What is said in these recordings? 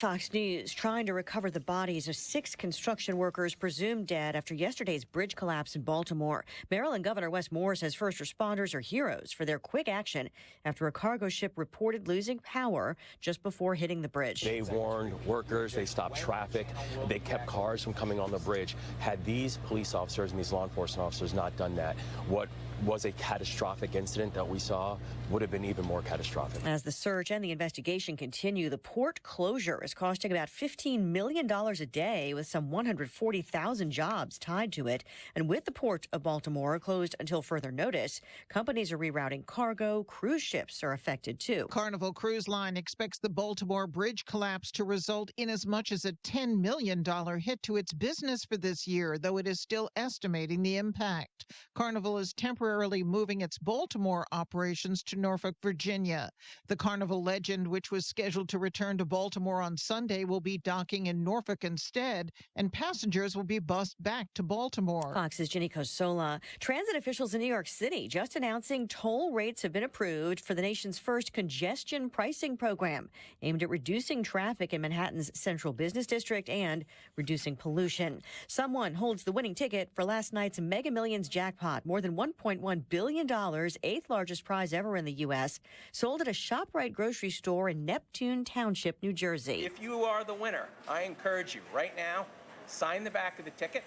Fox News trying to recover the bodies of 6 construction workers presumed dead after yesterday's bridge collapse in Baltimore. Maryland Governor Wes Moore says first responders are heroes for their quick action after a cargo ship reported losing power just before hitting the bridge. They warned workers, they stopped traffic, they kept cars from coming on the bridge. Had these police officers and these law enforcement officers not done that, what was a catastrophic incident that we saw would have been even more catastrophic. As the search and the investigation continue, the port closure is costing about $15 million a day, with some 140,000 jobs tied to it. And with the port of Baltimore closed until further notice, companies are rerouting cargo. Cruise ships are affected too. Carnival Cruise Line expects the Baltimore bridge collapse to result in as much as a $10 million hit to its business for this year, though it is still estimating the impact. Carnival is temporarily moving its Baltimore operations to Norfolk, Virginia. The Carnival Legend, which was scheduled to return to Baltimore on Sunday, will be docking in Norfolk instead, and passengers will be bused back to Baltimore. Fox's Ginny Cosola. Transit officials in New York City just announcing toll rates have been approved for the nation's first congestion pricing program, aimed at reducing traffic in Manhattan's central business district and reducing pollution. Someone holds the winning ticket for last night's Mega Millions jackpot, more than $1.1 billion, 8th largest prize ever in the U.S., sold at a ShopRite grocery store in Neptune Township, New Jersey. If you are the winner, I encourage you right now, sign the back of the ticket,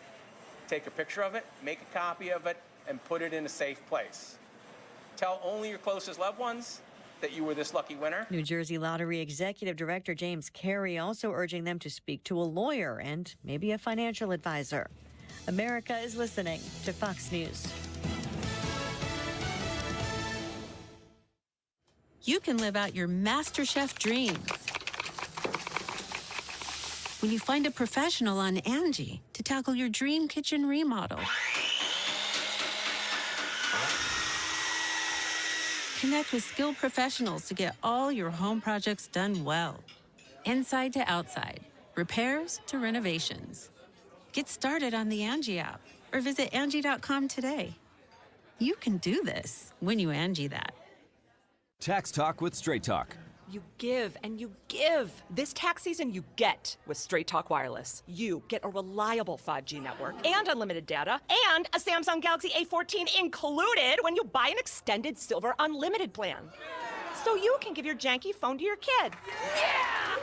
take a picture of it, make a copy of it, and put it in a safe place. Tell only your closest loved ones that you were this lucky winner. New Jersey Lottery Executive Director James Carey also urging them to speak to a lawyer and maybe a financial advisor. America is listening to Fox News. You can live out your MasterChef dreams when you find a professional on Angie to tackle your dream kitchen remodel. Connect with skilled professionals to get all your home projects done well. Inside to outside, repairs to renovations. Get started on the Angie app or visit Angie.com today. You can do this when you Angie that. Tax Talk with Straight Talk. You give and you give. This tax season, you get with Straight Talk Wireless. You get a reliable 5G network and unlimited data and a Samsung Galaxy A14 included when you buy an extended Silver Unlimited plan. So you can give your janky phone to your kid. Yeah!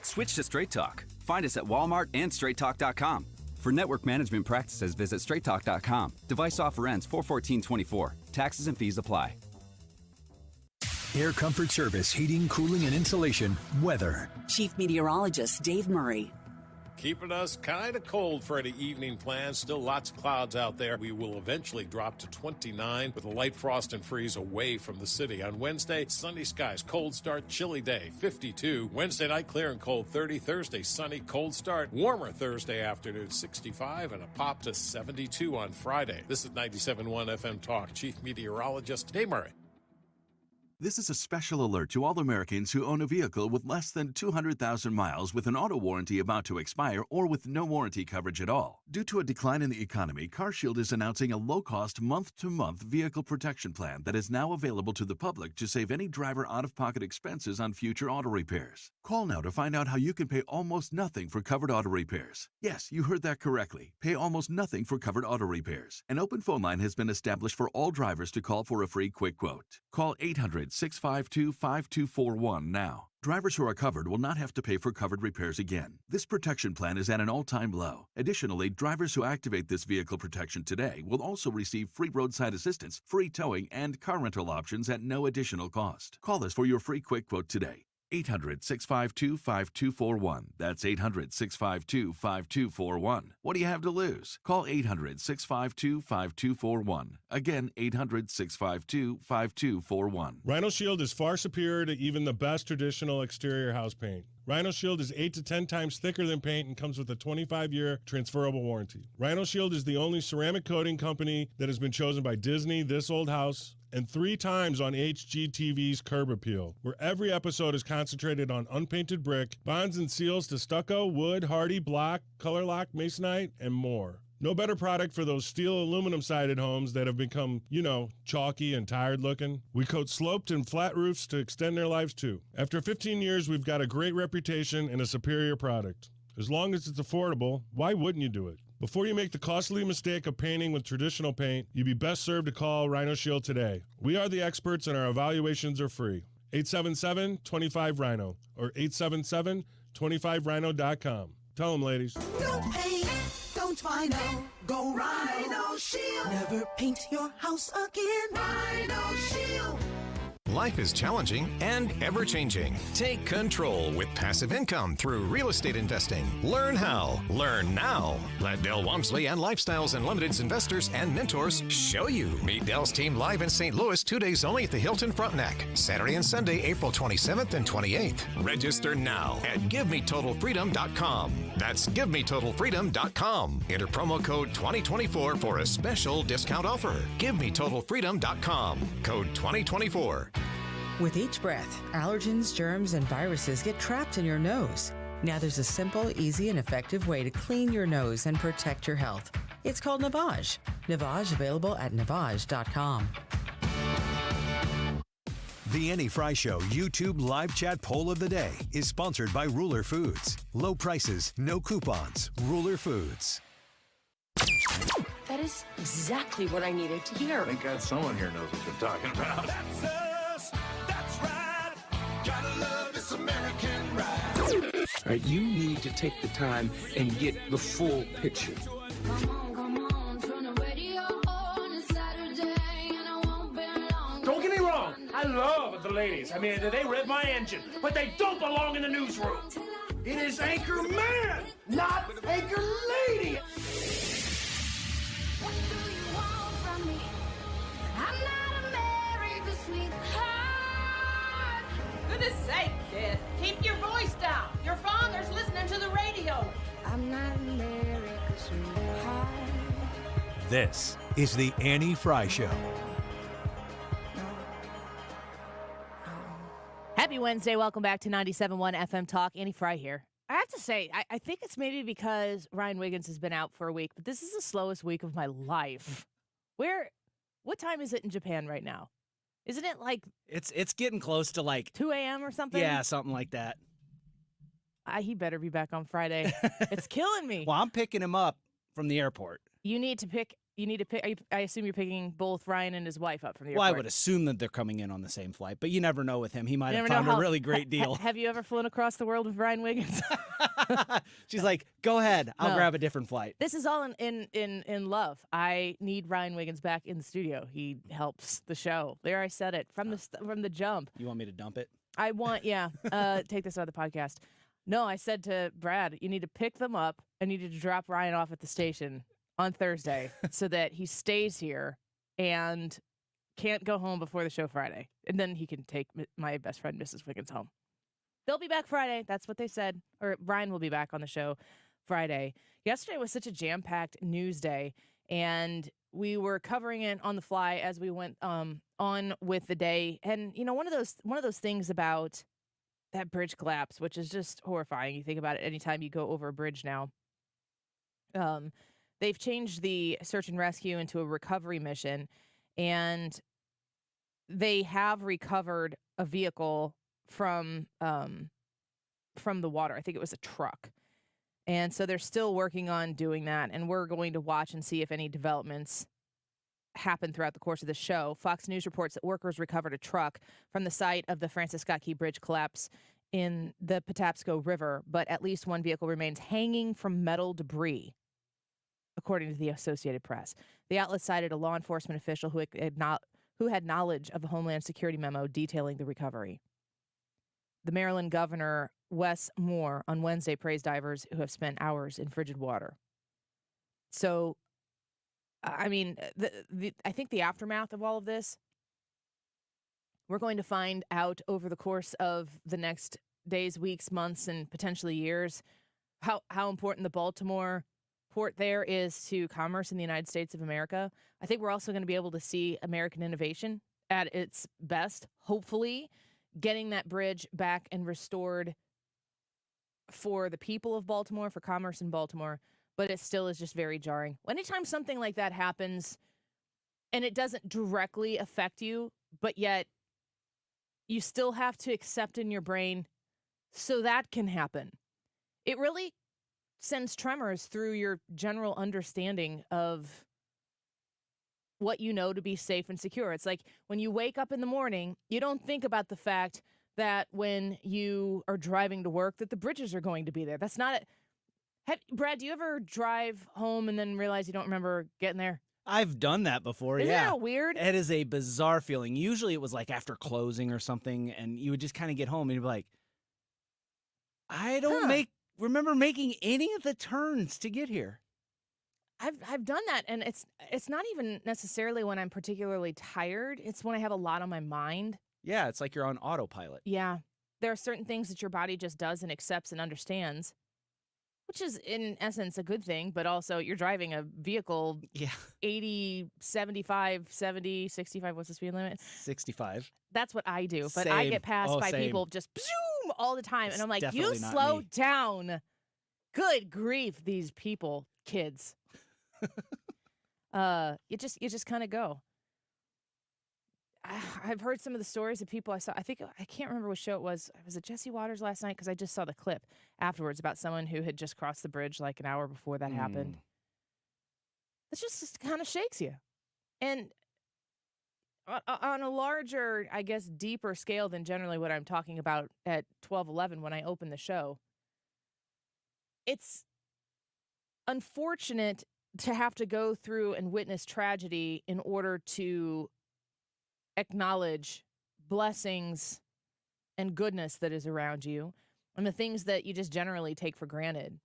Switch to Straight Talk. Find us at Walmart and StraightTalk.com. For network management practices, visit StraightTalk.com. Device offer ends 4/14/24. Taxes and fees apply. Air Comfort Service, heating, cooling, and insulation. Weather. Chief Meteorologist Dave Murray. Keeping us kind of cold for any evening plans. Still lots of clouds out there. We will eventually drop to 29 with a light frost and freeze away from the city. On Wednesday, sunny skies, cold start, chilly day, 52. Wednesday night, clear and cold, 30. Thursday, sunny, cold start, warmer Thursday afternoon, 65, and a pop to 72 on Friday. This is 97.1 FM Talk. Chief Meteorologist Dave Murray. This is a special alert to all Americans who own a vehicle with less than 200,000 miles with an auto warranty about to expire or with no warranty coverage at all. Due to a decline in the economy, CarShield is announcing a low-cost month-to-month vehicle protection plan that is now available to the public to save any driver out-of-pocket expenses on future auto repairs. Call now to find out how you can pay almost nothing for covered auto repairs. Yes, you heard that correctly. Pay almost nothing for covered auto repairs. An open phone line has been established for all drivers to call for a free quick quote. Call 800-652-5241 now. Drivers who are covered will not have to pay for covered repairs again. This protection plan is at an all-time low. Additionally, drivers who activate this vehicle protection today will also receive free roadside assistance, free towing, and car rental options at no additional cost. Call us for your free quick quote today. 800-652-5241. That's 800-652-5241. What do you have to lose? Call 800-652-5241. Again, 800-652-5241. Rhino Shield is far superior to even the best traditional exterior house paint. Rhino Shield is 8 to 10 times thicker than paint and comes with a 25-year transferable warranty. Rhino Shield is the only ceramic coating company that has been chosen by Disney, This Old House, and 3 times on HGTV's Curb Appeal, where every episode is concentrated on unpainted brick, bonds and seals to stucco, wood, hardy, block, color lock, masonite, and more. No better product for those steel aluminum-sided homes that have become, chalky and tired looking. We coat sloped and flat roofs to extend their lives too. After 15 years, we've got a great reputation and a superior product. As long as it's affordable, why wouldn't you do it? Before you make the costly mistake of painting with traditional paint, you'd be best served to call Rhino Shield today. We are the experts and our evaluations are free. 877-25-RHINO or 877-25rhino.com. Tell them, ladies. No paint, don't Rhino. Go Rhino Shield. Never paint your house again. Rhino Shield. Life is challenging and ever-changing. Take control with passive income through real estate investing. Learn how. Learn now. Let Del Walmsley and Lifestyles Unlimited's investors and mentors show you. Meet Del's team live in St. Louis 2 days only at the Hilton Frontenac. Saturday and Sunday, April 27th and 28th. Register now at GiveMeTotalFreedom.com. That's GiveMeTotalFreedom.com. Enter promo code 2024 for a special discount offer. GiveMeTotalFreedom.com. Code 2024. With each breath, allergens, germs, and viruses get trapped in your nose. Now there's a simple, easy, and effective way to clean your nose and protect your health. It's called Navage. Navage available at Navage.com. The Annie Fry Show YouTube live chat poll of the day is sponsored by Ruler Foods. Low prices, no coupons. Ruler Foods. That is exactly what I needed to hear. Thank God someone here knows what they're talking about. That's us. That's right. Gotta love this American ride. All right, you need to take the time and get the full picture. Don't get me wrong, I love the ladies. I mean, they rev my engine, but they don't belong in the newsroom. It is Anchor Man, not Anchor Lady. What do you want from me? I'm not America's sweetheart. Goodness sake, kid. Keep your voice down. Your father's listening to the radio. I'm not America's sweetheart. This is the Annie Fry Show. Happy Wednesday. Welcome back to 97.1 FM Talk. Annie Fry here. I have to say, I think it's maybe because Ryan Wiggins has been out for a week, but this is the slowest week of my life. What time is it in Japan right now? Isn't it like... It's getting close to like... 2 a.m. or something? Yeah, something like that. He better be back on Friday. It's killing me. Well, I'm picking him up from the airport. You need to pick... I assume you're picking both Ryan and his wife up from the airport. Well, I would assume that they're coming in on the same flight, but you never know with him. He might have found a really great deal. Have you ever flown across the world with Ryan Wiggins? She's like, go ahead. I'll grab a different flight. This is all in love. I need Ryan Wiggins back in the studio. He helps the show. There, I said it from the jump. You want me to dump it? I want, take this out of the podcast. No, I said to Brad, you need to pick them up. I need to drop Ryan off at the station on Thursday so that he stays here and can't go home before the show Friday. And then he can take my best friend, Mrs. Wiggins, home. They'll be back Friday. That's what they said. Or Ryan will be back on the show Friday. Yesterday was such a jam-packed news day, and we were covering it on the fly as we went on with the day. And, one of those things about that bridge collapse, which is just horrifying. You think about it anytime you go over a bridge now. They've changed the search and rescue into a recovery mission, and they have recovered a vehicle from the water. I think it was a truck. And so they're still working on doing that, and we're going to watch and see if any developments happen throughout the course of the show. Fox News reports that workers recovered a truck from the site of the Francis Scott Key Bridge collapse in the Patapsco River, but at least one vehicle remains hanging from metal debris, according to the Associated Press. The outlet cited a law enforcement official who had knowledge of the Homeland Security memo detailing the recovery. The Maryland Governor, Wes Moore, on Wednesday praised divers who have spent hours in frigid water. So, I mean, I think the aftermath of all of this, we're going to find out over the course of the next days, weeks, months, and potentially years how important the Baltimore port there is to commerce in the United States of America. I think we're also going to be able to see American innovation at its best, hopefully, getting that bridge back and restored for the people of Baltimore, for commerce in Baltimore, but it still is just very jarring. Anytime something like that happens and it doesn't directly affect you, but yet you still have to accept in your brain so that can happen. It really sends tremors through your general understanding of what you know to be safe and secure. It's like when you wake up in the morning, you don't think about the fact that when you are driving to work that the bridges are going to be there. That's not it. Brad, do you ever drive home and then realize you don't remember getting there? I've done that before, Isn't yeah. that weird? It is a bizarre feeling. Usually it was like after closing or something, and you would just kind of get home and you'd be like, I don't remember making any of the turns to get here. I've done that, and it's not even necessarily when I'm particularly tired. It's when I have a lot on my mind. Yeah, it's like you're on autopilot. Yeah. There are certain things that your body just does and accepts and understands, which is in essence a good thing, but also you're driving a vehicle 80, 75, 70, 65, what's the speed limit? 65. That's what I do, but I get passed by people just zoom all the time, and I'm like, you slow down. Good grief, these people, kids. You just kind of go. I've heard some of the stories of people I saw. I can't remember what show it was. Was it Jesse Waters last night? Because I just saw the clip afterwards about someone who had just crossed the bridge like an hour before that happened. It just kind of shakes you. And on a larger, I guess, deeper scale than generally what I'm talking about at 12:11 when I open the show, it's unfortunate to have to go through and witness tragedy in order to acknowledge blessings and goodness that is around you and the things that you just generally take for granted.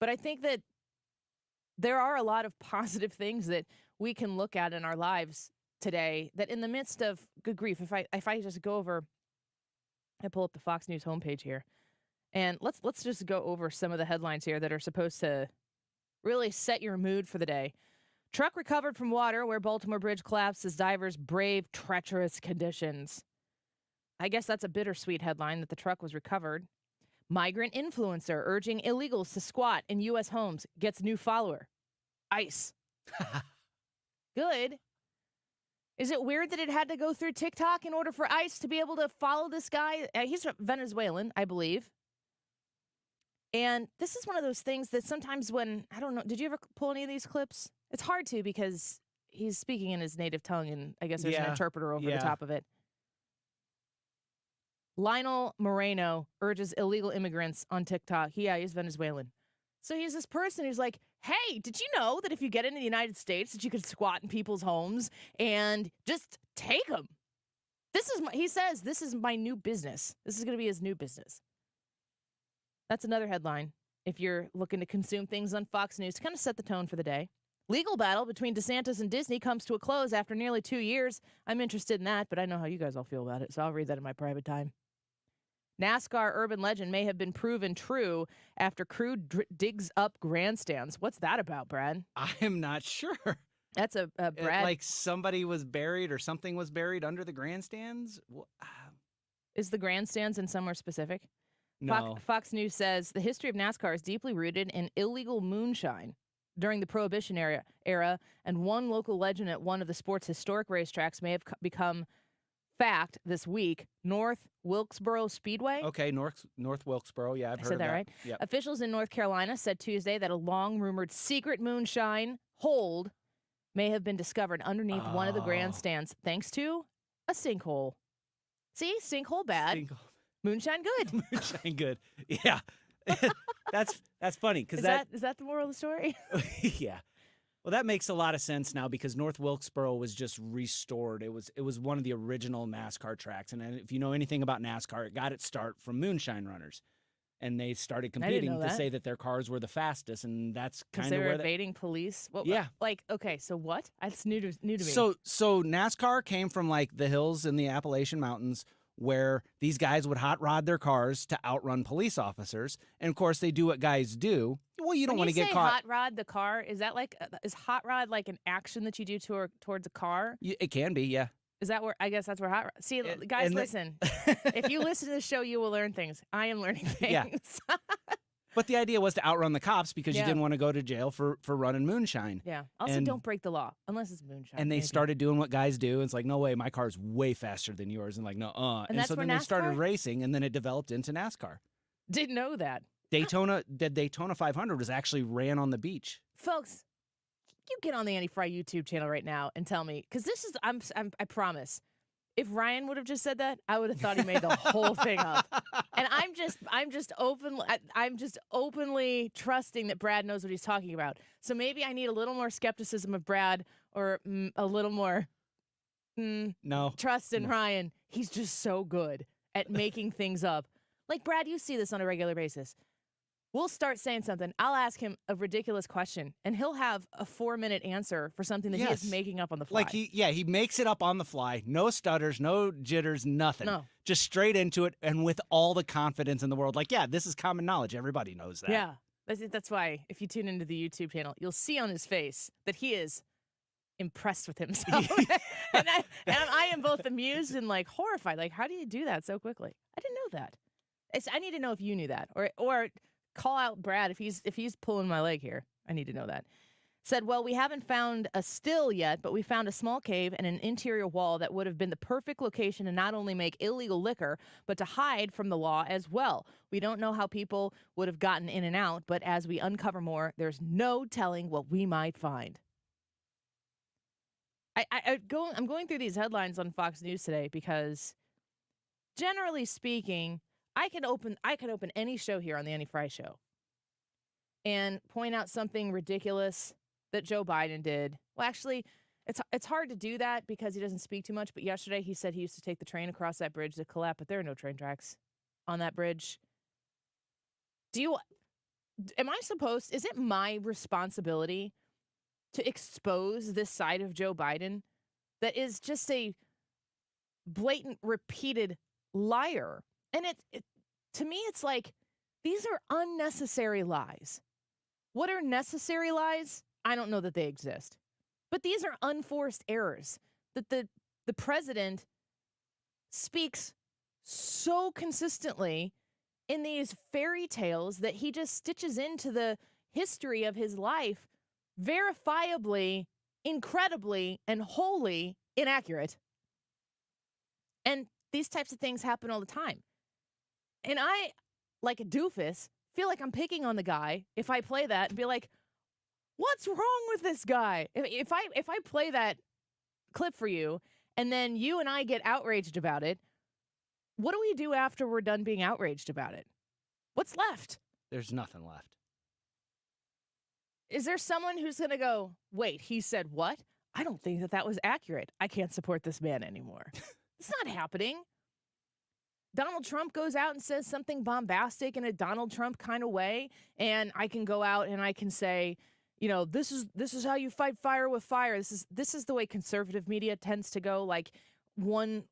But I think that there are a lot of positive things that we can look at in our lives today that in the midst of good grief, if I just go over, I pull up the Fox News homepage here, and let's just go over some of the headlines here that are supposed to really set your mood for the day. Truck recovered from water where Baltimore Bridge collapsed as divers brave treacherous conditions. I guess that's a bittersweet headline that the truck was recovered. Migrant influencer urging illegals to squat in U.S. homes gets new follower. ICE. Good. Is it weird that it had to go through TikTok in order for ICE to be able to follow this guy? He's Venezuelan, I believe. And this is one of those things that sometimes when, I don't know, did you ever pull any of these clips? It's hard to because he's speaking in his native tongue, and I guess there's an interpreter over the top of it. Lionel Moreno urges illegal immigrants on TikTok. He's Venezuelan. So he's this person who's like, hey, did you know that if you get into the United States that you could squat in people's homes and just take them? He says, this is my new business. This is going to be his new business. That's another headline. If you're looking to consume things on Fox News, to kind of set the tone for the day. Legal battle between DeSantis and Disney comes to a close after nearly 2 years. I'm interested in that, but I know how you guys all feel about it, so I'll read that in my private time. NASCAR urban legend may have been proven true after crew digs up grandstands. What's that about, Brad? I am not sure. That's a Brad. Like somebody was buried or something was buried under the grandstands? Is the grandstands in somewhere specific? No. Fox News says the history of NASCAR is deeply rooted in illegal moonshine during the Prohibition era, and one local legend at one of the sport's historic racetracks may have become fact this week. North Wilkesboro Speedway. Okay, North Wilkesboro. Yeah, I've heard said of that right. Yep. Officials in North Carolina said Tuesday that a long-rumored secret moonshine hold may have been discovered underneath one of the grandstands thanks to a sinkhole. See? Sinkhole bad. Moonshine good. Moonshine good. Yeah. That's funny because is that the moral of the story? Yeah. Well, that makes a lot of sense now because North Wilkesboro was just restored. It was one of the original NASCAR tracks, and if you know anything about NASCAR, it got its start from moonshine runners, and they started competing to say that their cars were the fastest, and that's kind of where they're evading police. Well, yeah. Okay, so what? That's new to me. So NASCAR came from like the hills in the Appalachian Mountains, where these guys would hot rod their cars to outrun police officers. And of course, they do what guys do. Well, you don't want to get caught. Hot rod the car, is that is hot rod like an action that you do towards a car? It can be, yeah. Is that where, I guess that's where hot rod. See, guys, listen. If you listen to the show, you will learn things. I am learning things. Yeah. But the idea was to outrun the cops because you Yeah. didn't want to go to jail for running moonshine. Yeah. Also, And- don't break the law unless it's moonshine. And they maybe. started doing what guys do. It's like, no way, my car's way faster than yours. And like, no, And And that's so where then they started NASCAR? racing, and then it developed into NASCAR. Didn't know that. The Daytona 500 was actually ran on the beach. Folks, you get on the Annie Fry YouTube channel right now and tell me, because this is, I promise, if Ryan would have just said that, I would have thought he made the whole thing up. And I'm just openly trusting that Brad knows what he's talking about. So maybe I need a little more skepticism of Brad, or a little more No. trust in Ryan. He's just so good at making things up. Like, Brad, you see this on a regular basis. We'll start saying something. I'll ask him a ridiculous question, and he'll have a 4-minute answer for something that he is making up on the fly. Like he makes it up on the fly. No stutters, no jitters, nothing. No. Just straight into it and with all the confidence in the world. Like, yeah, this is common knowledge. Everybody knows that. Yeah. That's why if you tune into the YouTube channel, you'll see on his face that he is impressed with himself. and I am both amused and like horrified. Like, how do you do that so quickly? I didn't know that. I need to know if you knew that, or call out Brad if he's pulling my leg here. I need to know that. Said, well, we haven't found a still yet, but we found a small cave and an interior wall that would have been the perfect location to not only make illegal liquor, but to hide from the law as well. We don't know how people would have gotten in and out, but as we uncover more, there's no telling what we might find. I'm going through these headlines on Fox News today because, generally speaking, I could open any show here on the Annie Fry Show and point out something ridiculous that Joe Biden did. Well, actually, it's hard to do that because he doesn't speak too much. But yesterday he said he used to take the train across that bridge to Cahaly, but there are no train tracks on that bridge. Is it my responsibility to expose this side of Joe Biden that is just a blatant, repeated liar? And to me, it's like, these are unnecessary lies. What are necessary lies? I don't know that they exist. But these are unforced errors that the president speaks so consistently in these fairy tales that he just stitches into the history of his life, verifiably, incredibly, and wholly inaccurate. And these types of things happen all the time. And I, like a doofus, feel like I'm picking on the guy if I play that and be like, what's wrong with this guy? If I play that clip for you and then you and I get outraged about it, what do we do after we're done being outraged about it? What's left? There's nothing left. Is there someone who's going to go, wait, he said what? I don't think that was accurate. I can't support this man anymore. It's not happening. Donald Trump goes out and says something bombastic in a Donald Trump kind of way, and I can go out and I can say, this is how you fight fire with fire. This is the way conservative media tends to go. Like one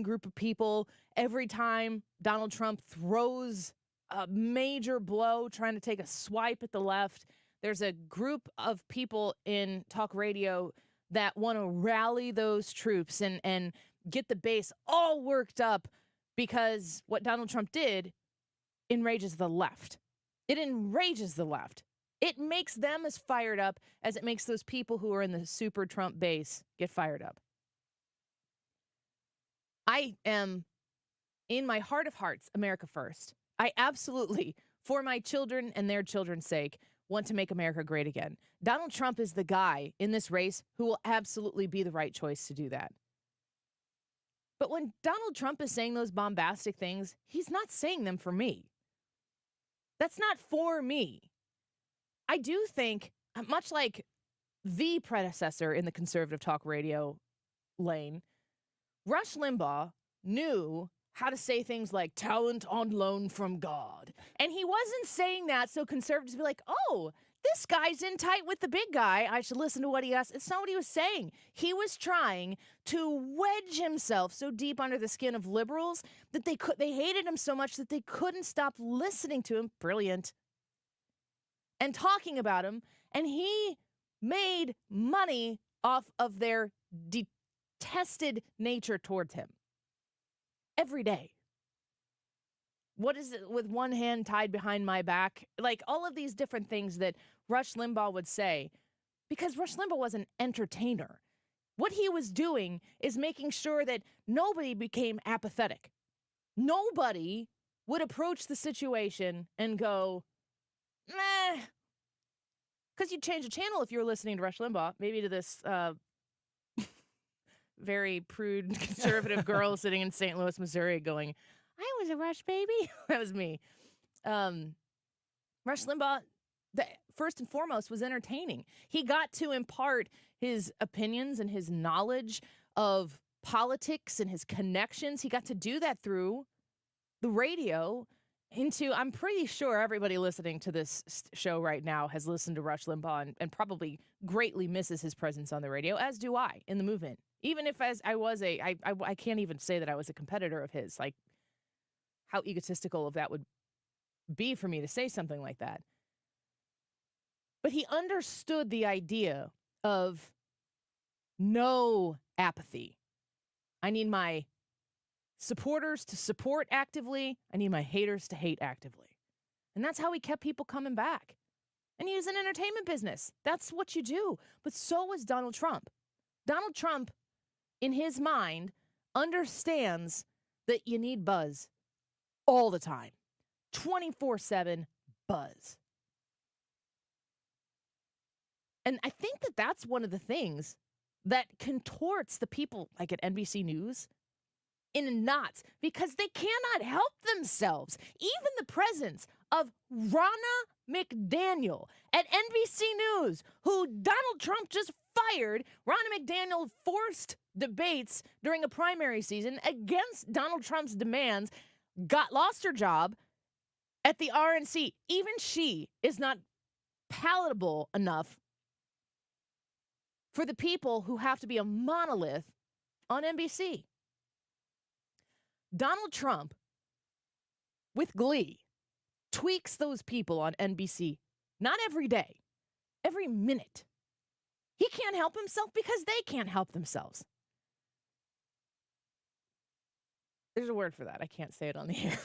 group of people, every time Donald Trump throws a major blow trying to take a swipe at the left, there's a group of people in talk radio that want to rally those troops and get the base all worked up because what Donald Trump did enrages the left. It enrages the left. It makes them as fired up as it makes those people who are in the super Trump base get fired up. I am, in my heart of hearts, America first. I absolutely, for my children and their children's sake, want to make America great again. Donald Trump is the guy in this race who will absolutely be the right choice to do that. But when Donald Trump is saying those bombastic things, he's not saying them for me. That's not for me. I do think, much like the predecessor in the conservative talk radio lane, Rush Limbaugh knew how to say things like talent on loan from God. And he wasn't saying that so conservatives be like, oh, this guy's in tight with the big guy. I should listen to what he has. It's not what he was saying. He was trying to wedge himself so deep under the skin of liberals that they hated him so much that they couldn't stop listening to him. Brilliant. And talking about him. And he made money off of their detested nature towards him. Every day. What is it with one hand tied behind my back? Like all of these different things that Rush Limbaugh would say, because Rush Limbaugh was an entertainer. What he was doing is making sure that nobody became apathetic. Nobody would approach the situation and go, meh. Because you'd change the channel if you were listening to Rush Limbaugh, maybe to this very prude conservative girl sitting in St. Louis, Missouri going, I was a Rush baby. That was me. Rush Limbaugh, first and foremost, was entertaining. He got to impart his opinions and his knowledge of politics and his connections. He got to do that through the radio into, I'm pretty sure everybody listening to this show right now has listened to Rush Limbaugh and probably greatly misses his presence on the radio, as do I in the movement. Even if I can't even say that I was a competitor of his. Like, how egotistical of that would be for me to say something like that. But he understood the idea of no apathy. I need my supporters to support actively. I need my haters to hate actively. And that's how he kept people coming back. And he was in entertainment business. That's what you do. But so was Donald Trump. Donald Trump, in his mind, understands that you need buzz all the time. 24/7 buzz. And I think that that's one of the things that contorts the people like at NBC News in knots, because they cannot help themselves. Even the presence of Ronna McDaniel at NBC News, who Donald Trump just fired. Ronna McDaniel forced debates during a primary season against Donald Trump's demands, lost her job at the RNC. Even she is not palatable enough for the people who have to be a monolith on NBC. Donald Trump, with glee, tweaks those people on NBC, not every day, every minute. He can't help himself because they can't help themselves. There's a word for that. I can't say it on the air.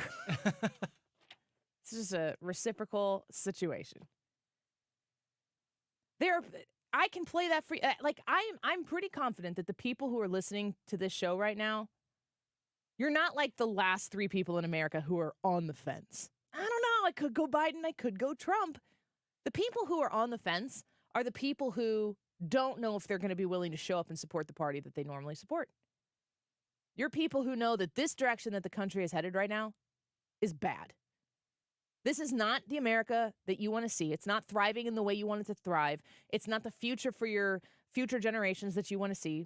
It's just a reciprocal situation. I can play that for you. Like, I'm pretty confident that the people who are listening to this show right now, you're not like the last 3 people in America who are on the fence. I don't know. I could go Biden. I could go Trump. The people who are on the fence are the people who don't know if they're going to be willing to show up and support the party that they normally support. You're people who know that this direction that the country is headed right now is bad. This is not the America that you want to see. It's not thriving in the way you want it to thrive. It's not the future for your future generations that you want to see.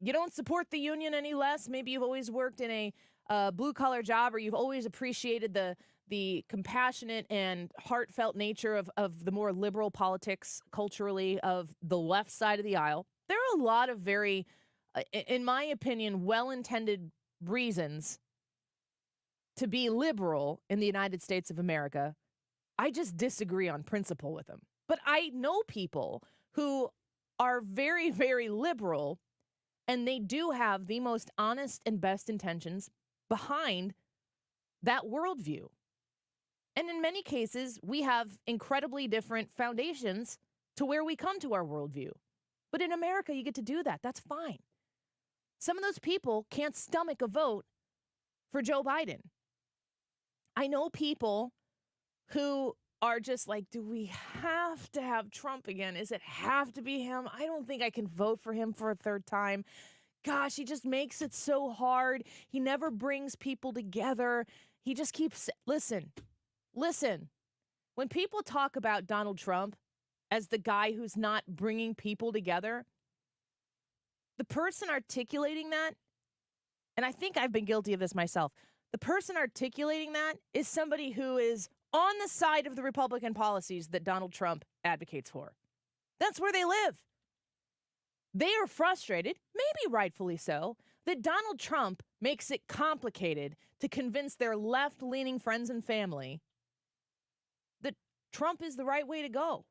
You don't support the union any less. Maybe you've always worked in a blue-collar job, or you've always appreciated the compassionate and heartfelt nature of the more liberal politics culturally of the left side of the aisle. There are a lot of very, in my opinion, well-intended reasons to be liberal in the United States of America. I just disagree on principle with them. But I know people who are very, very liberal, and they do have the most honest and best intentions behind that worldview. And in many cases, we have incredibly different foundations to where we come to our worldview. But in America, you get to do that. That's fine. Some of those people can't stomach a vote for Joe Biden. I know people who are just like, do we have to have Trump again? Does it have to be him? I don't think I can vote for him for a third time. Gosh, he just makes it so hard. He never brings people together. He just keeps, listen. When people talk about Donald Trump as the guy who's not bringing people together, the person articulating that, and I think I've been guilty of this myself, the person articulating that is somebody who is on the side of the Republican policies that Donald Trump advocates for. That's where they live. They are frustrated, maybe rightfully so, that Donald Trump makes it complicated to convince their left-leaning friends and family that Trump is the right way to go.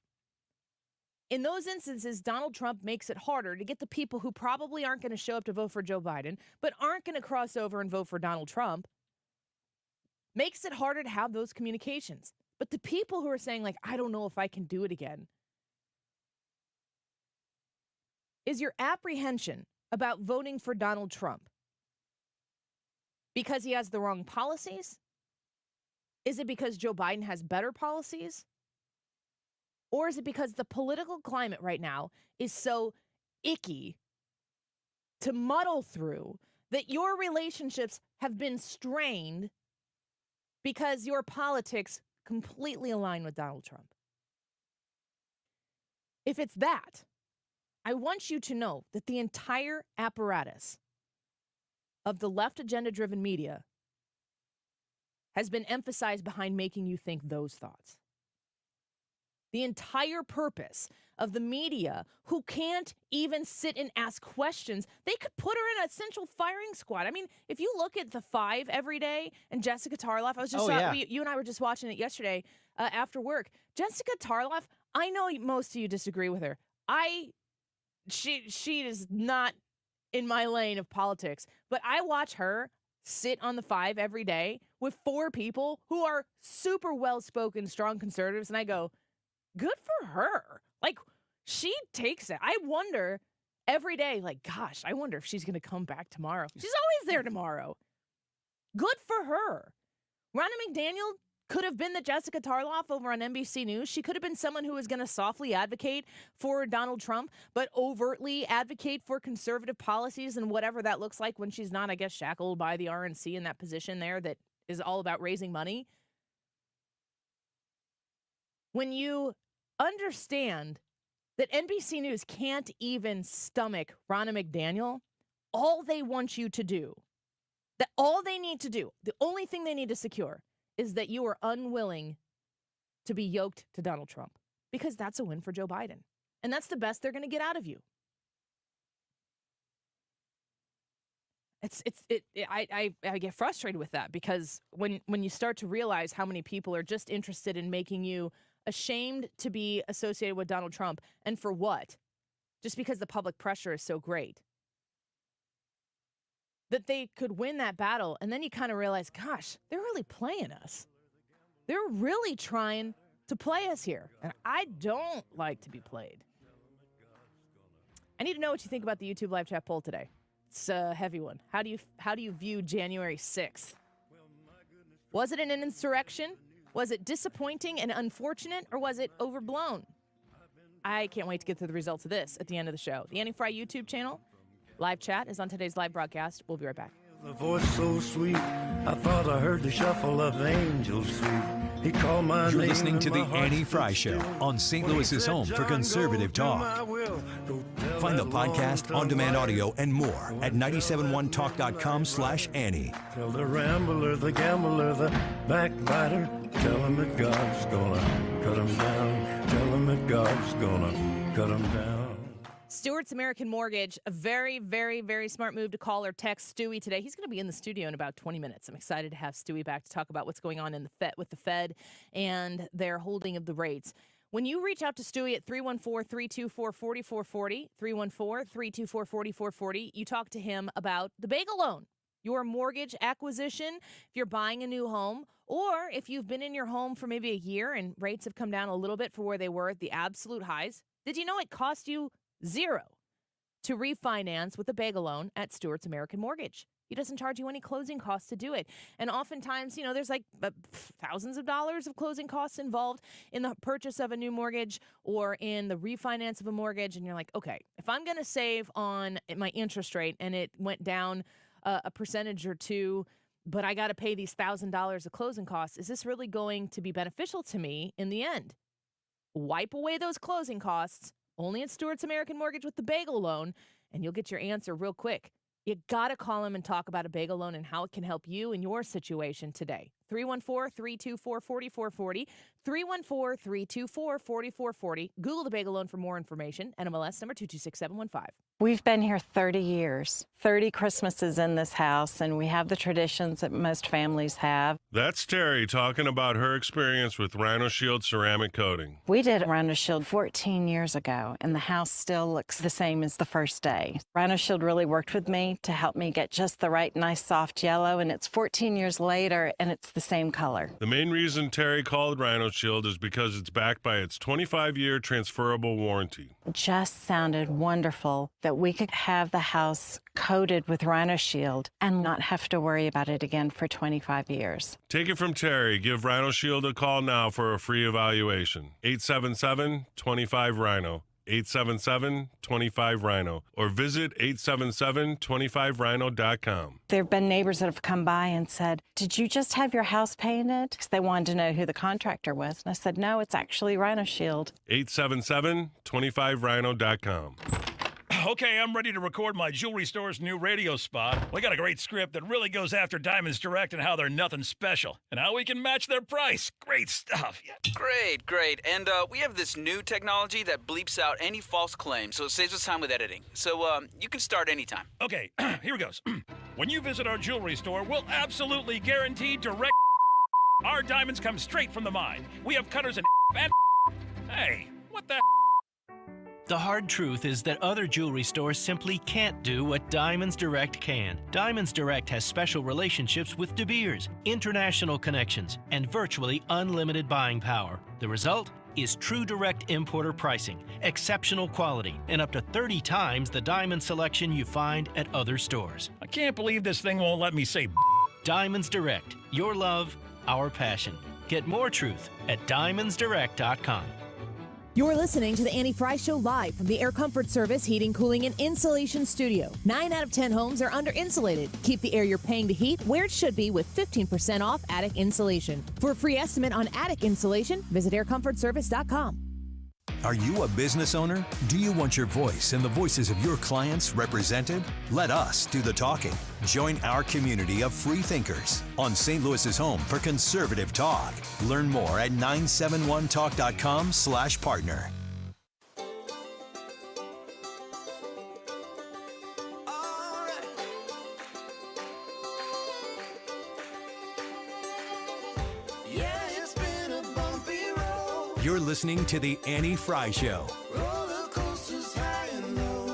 In those instances, Donald Trump makes it harder to get the people who probably aren't going to show up to vote for Joe Biden, but aren't going to cross over and vote for Donald Trump, makes it harder to have those communications. But the people who are saying, like, I don't know if I can do it again, is your apprehension about voting for Donald Trump because he has the wrong policies? Is it because Joe Biden has better policies? Or is it because the political climate right now is so icky to muddle through that your relationships have been strained because your politics completely align with Donald Trump? If it's that, I want you to know that the entire apparatus of the left agenda-driven media has been emphasized behind making you think those thoughts. The entire purpose of the media, who can't even sit and ask questions, they could put her in a central firing squad. I mean, if you look at The Five every day and Jessica Tarloff, I was just you and I were just watching it yesterday after work. Jessica Tarloff, I know most of you disagree with her. She is not in my lane of politics, but I watch her sit on The Five every day with four people who are super well-spoken, strong conservatives, and I go, good for her. Like, she takes it. I wonder every day, like, gosh, I wonder if she's going to come back tomorrow. She's always there tomorrow. Good for her. Ronna McDaniel could have been the Jessica Tarloff over on NBC News. She could have been someone who was going to softly advocate for Donald Trump, but overtly advocate for conservative policies and whatever that looks like when she's not, I guess, shackled by the RNC in that position there that is all about raising money. When you understand that NBC News can't even stomach Ronna McDaniel, all they want you to do, that all they need to do, the only thing they need to secure is that you are unwilling to be yoked to Donald Trump, because that's a win for Joe Biden. And that's the best they're going to get out of you. I get frustrated with that, because when you start to realize how many people are just interested in making you ashamed to be associated with Donald Trump, and for what? Just because the public pressure is so great that they could win that battle, and then you kind of realize, gosh, they're really playing us. They're really trying to play us here, and I don't like to be played. I need to know what you think about the YouTube live chat poll today. It's a heavy one. How do you view January 6th? Was it an insurrection? Was it disappointing and unfortunate, or was it overblown? I can't wait to get to the results of this at the end of the show. The Annie Fry YouTube channel, live chat is on today's live broadcast. We'll be right back. The voice so sweet, I thought I heard the shuffle of angels sweet. He called my name. You're listening to the Annie Fry Show on St. Louis's home for conservative talk. Find the podcast, on-demand audio, and more at 971talk.com/Annie. Tell the rambler, the gambler, the backbiter, tell him that God's gonna cut him down. Tell him that God's gonna cut him down. Stewart's American Mortgage, a very, very, very smart move to call or text Stewie today. He's going to be in the studio in about 20 minutes. I'm excited to have Stewie back to talk about what's going on in the Fed, with the Fed and their holding of the rates. When you reach out to Stewie at 314-324-4440, 314-324-4440, you talk to him about the bagel loan, your mortgage acquisition, if you're buying a new home, or if you've been in your home for maybe a year and rates have come down a little bit for where they were at the absolute highs. Did you know it cost you $0 to refinance with a bagel loan at Stewart's American Mortgage? He doesn't charge you any closing costs to do it. And oftentimes, there's like thousands of dollars of closing costs involved in the purchase of a new mortgage or in the refinance of a mortgage. And you're like, okay, if I'm going to save on my interest rate and it went down a percentage or two, but I got to pay these $1,000 of closing costs, is this really going to be beneficial to me in the end? Wipe away those closing costs only at Stewart's American Mortgage with the bagel loan, and you'll get your answer real quick. You got to call him and talk about a bagel loan and how it can help you in your situation today. 314-324-4440, 314-324-4440. Google the bagel loan for more information. NMLS number 226715. We've been here 30 years, 30 Christmases in this house, and we have the traditions that most families have. That's Terry talking about her experience with Rhino Shield ceramic coating. We did Rhino Shield 14 years ago, and the house still looks the same as the first day. Rhino Shield really worked with me to help me get just the right nice soft yellow, and it's 14 years later, and it's the same color. The main reason Terry called Rhino Shield is because it's backed by its 25-year transferable warranty. It just sounded wonderful that we could have the house coated with Rhino Shield and not have to worry about it again for 25 years. Take it from Terry. Give Rhino Shield a call now for a free evaluation. 877-25-RHINO. 877-25-RHINO. Or visit 877-25rhino.com. There have been neighbors that have come by and said, "Did you just have your house painted?" Because they wanted to know who the contractor was. And I said, "No, it's actually Rhino Shield." 877-25rhino.com. Okay, I'm ready to record my jewelry store's new radio spot. We got a great script that really goes after Diamonds Direct and how they're nothing special, and how we can match their price. Great stuff. Yeah. Great. And we have this new technology that bleeps out any false claims, so it saves us time with editing. So you can start anytime. Okay, here it goes. When you visit our jewelry store, we'll absolutely guarantee direct. Our diamonds come straight from the mine. We have cutters and Hey, what the The hard truth is that other jewelry stores simply can't do what Diamonds Direct can. Diamonds Direct has special relationships with De Beers, international connections, and virtually unlimited buying power. The result is true direct importer pricing, exceptional quality, and up to 30 times the diamond selection you find at other stores. I can't believe this thing won't let me say Diamonds Direct. Your love, our passion. Get more truth at diamondsdirect.com. You're listening to the Annie Fry Show live from the Air Comfort Service Heating, Cooling, and Insulation Studio. 9 out of 10 homes are under-insulated. Keep the air you're paying to heat where it should be with 15% off attic insulation. For a free estimate on attic insulation, visit aircomfortservice.com. Are you a business owner? Do you want your voice and the voices of your clients represented? Let us do the talking. Join our community of free thinkers on St. Louis's home for conservative talk. Learn more at 971talk.com/partner. You're listening to The Annie Fry Show.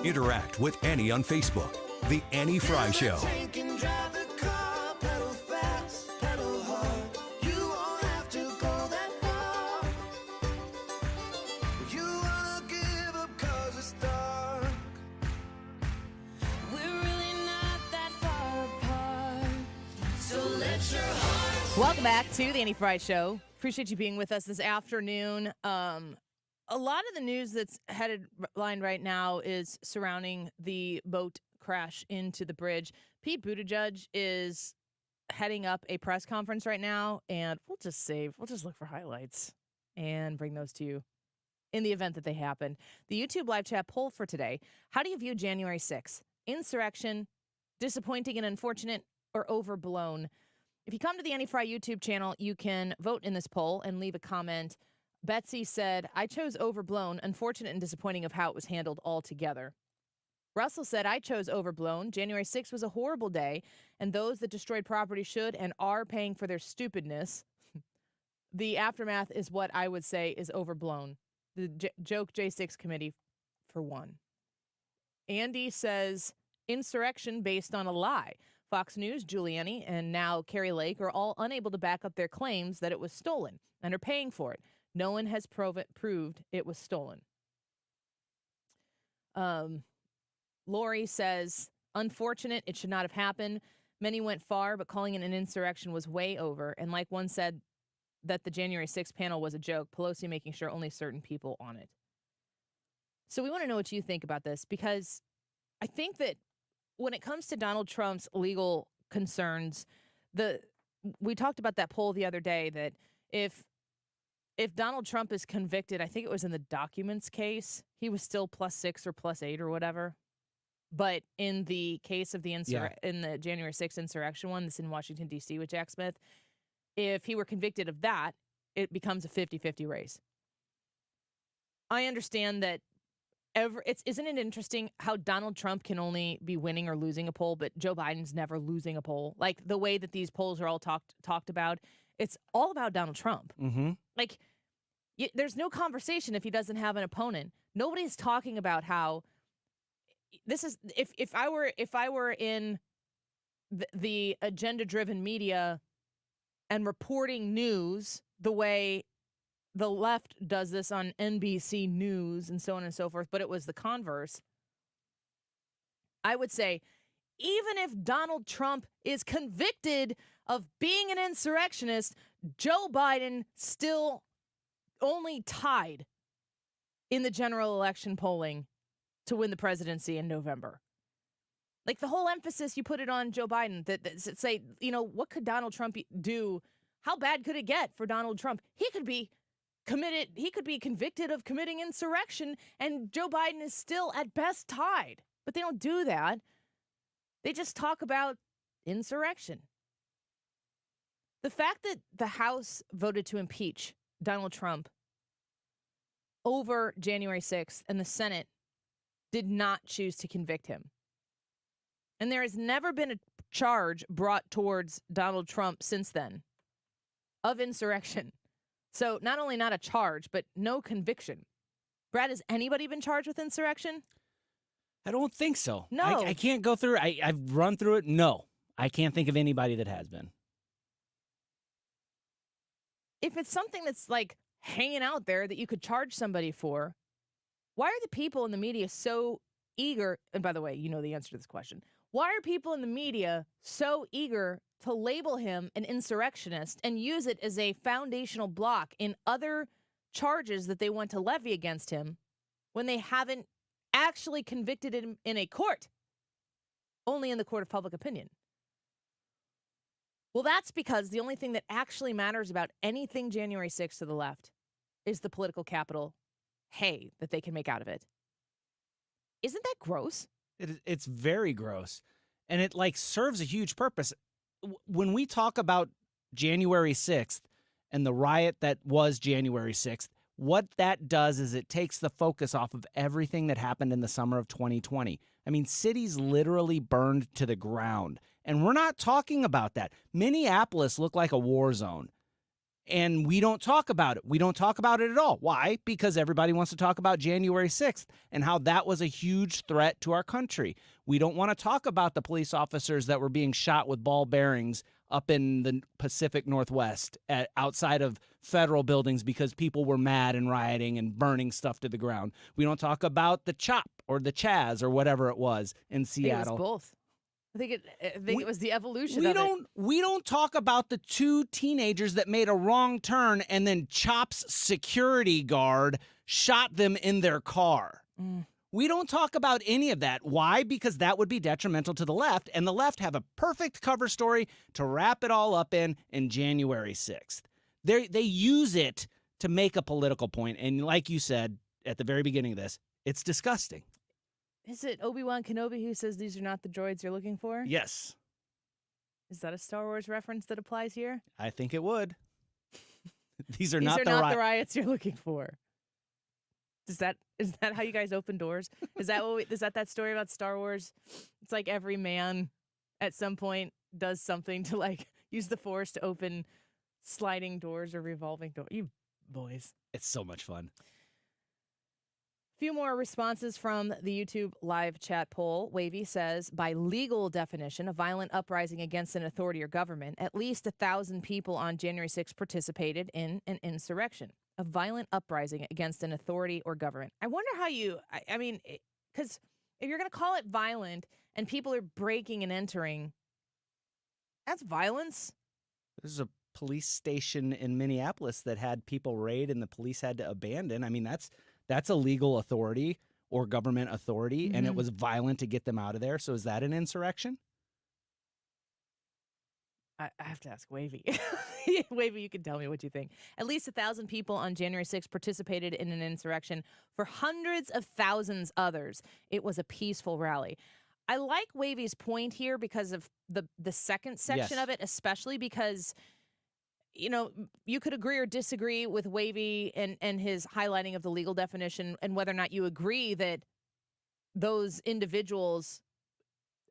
Interact with Annie on Facebook. The Annie Fry Show. Welcome back to the Annie Fry Show. Appreciate you being with us this afternoon. A lot of the news that's headline right now is surrounding the boat crash into the bridge. Pete Buttigieg is heading up a press conference right now, and we'll just look for highlights and bring those to you in the event that they happen. The YouTube live chat poll for today: how do you view January 6th? Insurrection, disappointing and unfortunate, or overblown? If you come to the Annie Fry YouTube channel, you can vote in this poll and leave a comment. Betsy said, "I chose overblown, unfortunate and disappointing of how it was handled altogether." Russell said, "I chose overblown. January 6th was a horrible day, and those that destroyed property should and are paying for their stupidness. The aftermath is what I would say is overblown. The joke J6 committee for one." Andy says, "Insurrection based on a lie. Fox News, Giuliani, and now Carrie Lake are all unable to back up their claims that it was stolen and are paying for it. No one has proved it was stolen." Lori says, "Unfortunate, it should not have happened. Many went far, but calling it an insurrection was way over. And like one said, that the January 6th panel was a joke, Pelosi making sure only certain people on it." So we want to know what you think about this, because I think that when it comes to Donald Trump's legal concerns, we talked about that poll the other day that if Donald Trump is convicted, I think it was in the documents case, he was still +6 or +8 or whatever. But in the case of in the January 6th insurrection one that's in Washington, D.C. with Jack Smith, if he were convicted of that, it becomes a 50-50 race. I understand that isn't it interesting how Donald Trump can only be winning or losing a poll, but Joe Biden's never losing a poll? Like the way that these polls are all talked about, it's all about Donald Trump. Mm-hmm. Like there's no conversation if he doesn't have an opponent. Nobody's talking about how this is. If I were in the agenda-driven media and reporting news the way the left does this on NBC News and so on and so forth, but it was the converse, I would say, even if Donald Trump is convicted of being an insurrectionist, Joe Biden still only tied in the general election polling to win the presidency in November. Like the whole emphasis you put it on Joe Biden, that say, what could Donald Trump do? How bad could it get for Donald Trump? He could be convicted of committing insurrection, and Joe Biden is still at best tied. But they don't do that. They just talk about insurrection. The fact that the House voted to impeach Donald Trump over January 6th and the Senate did not choose to convict him. And there has never been a charge brought towards Donald Trump since then of insurrection. So not only not a charge, but no conviction. Brad, has anybody been charged with insurrection? I don't think so. No. I can't go through. I've run through it. No. I can't think of anybody that has been. If it's something that's like hanging out there that you could charge somebody for, why are the people in the media so eager? And by the way, you know the answer to this question. Why are people in the media so eager to label him an insurrectionist and use it as a foundational block in other charges that they want to levy against him when they haven't actually convicted him in a court, only in the court of public opinion? Well, that's because the only thing that actually matters about anything January 6th to the left is the political capital hay that they can make out of it. Isn't that gross? It's very gross. And it serves a huge purpose. When we talk about January 6th and the riot that was January 6th, what that does is it takes the focus off of everything that happened in the summer of 2020. I mean, cities literally burned to the ground. And we're not talking about that. Minneapolis looked like a war zone. And we don't talk about it. We don't talk about it at all. Why? Because everybody wants to talk about January 6th and how that was a huge threat to our country. We don't want to talk about the police officers that were being shot with ball bearings up in the Pacific Northwest outside of federal buildings because people were mad and rioting and burning stuff to the ground. We don't talk about the CHOP or the Chaz or whatever it was in Seattle. It was both. I think it was the evolution of it. We don't talk about the two teenagers that made a wrong turn and then CHOP's security guard shot them in their car. We don't talk about any of that. Why? Because that would be detrimental to the left, and the left have a perfect cover story to wrap it all up in January 6th. They use it to make a political point, and like you said at the very beginning of this, it's disgusting. Is it Obi-Wan Kenobi who says these are not the droids you're looking for? Yes. Is that a Star Wars reference that applies here? I think it would. These are These not are the not the riots you're looking for. Is that how you guys open doors? Is that story about Star Wars? It's like every man at some point does something to use the Force to open sliding doors or revolving doors. You boys. It's so much fun. Few more responses from the YouTube live chat poll. Wavy says, by legal definition, a violent uprising against an authority or government, at least 1,000 people on January 6th participated in an insurrection. A violent uprising against an authority or government. I wonder how I mean, because if you're going to call it violent and people are breaking and entering, that's violence. There's a police station in Minneapolis that had people raid and the police had to abandon. I mean, that's a legal authority or government authority, and it was violent to get them out of there. So is that an insurrection? I have to ask Wavy. Wavy, you can tell me what you think. At least 1,000 people on January 6th participated in an insurrection. For hundreds of thousands others, it was a peaceful rally. I like Wavy's point here because of the second section of it, especially because you could agree or disagree with Wavy and his highlighting of the legal definition and whether or not you agree that those individuals,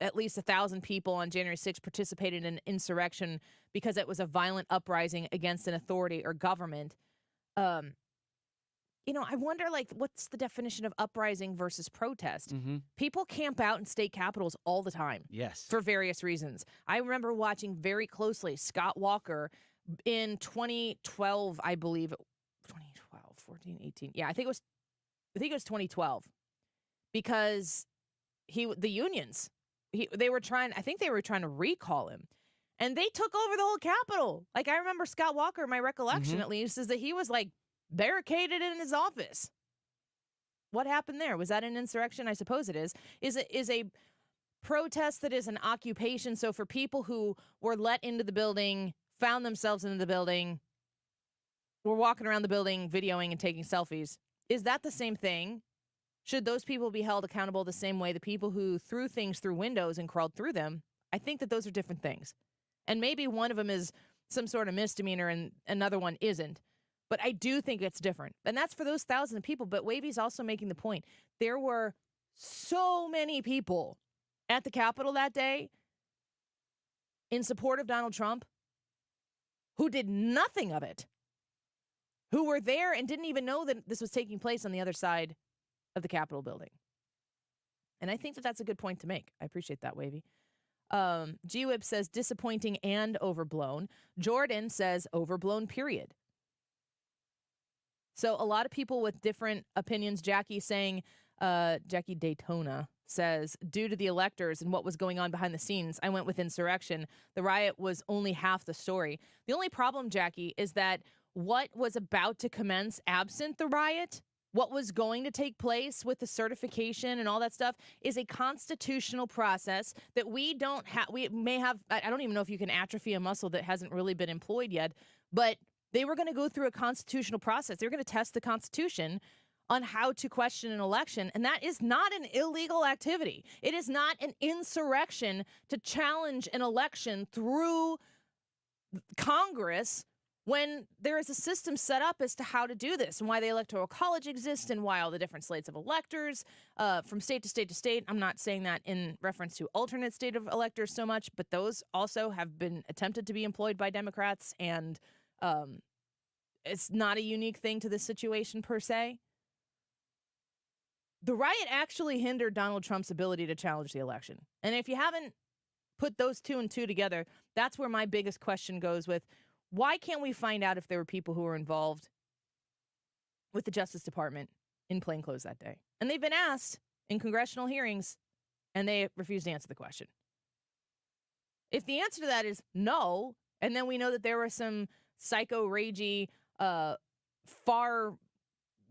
at least 1,000 people on January 6th, participated in insurrection because it was a violent uprising against an authority or government. I wonder, what's the definition of uprising versus protest? Mm-hmm. People camp out in state capitals all the time. Yes. For various reasons. I remember watching very closely Scott Walker in 2012, I believe. 2012, 14, 18. Yeah, I think it was 2012. Because the unions, they were trying to recall him. And they took over the whole Capitol. I remember Scott Walker, my recollection at least, is that he was barricaded in his office. What happened there? Was that an insurrection? I suppose it is. Is a protest that is an occupation. So for people who were let into the building, found themselves in the building, were walking around the building, videoing and taking selfies, is that the same thing? Should those people be held accountable the same way the people who threw things through windows and crawled through them? I think that those are different things. And maybe one of them is some sort of misdemeanor and another one isn't. But I do think it's different. And that's for those 1,000 people. But Wavy's also making the point. There were so many people at the Capitol that day in support of Donald Trump who did nothing of it, who were there and didn't even know that this was taking place on the other side of the Capitol building. And I think that that's a good point to make. I appreciate that, Wavy. G-Whip says disappointing and overblown. Jordan says overblown, period. So a lot of people with different opinions. Jackie Daytona says, due to the electors and what was going on behind the scenes, I went with insurrection. The riot was only half the story. The only problem, Jackie, is that what was about to commence absent the riot, what was going to take place with the certification and all that stuff, is a constitutional process that we don't have. We may have, I don't even know if you can atrophy a muscle that hasn't really been employed yet, but they were going to go through a constitutional process. They were going to test the Constitution on how to question an election, and that is not an illegal activity. It is not an insurrection to challenge an election through Congress when there is a system set up as to how to do this and why the Electoral College exists and why all the different slates of electors from state to state to state. I'm not saying that in reference to alternate state of electors so much, but those also have been attempted to be employed by Democrats, and it's not a unique thing to this situation per se. The riot actually hindered Donald Trump's ability to challenge the election. And if you haven't put those two and two together, that's where my biggest question goes with, why can't we find out if there were people who were involved with the Justice Department in plainclothes that day? And they've been asked in congressional hearings, and they refused to answer the question. If the answer to that is no, and then we know that there were some psycho ragey far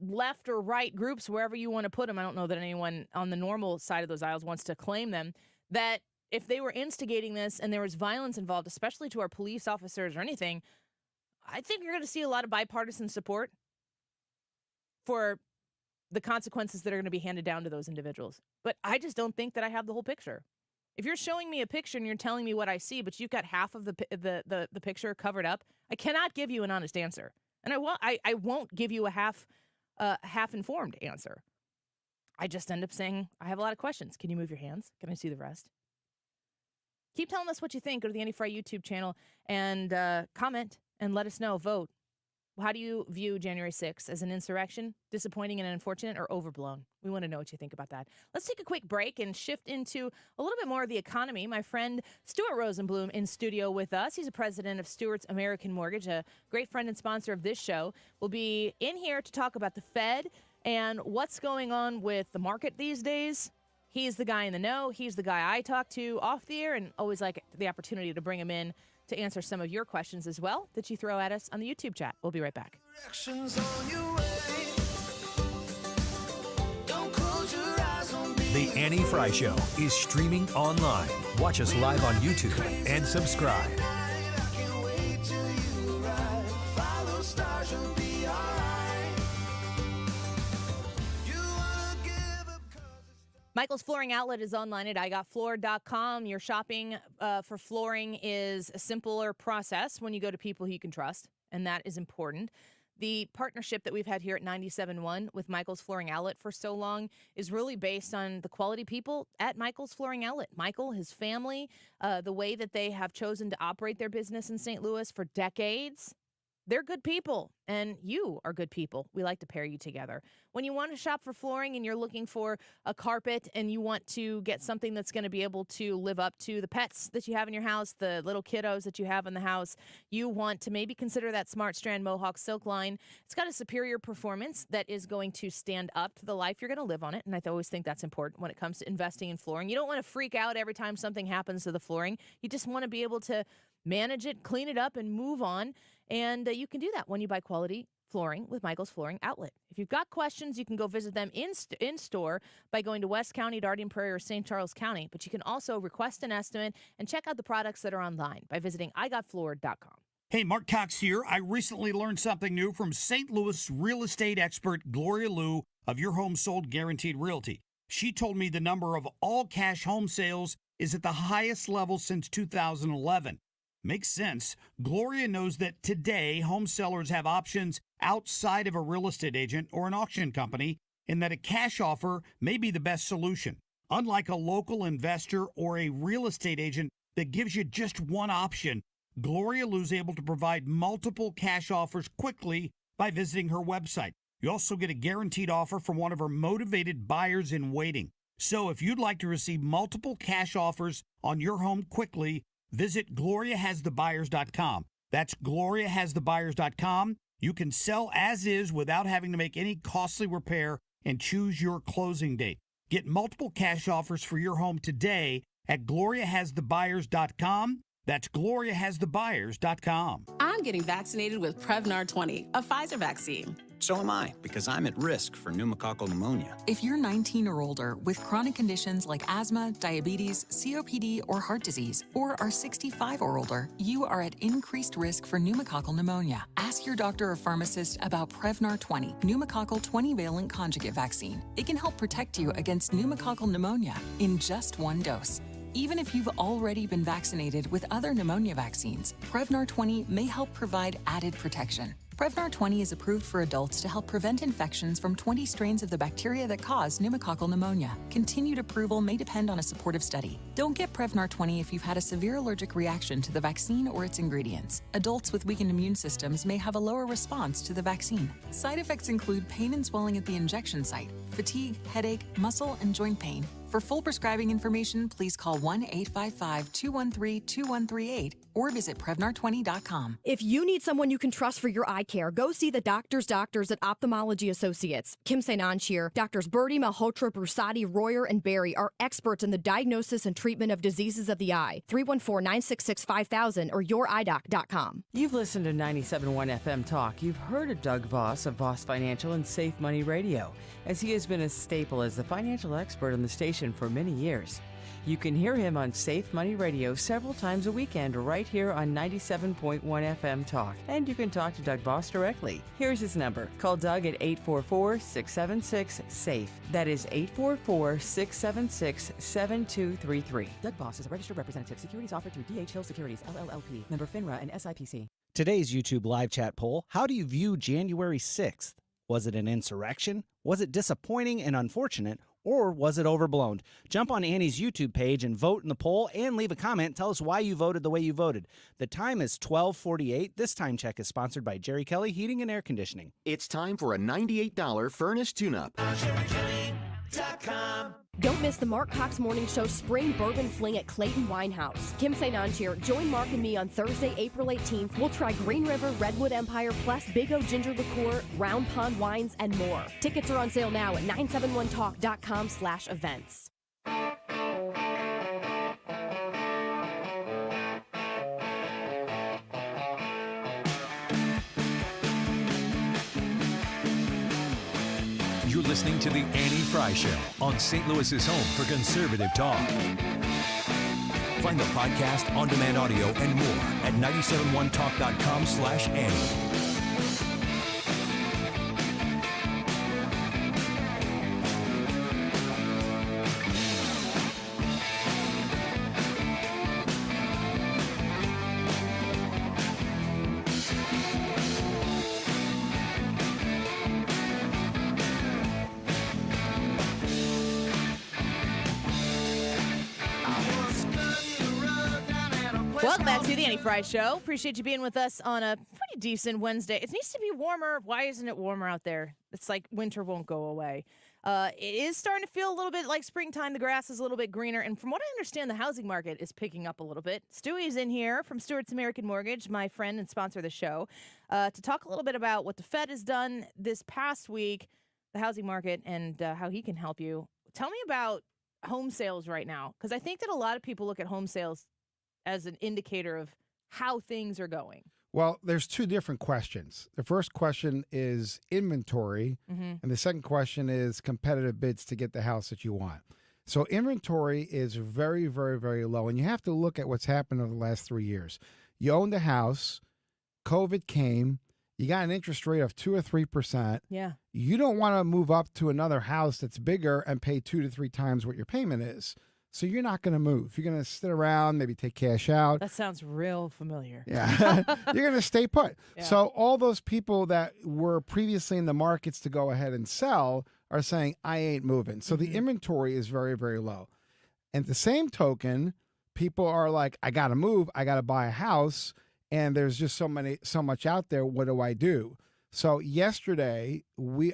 left or right groups, wherever you want to put them, I don't know that anyone on the normal side of those aisles wants to claim them, that if they were instigating this and there was violence involved, especially to our police officers or anything, I think you're going to see a lot of bipartisan support for the consequences that are going to be handed down to those individuals. But I just don't think that I have the whole picture. If you're showing me a picture and you're telling me what I see, but you've got half of the picture covered up, I cannot give you an honest answer. And I won't give you a half-informed answer. I just end up saying, I have a lot of questions. Can you move your hands? Can I see the rest? Keep telling us what you think. Go to the Andy Fry YouTube channel and comment and let us know. Vote. How do you view January 6th? As an insurrection, disappointing and unfortunate, or overblown? We want to know what you think about that. Let's take a quick break and shift into a little bit more of the economy. My friend Stuart Rosenblum in studio with us. He's a president of Stewart's American Mortgage, a great friend and sponsor of this show. Will be in here to talk about the Fed and what's going on with the market these days. He's the guy in the know. He's the guy I talk to off the air, and always like the opportunity to bring him in to answer some of your questions as well that you throw at us on the YouTube chat. We'll be right back. The Annie Fry Show is streaming online. Watch us live on YouTube and subscribe. Michael's Flooring Outlet is online at igotfloor.com. Your shopping for flooring is a simpler process when you go to people who you can trust, and that is important. The partnership that we've had here at 97.1 with Michael's Flooring Outlet for so long is really based on the quality people at Michael's Flooring Outlet. Michael, his family, the way that they have chosen to operate their business in St. Louis for decades. They're good people, and you are good people. We like to pair you together. When you want to shop for flooring and you're looking for a carpet and you want to get something that's going to be able to live up to the pets that you have in your house, the little kiddos that you have in the house, you want to maybe consider that Smart Strand Mohawk Silk line. It's got a superior performance that is going to stand up to the life you're going to live on it, and I always think that's important when it comes to investing in flooring. You don't want to freak out every time something happens to the flooring. You just want to be able to manage it, clean it up, and move on. And you can do that when you buy quality flooring with Michael's Flooring Outlet. If you've got questions, you can go visit them in store by going to West County, Darien Prairie, or St. Charles County. But you can also request an estimate and check out the products that are online by visiting igotfloor.com. Hey, Mark Cox here. I recently learned something new from St. Louis real estate expert Gloria Liu of Your Home Sold Guaranteed Realty. She told me the number of all-cash home sales is at the highest level since 2011. Makes sense. Gloria knows that today home sellers have options outside of a real estate agent or an auction company, and that a cash offer may be the best solution. Unlike a local investor or a real estate agent that gives you just one option, Gloria Liu is able to provide multiple cash offers quickly by visiting her website. You also get a guaranteed offer from one of her motivated buyers in waiting. So if you'd like to receive multiple cash offers on your home quickly, visit GloriaHasTheBuyers.com. That's GloriaHasTheBuyers.com. You can sell as is without having to make any costly repair and choose your closing date. Get multiple cash offers for your home today at GloriaHasTheBuyers.com. That's GloriaHasTheBuyers.com. I'm getting vaccinated with Prevnar 20, a Pfizer vaccine. So am I, because I'm at risk for pneumococcal pneumonia. If you're 19 or older with chronic conditions like asthma, diabetes, COPD, or heart disease, or are 65 or older, you are at increased risk for pneumococcal pneumonia. Ask your doctor or pharmacist about Prevnar 20, pneumococcal 20-valent conjugate vaccine. It can help protect you against pneumococcal pneumonia in just one dose. Even if you've already been vaccinated with other pneumonia vaccines, Prevnar 20 may help provide added protection. Prevnar 20 is approved for adults to help prevent infections from 20 strains of the bacteria that cause pneumococcal pneumonia. Continued approval may depend on a supportive study. Don't get Prevnar 20 if you've had a severe allergic reaction to the vaccine or its ingredients. Adults with weakened immune systems may have a lower response to the vaccine. Side effects include pain and swelling at the injection site, fatigue, headache, muscle, and joint pain. For full prescribing information, please call 1-855-213-2138 or visit Prevnar20.com. If you need someone you can trust for your eye care, go see the doctors at Ophthalmology Associates. Kim St. Ange here. Doctors Birdie, Malhotra, Brusati, Royer, and Barry are experts in the diagnosis and treatment of diseases of the eye. 314-966-5000 or youridoc.com. You've listened to 97.1 FM Talk. You've heard of Doug Voss of Voss Financial and Safe Money Radio, as he has been a staple as the financial expert on the station for many years. You can hear him on Safe Money Radio several times a weekend right here on 97.1 FM Talk. And you can talk to Doug Voss directly. Here's his number. Call Doug at 844-676-SAFE. That is 844-676-7233. Doug Voss is a registered representative. Securities offered through D.H. Hill Securities, LLLP. Member FINRA and SIPC. Today's YouTube live chat poll: how do you view January 6th? Was it an insurrection? Was it disappointing and unfortunate? Or was it overblown? Jump on Annie's YouTube page and vote in the poll and leave a comment. Tell us why you voted the way you voted. The time is 12:48. This time check is sponsored by Jerry Kelly Heating and Air Conditioning. It's time for a $98 furnace tune-up. Don't miss the Mark Cox Morning Show Spring Bourbon Fling at Clayton Winehouse. Kim St. Ange here. Join Mark and me on Thursday, April 18th. We'll try Green River, Redwood Empire, plus Big O Ginger Liqueur, Round Pond Wines, and more. Tickets are on sale now at 971talk.com/events. You're listening to The Annie Fry Show on St. Louis's home for conservative talk. Find the podcast, on-demand audio, and more at 971talk.com/Annie. Welcome back to the Annie Fry Show. Appreciate you being with us on a pretty decent Wednesday. It needs to be warmer. Why isn't it warmer out there? It's like winter won't go away. It is starting to feel a little bit like springtime. The grass is a little bit greener. And from what I understand, the housing market is picking up a little bit. Stewie's in here from Stewart's American Mortgage, my friend and sponsor of the show, to talk a little bit about what the Fed has done this past week, the housing market, and how he can help you. Tell me about home sales right now, because I think that a lot of people look at home sales as an indicator of how things are going. Well, there's two different questions. The first question is inventory, and the second question is competitive bids to get the house that you want. So inventory is very, very, very low, and you have to look at what's happened over the last 3 years. You owned a house, COVID came, you got an interest rate of 2 or 3%. Yeah. You don't want to move up to another house that's bigger and pay 2 to 3 times what your payment is. So you're not going to move. You're going to sit around, maybe take cash out. That sounds real familiar. Yeah. You're going to stay put. Yeah. So all those people that were previously in the markets to go ahead and sell are saying, I ain't moving. So the inventory is very, very low. And the same token, people are like, I got to move. I got to buy a house. And there's just so much out there. What do I do? So yesterday,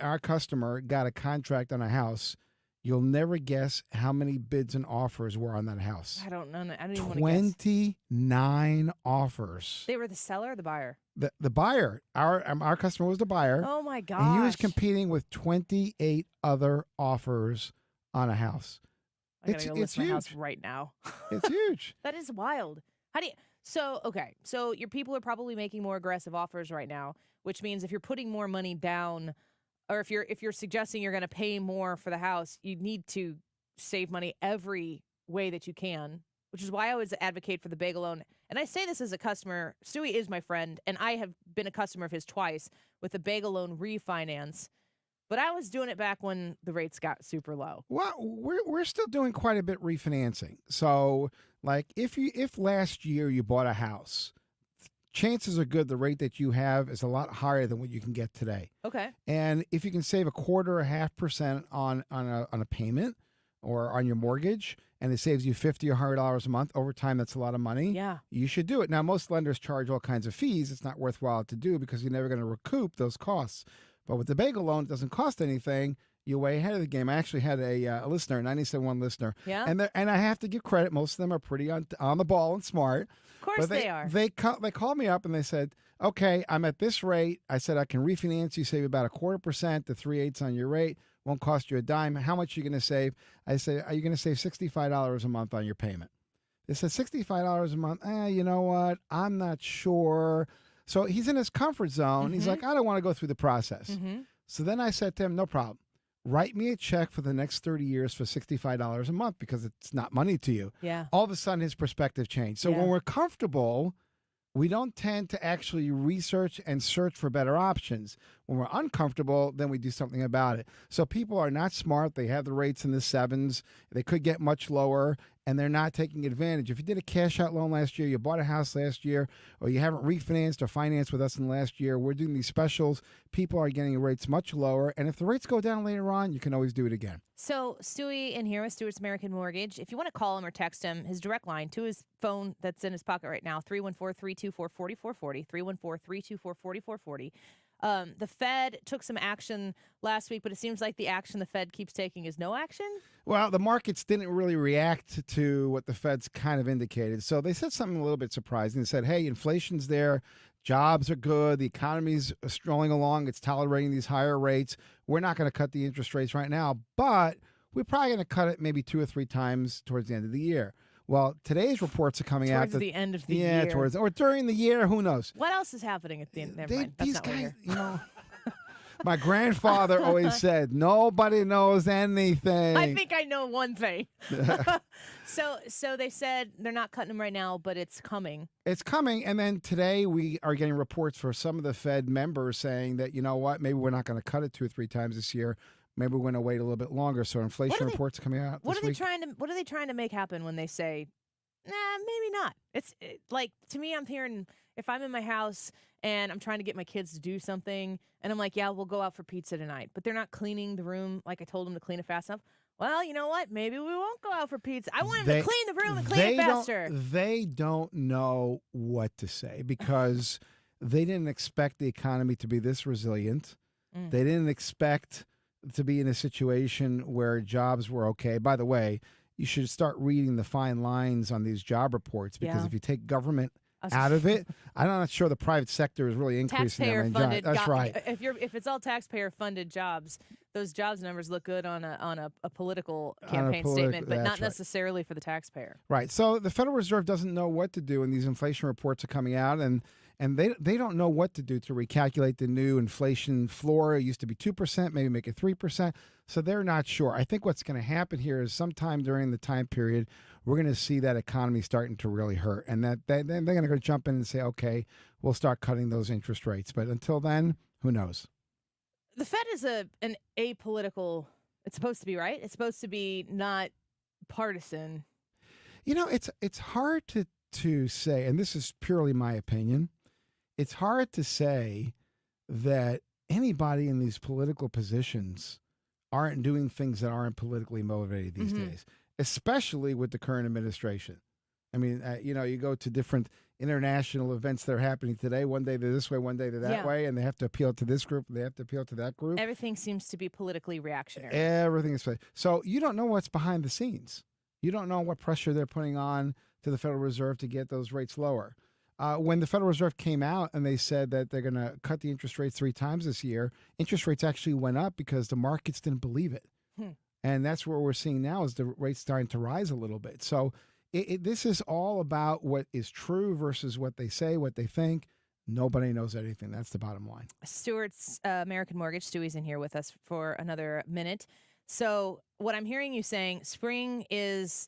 our customer got a contract on a house. You'll never guess how many bids and offers were on that house. I don't know. I don't even want to guess. 29 offers. They were the seller or the buyer? The buyer. Our customer was the buyer. Oh, my gosh. And he was competing with 28 other offers on a house. I gotta go list my house right now. It's huge. That is wild. How do you... So your people are probably making more aggressive offers right now, which means if you're putting more money down, or if you're suggesting you're going to pay more for the house, you need to save money every way that you can, which is why I always advocate for the bagel loan. And I say this as a customer. Stewie is my friend, and I have been a customer of his twice with the bagel loan refinance. But I was doing it back when the rates got super low. Well, we're still doing quite a bit refinancing. So, like, if last year you bought a house, chances are good the rate that you have is a lot higher than what you can get today. Okay. And if you can save 0.25% on a payment or on your mortgage, and it saves you $50 or $100 a month over time, that's a lot of money. Yeah. You should do it. Now, most lenders charge all kinds of fees. It's not worthwhile to do because you're never going to recoup those costs. But with the bagel loan, it doesn't cost anything. You're way ahead of the game. I actually had a listener, 97.1 listener. Yeah. And I have to give credit. Most of them are pretty on the ball and smart. Of course they are. They called me up and they said, okay, I'm at this rate. I said, I can refinance you, save about 0.25% to 3/8 on your rate. Won't cost you a dime. How much are you going to save? I said, are you going to save $65 a month on your payment? They said, $65 a month? You know what? I'm not sure. So he's in his comfort zone. He's like, I don't want to go through the process. So then I said to him, no problem. Write me a check for the next 30 years for $65 a month because it's not money to you. Yeah. All of a sudden, his perspective changed. So when we're comfortable, we don't tend to actually research and search for better options. When we're uncomfortable, then we do something about it. So people are not smart. They have the rates in the 7s. They could get much lower, and they're not taking advantage. If you did a cash-out loan last year, you bought a house last year, or you haven't refinanced or financed with us in the last year, we're doing these specials. People are getting rates much lower, and if the rates go down later on, you can always do it again. So Stewie in here with Stewart's American Mortgage. If you want to call him or text him, his direct line to his phone that's in his pocket right now, 314-324-4440, 314-324-4440. The Fed took some action last week, but it seems like the action the Fed keeps taking is no action. Well, the markets didn't really react to what the Fed's kind of indicated. So they said something a little bit surprising. They said, hey, inflation's there. Jobs are good. The economy's strolling along. It's tolerating these higher rates. We're not going to cut the interest rates right now, but we're probably going to cut it maybe 2 or 3 times towards the end of the year. Well, today's reports are coming out. Towards the end of the year. Yeah, or during the year. Who knows? What else is happening at the end? Never mind. That's not what we're here. My grandfather always said, nobody knows anything. I think I know one thing. So they said they're not cutting them right now, but it's coming. It's coming. And then today we are getting reports for some of the Fed members saying that, you know what, maybe we're not going to cut it 2 or 3 times this year. Maybe we're going to wait a little bit longer. So inflation reports coming out. What are they trying to make happen when they say maybe not. Like, to me, I'm hearing if I'm in my house and I'm trying to get my kids to do something, and I'm like, yeah, we'll go out for pizza tonight, but they're not cleaning the room like I told them to clean it fast enough. Well, you know what? Maybe we won't go out for pizza. I want them to clean the room and clean it faster. They don't know what to say because they didn't expect the economy to be this resilient. They didn't expect to be in a situation where jobs were okay. By the way, you should start reading the fine lines on these job reports because if you take government out of it, I'm not sure the private sector is really increasing their jobs. That's right. If it's all taxpayer funded jobs, those jobs numbers look good on a political campaign statement, but not necessarily for the taxpayer. Right. So the Federal Reserve doesn't know what to do, and these inflation reports are coming out, and they don't know what to do to recalculate the new inflation floor. It used to be 2%, maybe make it 3%. So they're not sure. I think what's going to happen here is sometime during the time period, we're going to see that economy starting to really hurt. And that they're going to go jump in and say, okay, we'll start cutting those interest rates. But until then, who knows? The Fed is an apolitical, it's supposed to be, right? It's supposed to be not partisan. You know, it's hard to say, and this is purely my opinion, it's hard to say that anybody in these political positions aren't doing things that aren't politically motivated these days, especially with the current administration. I mean, you go to different international events that are happening today. One day they're this way, one day they're that way, and they have to appeal to this group, they have to appeal to that group. Everything seems to be politically reactionary. Everything is. So you don't know what's behind the scenes. You don't know what pressure they're putting on to the Federal Reserve to get those rates lower. When the Federal Reserve came out and they said that they're going to cut the interest rates 3 times this year, interest rates actually went up because the markets didn't believe it. And that's what we're seeing now is the rates starting to rise a little bit. So this is all about what is true versus what they say, what they think. Nobody knows anything. That's the bottom line. Stuart's American Mortgage. Stewie's in here with us for another minute. So what I'm hearing you saying, spring is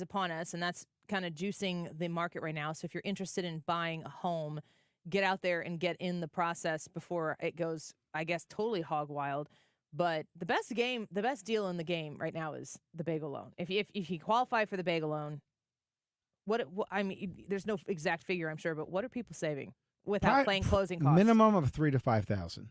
upon us, and that's kind of juicing the market right now. So if you're interested in buying a home, get out there and get in the process before it goes, I guess, totally hog wild. But the best deal in the game right now is the bagel loan. If you qualify for the bagel loan, I mean, there's no exact figure, I'm sure, but what are people saving without paying closing costs? Minimum of $3,000 to $5,000.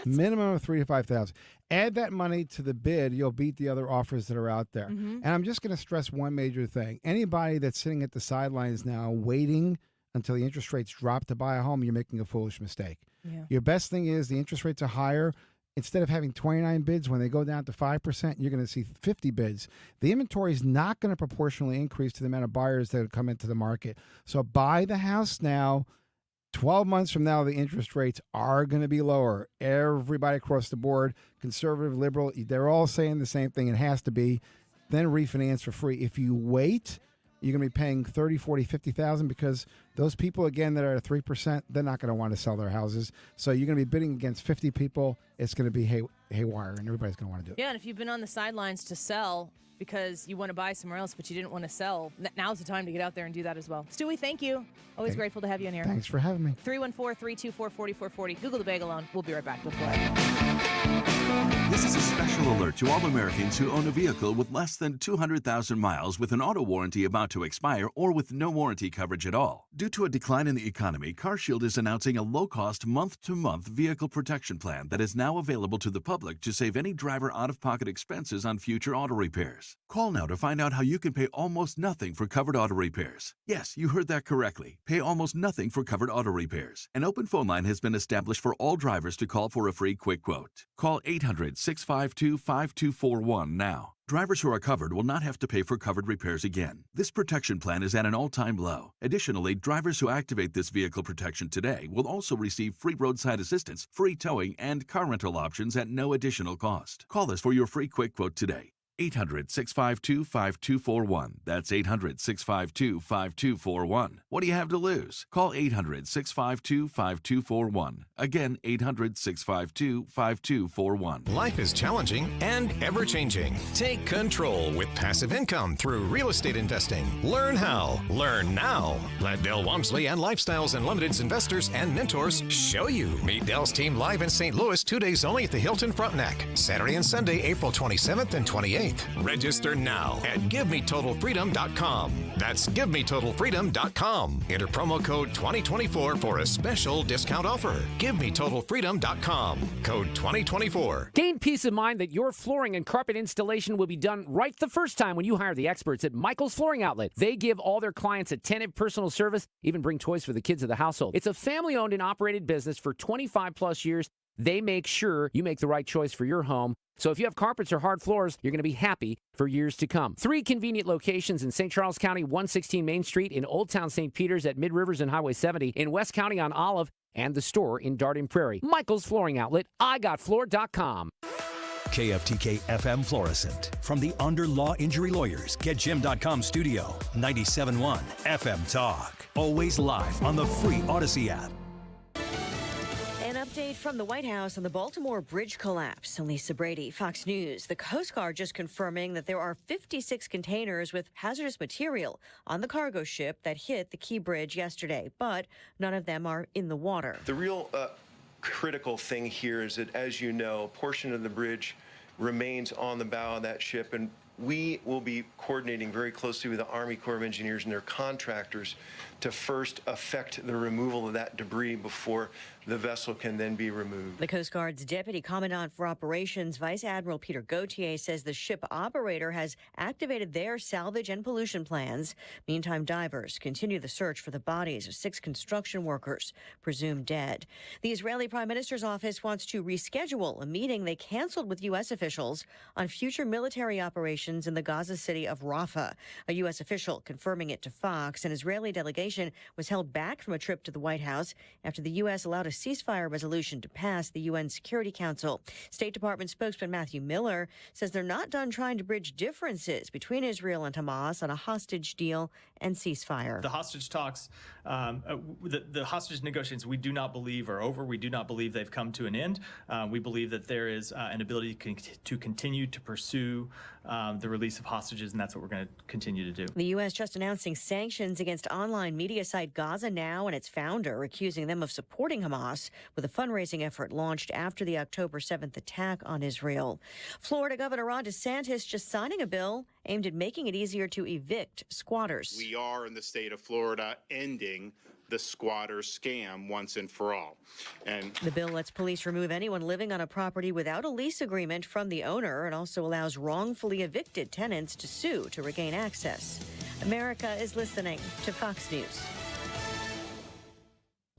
Minimum of $3,000 to $5,000. Add that money to the bid, you'll beat the other offers that are out there. And I'm just going to stress one major thing. Anybody that's sitting at the sidelines now waiting until the interest rates drop to buy a home, you're making a foolish mistake. Your best thing is the interest rates are higher. Instead of having 29 bids, when they go down to 5%, you're going to see 50 bids. The inventory is not going to proportionally increase to the amount of buyers that come into the market. So buy the house now. 12 months from now, the interest rates are going to be lower. Everybody across the board, conservative, liberal, they're all saying the same thing. It has to be. Then refinance for free. If you wait, you're going to be paying $30,000, $40,000, $50,000 because those people, again, that are at 3%, they're not going to want to sell their houses. So you're going to be bidding against 50 people. It's going to be haywire, and everybody's going to want to do it. Yeah, and if you've been on the sidelines to sell because you want to buy somewhere else, but you didn't want to sell, now's the time to get out there and do that as well. Stewie, thank you. Always grateful to have you in here. Thanks for having me. 314-324-4440. Google the bagel loan. We'll be right back with more. This is a special alert to all Americans who own a vehicle with less than 200,000 miles with an auto warranty about to expire or with no warranty coverage at all. Due to a decline in the economy, CarShield is announcing a low-cost month-to-month vehicle protection plan that is now available to the public to save any driver out-of-pocket expenses on future auto repairs. Call now to find out how you can pay almost nothing for covered auto repairs. Yes, you heard that correctly. Pay almost nothing for covered auto repairs. An open phone line has been established for all drivers to call for a free quick quote. Call 800-652-5241 now. Drivers who are covered will not have to pay for covered repairs again. This protection plan is at an all-time low. Additionally, drivers who activate this vehicle protection today will also receive free roadside assistance, free towing, and car rental options at no additional cost. Call us for your free quick quote today. 800-652-5241. That's 800-652-5241. What do you have to lose? Call 800-652-5241. Again, 800-652-5241. Life is challenging and ever-changing. Take control with passive income through real estate investing. Learn how. Learn now. Let Del Walmsley and Lifestyles Unlimited's investors and mentors show you. Meet Del's team live in St. Louis 2 days only at the Hilton Frontenac. Saturday and Sunday, April 27th and 28th. 28th. Register now at GiveMeTotalFreedom.com. That's GiveMeTotalFreedom.com. Enter promo code 2024 for a special discount offer. GiveMeTotalFreedom.com. Code 2024. Gain peace of mind that your flooring and carpet installation will be done right the first time when you hire the experts at Michael's Flooring Outlet. They give all their clients attentive personal service, even bring toys for the kids of the household. It's a family-owned and operated business for 25 plus years. They make sure you make the right choice for your home. So if you have carpets or hard floors, you're going to be happy for years to come. 3 convenient locations in St. Charles County, 116 Main Street, in Old Town St. Peters at Mid Rivers and Highway 70, in West County on Olive, and the store in Darden Prairie. Michael's Flooring Outlet, IGotFloor.com. KFTK FM Florissant. From the Under Law Injury Lawyers, GetJim.com studio. 97.1 FM Talk. Always live on the free Odyssey app. An update from the White House on the Baltimore bridge collapse. I'm Lisa Brady, Fox News. The Coast Guard just confirming that there are 56 containers with hazardous material on the cargo ship that hit the Key Bridge yesterday, but none of them are in the water. The real critical thing here is that, as you know, a portion of the bridge remains on the bow of that ship, and we will be coordinating very closely with the Army Corps of Engineers and their contractors to first effect the removal of that debris before the vessel can then be removed. The Coast Guard's Deputy Commandant for Operations, Vice Admiral Peter Gauthier, says the ship operator has activated their salvage and pollution plans. Meantime, divers continue the search for the bodies of 6 construction workers presumed dead. The Israeli Prime Minister's office wants to reschedule a meeting they canceled with U.S. officials on future military operations in the Gaza city of Rafah. A U.S. official confirming it to Fox. An Israeli delegation was held back from a trip to the White House after the U.S. allowed a ceasefire resolution to pass the UN Security Council. State Department spokesman Matthew Miller says they're not done trying to bridge differences between Israel and Hamas on a hostage deal and ceasefire. The hostage talks, the hostage negotiations, we do not believe are over. We do not believe they've come to an end. We believe that there is an ability to continue to pursue the release of hostages, and that's what we're going to continue to do. The U.S. just announcing sanctions against online media site Gaza Now and its founder, accusing them of supporting Hamas with a fundraising effort launched after the October 7th attack on Israel. Florida Governor Ron DeSantis just signing a bill aimed at making it easier to evict squatters. We are in the state of Florida ending the squatter scam once and for all. And the bill lets police remove anyone living on a property without a lease agreement from the owner and also allows wrongfully evicted tenants to sue to regain access. America is listening to Fox News.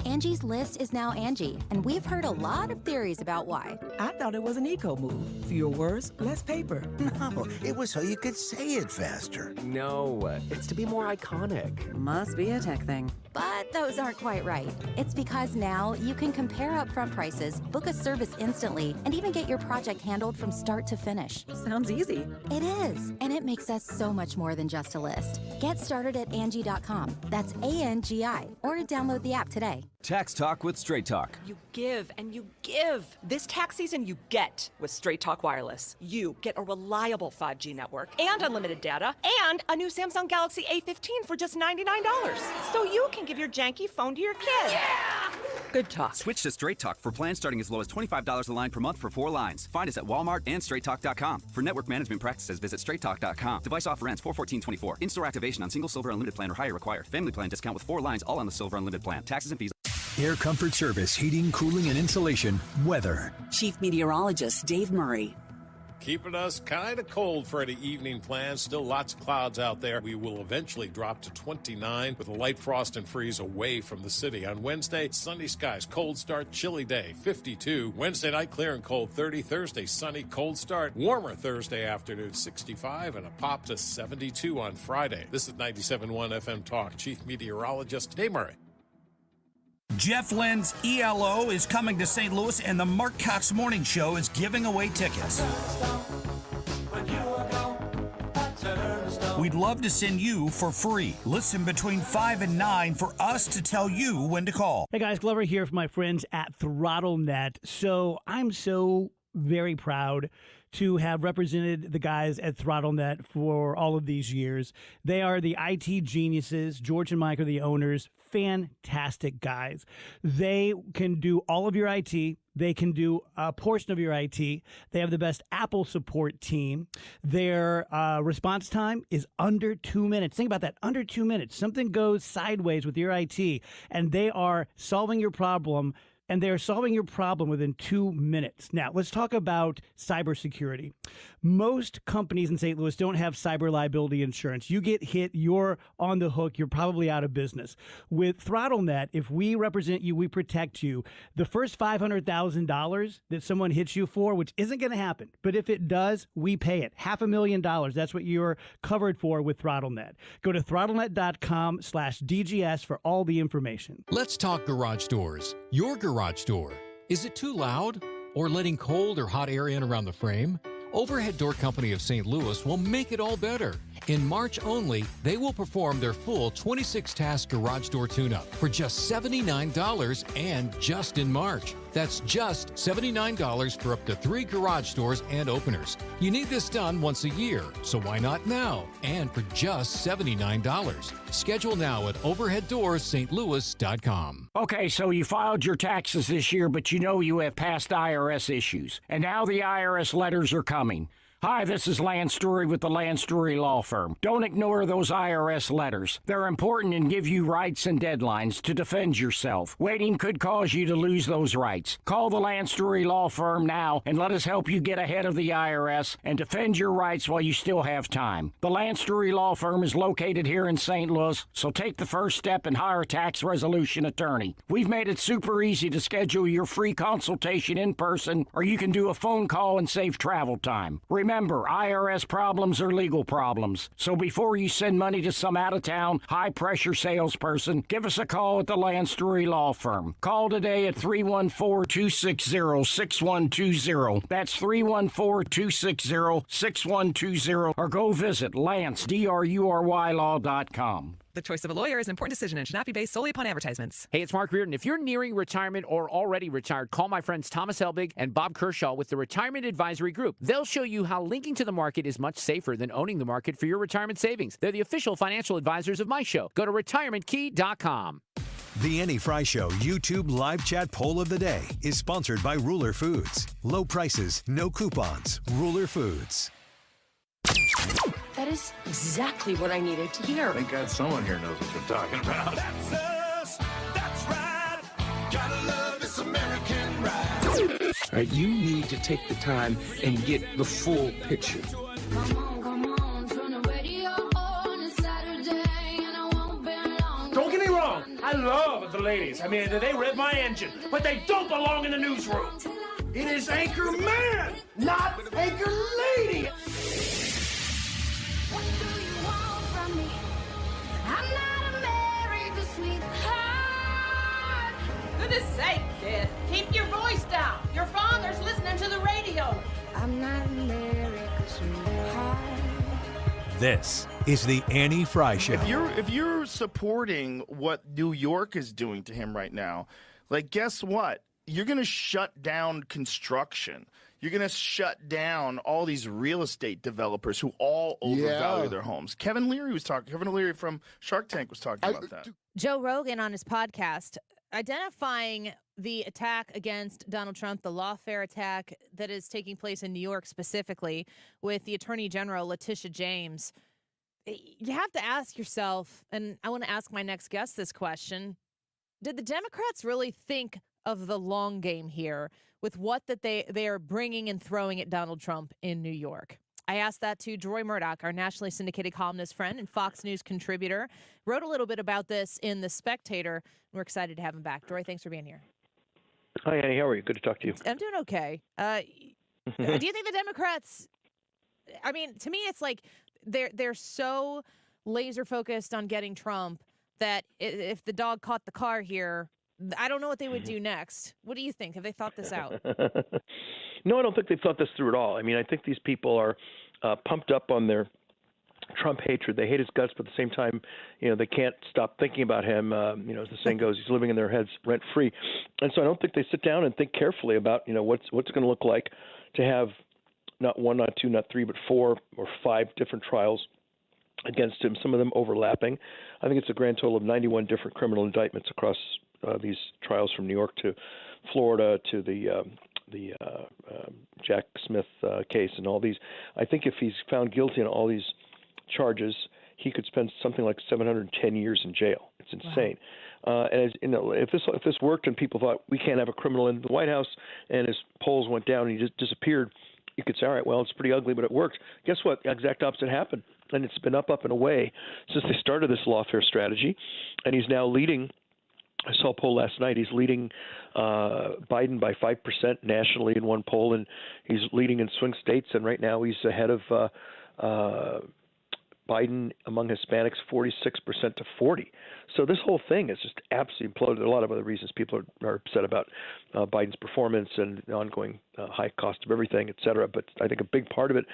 Angie's List is now Angie, and we've heard a lot of theories about why. I thought it was an eco move. Fewer words, less paper. No, it was so you could say it faster. No, it's to be more iconic. Must be a tech thing. But those aren't quite right. It's because now you can compare upfront prices, book a service instantly, and even get your project handled from start to finish. Sounds easy. It is, and it makes us so much more than just a list. Get started at Angie.com. That's ANGI, or download the app today. Tax Talk with Straight Talk. You give and you give. This tax season, you get with Straight Talk Wireless. You get a reliable 5G network and unlimited data and a new Samsung Galaxy A15 for just $99. So you can give your janky phone to your kid. Yeah! Good talk. Switch to Straight Talk for plans starting as low as $25 a line per month for 4 lines. Find us at Walmart and StraightTalk.com. For network management practices, visit StraightTalk.com. Device offer ends 4/14/24. In-store activation on single Silver Unlimited plan or higher required. Family plan discount with 4 lines, all on the Silver Unlimited plan. Taxes and fees. Air Comfort Service, heating, cooling, and insulation. Weather. Chief Meteorologist Dave Murray. Keeping us kind of cold for the evening plans. Still lots of clouds out there. We will eventually drop to 29 with a light frost and freeze away from the city. On Wednesday, sunny skies, cold start, chilly day, 52. Wednesday night, clear and cold, 30. Thursday, sunny, cold start. Warmer Thursday afternoon, 65, and a pop to 72 on Friday. This is 97.1 FM Talk. Chief Meteorologist Dave Murray. Jeff Lynn's ELO is coming to St. Louis, and the Mark Cox Morning Show is giving away tickets. We'd love to send you for free. Listen between 5 and 9 for us to tell you when to call. Hey guys, Glover here from my friends at ThrottleNet. So I'm so very proud to have represented the guys at ThrottleNet for all of these years. They are the IT geniuses. George and Mike are the owners. Fantastic guys. They can do all of your IT. They can do a portion of your IT. They have the best Apple support team. Their response time is under 2 minutes. Think about that, under 2 minutes. Something goes sideways with your IT, and they are solving your problem. And they're solving your problem within 2 minutes. Now, let's talk about cybersecurity. Most companies in St. Louis don't have cyber liability insurance. You get hit, you're on the hook, you're probably out of business. With ThrottleNet, if we represent you, we protect you. The first $500,000 that someone hits you for, which isn't going to happen, but if it does, we pay it. $500,000. That's what you're covered for with ThrottleNet. Go to throttlenet.com/DGS for all the information. Let's talk garage doors. Your garage door. Is it too loud or letting cold or hot air in around the frame? Overhead Door Company of St. Louis will make it all better. In March only, they will perform their full 26-task garage door tune-up for just $79 and just in March. That's just $79 for up to 3 garage doors and openers. You need this done once a year, so why not now? And for just $79. Schedule now at overheaddoorsstlouis.com. Okay, so you filed your taxes this year, but you know you have past IRS issues. And now the IRS letters are coming. Hi, this is Lance Story with the Lance Story Law Firm. Don't ignore those IRS letters. They're important and give you rights and deadlines to defend yourself. Waiting could cause you to lose those rights. Call the Lance Story Law Firm now and let us help you get ahead of the IRS and defend your rights while you still have time. The Lance Story Law Firm is located here in St. Louis, so take the first step and hire a tax resolution attorney. We've made it super easy to schedule your free consultation in person, or you can do a phone call and save travel time. Remember, IRS problems are legal problems. So before you send money to some out-of-town, high-pressure salesperson, give us a call at the Lance Story Law Firm. Call today at 314-260-6120. That's 314-260-6120. Or go visit LanceDruryLaw.com. The choice of a lawyer is an important decision and should not be based solely upon advertisements. Hey, it's Mark Reardon. If you're nearing retirement or already retired, call my friends Thomas Helbig and Bob Kershaw with the Retirement Advisory Group. They'll show you how linking to the market is much safer than owning the market for your retirement savings. They're the official financial advisors of my show. Go to retirementkey.com. The Annie Fry Show YouTube live chat poll of the day is sponsored by Ruler Foods. Low prices, no coupons. Ruler Foods. That is exactly what I needed to hear. Thank God someone here knows what you're talking about. That's us. That's right. Gotta love this American ride. All right, you need to take the time and get the full picture. Come on, turn the radio on. It's Saturday and I won't be long. Don't get me wrong. I love the ladies. I mean, they rev my engine, but they don't belong in the newsroom. It is Anchor Man, not Anchor Lady. What do you want from me? I'm not America's sweetheart. Goodness sake, kid. Keep your voice down. Your father's listening to the radio. I'm not America's sweetheart. This is the Annie Fry Show. If you're supporting what New York is doing to him right now, like, guess what? You're going to shut down construction. You're going to shut down all these real estate developers who all overvalue their homes. Kevin Leary from Shark Tank was talking about that. Joe Rogan on his podcast identifying the attack against Donald Trump, the lawfare attack that is taking place in New York specifically with the Attorney General, Letitia James. You have to ask yourself, and I want to ask my next guest this question, did the Democrats really think of the long game here with what that they are bringing and throwing at Donald Trump in New York? I asked that to Deroy Murdock, our nationally syndicated columnist friend and Fox News contributor. Wrote a little bit about this in The Spectator. We're excited to have him back. Deroy, thanks for being here. Hi, Annie. How are you? Good to talk to you. I'm doing okay. Do you think the Democrats, I mean, to me, it's like they're so laser focused on getting Trump that if the dog caught the car here, I don't know what they would do next. What do you think? Have they thought this out? No, I don't think they've thought this through at all. I mean, I think these people are pumped up on their Trump hatred. They hate his guts, but at the same time, they can't stop thinking about him. As the saying goes, he's living in their heads rent free. And so I don't think they sit down and think carefully about, what's it going to look like to have not one, not two, not three, but 4 or 5 different trials against him, some of them overlapping. I think it's a grand total of 91 different criminal indictments across these trials, from New York to Florida to the Jack Smith case and all these. I think if he's found guilty on all these charges, he could spend something like 710 years in jail. It's insane. Wow. And as, if this worked and people thought we can't have a criminal in the White House, and his polls went down and he just disappeared, you could say, all right, well, it's pretty ugly, but it worked. Guess what? The exact opposite happened. And it's been up and away since they started this lawfare strategy. And he's now leading. I saw a poll last night. He's leading Biden by 5% nationally in one poll, and he's leading in swing states. And right now he's ahead of Biden among Hispanics, 46% to 40%. So this whole thing is just absolutely imploded. A lot of other reasons people are upset about Biden's performance and the ongoing high cost of everything, et cetera. But I think a big part of it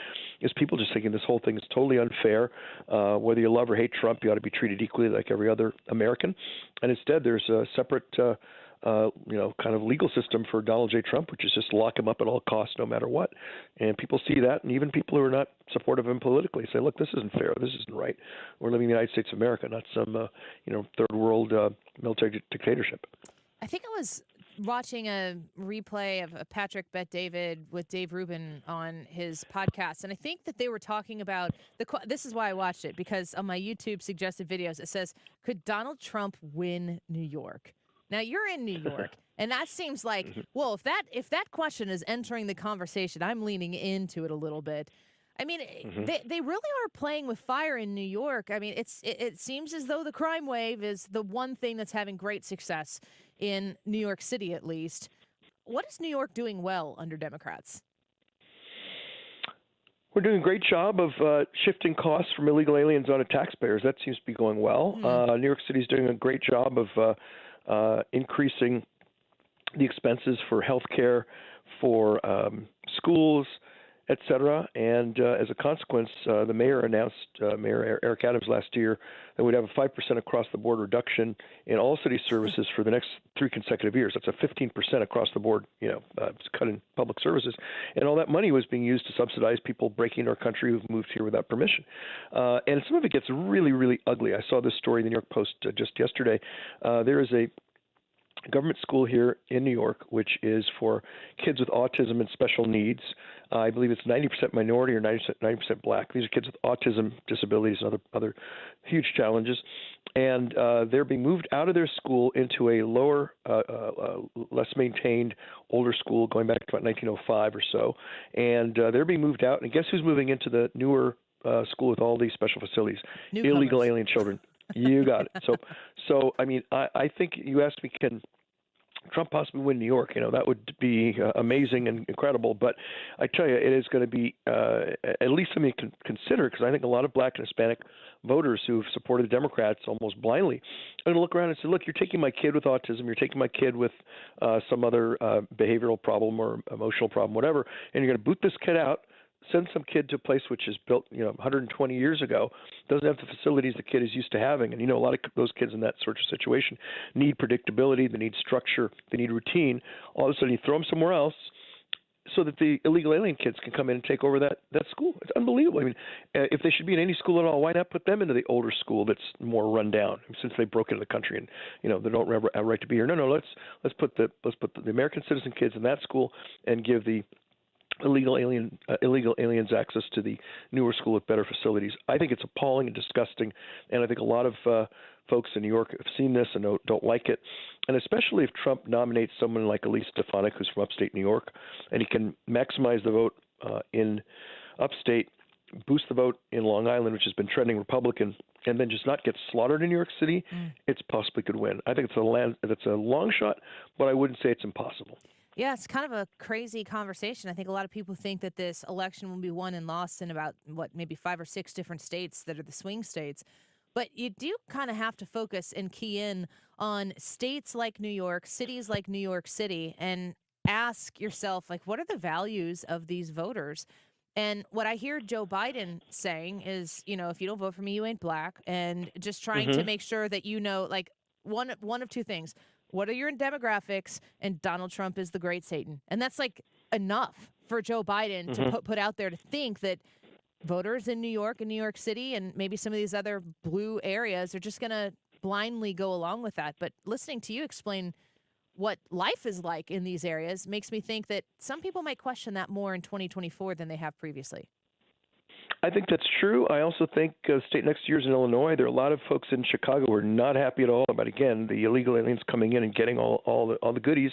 is people just thinking this whole thing is totally unfair. Whether you love or hate Trump, you ought to be treated equally like every other American. And instead, there's a separate kind of legal system for Donald J. Trump, which is just lock him up at all costs, no matter what. And people see that, and even people who are not supportive of him politically say, look, this isn't fair. This isn't right. We're living in the United States of America, not some, third world military dictatorship. I think I was watching a replay of Patrick Bet David with Dave Rubin on his podcast, and I think that they were talking about this is why I watched it, because on my YouTube suggested videos, it says, could Donald Trump win New York? Now, you're in New York, and that seems like, well, if that question is entering the conversation, I'm leaning into it a little bit. I mean, they really are playing with fire in New York. I mean, it seems as though the crime wave is the one thing that's having great success in New York City, at least. What is New York doing well under Democrats? We're doing a great job of shifting costs from illegal aliens onto taxpayers. That seems to be going well. New York City is doing a great job of increasing the expenses for health care, for schools, et cetera. And as a consequence, the mayor announced, Mayor Eric Adams last year, that we'd have a 5% across-the-board reduction in all city services for the next 3 consecutive years. That's a 15% across-the-board, cut in public services. And all that money was being used to subsidize people breaking into our country who've moved here without permission. And some of it gets really, really ugly. I saw this story in the New York Post just yesterday. There is a government school here in New York, which is for kids with autism and special needs. I believe it's 90% minority or 90% black. These are kids with autism, disabilities, and other huge challenges. And they're being moved out of their school into a lower, less maintained, older school going back to about 1905 or so. And they're being moved out. And guess who's moving into the newer school with all these special facilities? Newcomers. Illegal alien children. You got it. So I mean, I think you asked me, can Trump possibly win New York? That would be amazing and incredible. But I tell you, it is going to be at least something to consider, because I think a lot of black and Hispanic voters who've supported the Democrats almost blindly are going to look around and say, look, you're taking my kid with autism, you're taking my kid with some other behavioral problem or emotional problem, whatever, and you're going to boot this kid out, send some kid to a place which is built, 120 years ago, doesn't have the facilities the kid is used to having. And, a lot of those kids in that sort of situation need predictability, they need structure, they need routine. All of a sudden you throw them somewhere else so that the illegal alien kids can come in and take over that school. It's unbelievable. I mean, if they should be in any school at all, why not put them into the older school that's more run down, since they broke into the country and, they don't have a right to be here? No, let's put the American citizen kids in that school and give the illegal aliens access to the newer school with better facilities. I think it's appalling and disgusting, and I think a lot of folks in New York have seen this and don't like it. And especially if Trump nominates someone like Elise Stefanik, who's from upstate New York, and he can maximize the vote in upstate, boost the vote in Long Island, which has been trending Republican, and then just not get slaughtered in New York City, it's possibly could win. I think it's a long shot, but I wouldn't say it's impossible. Yeah, it's kind of a crazy conversation. I think a lot of people think that this election will be won and lost in about, maybe 5 or 6 different states that are the swing states. But you do kind of have to focus and key in on states like New York, cities like New York City, and ask yourself, what are the values of these voters? And what I hear Joe Biden saying is, if you don't vote for me, you ain't black. And just trying to make sure that one of 2 things. What are your demographics? And Donald Trump is the great Satan. And that's enough for Joe Biden to put out there to think that voters in New York and New York City and maybe some of these other blue areas are just going to blindly go along with that. But listening to you explain what life is like in these areas makes me think that some people might question that more in 2024 than they have previously. I think that's true. I also think state next year is in Illinois. There are a lot of folks in Chicago who are not happy at all about, again, the illegal aliens coming in and getting all the goodies,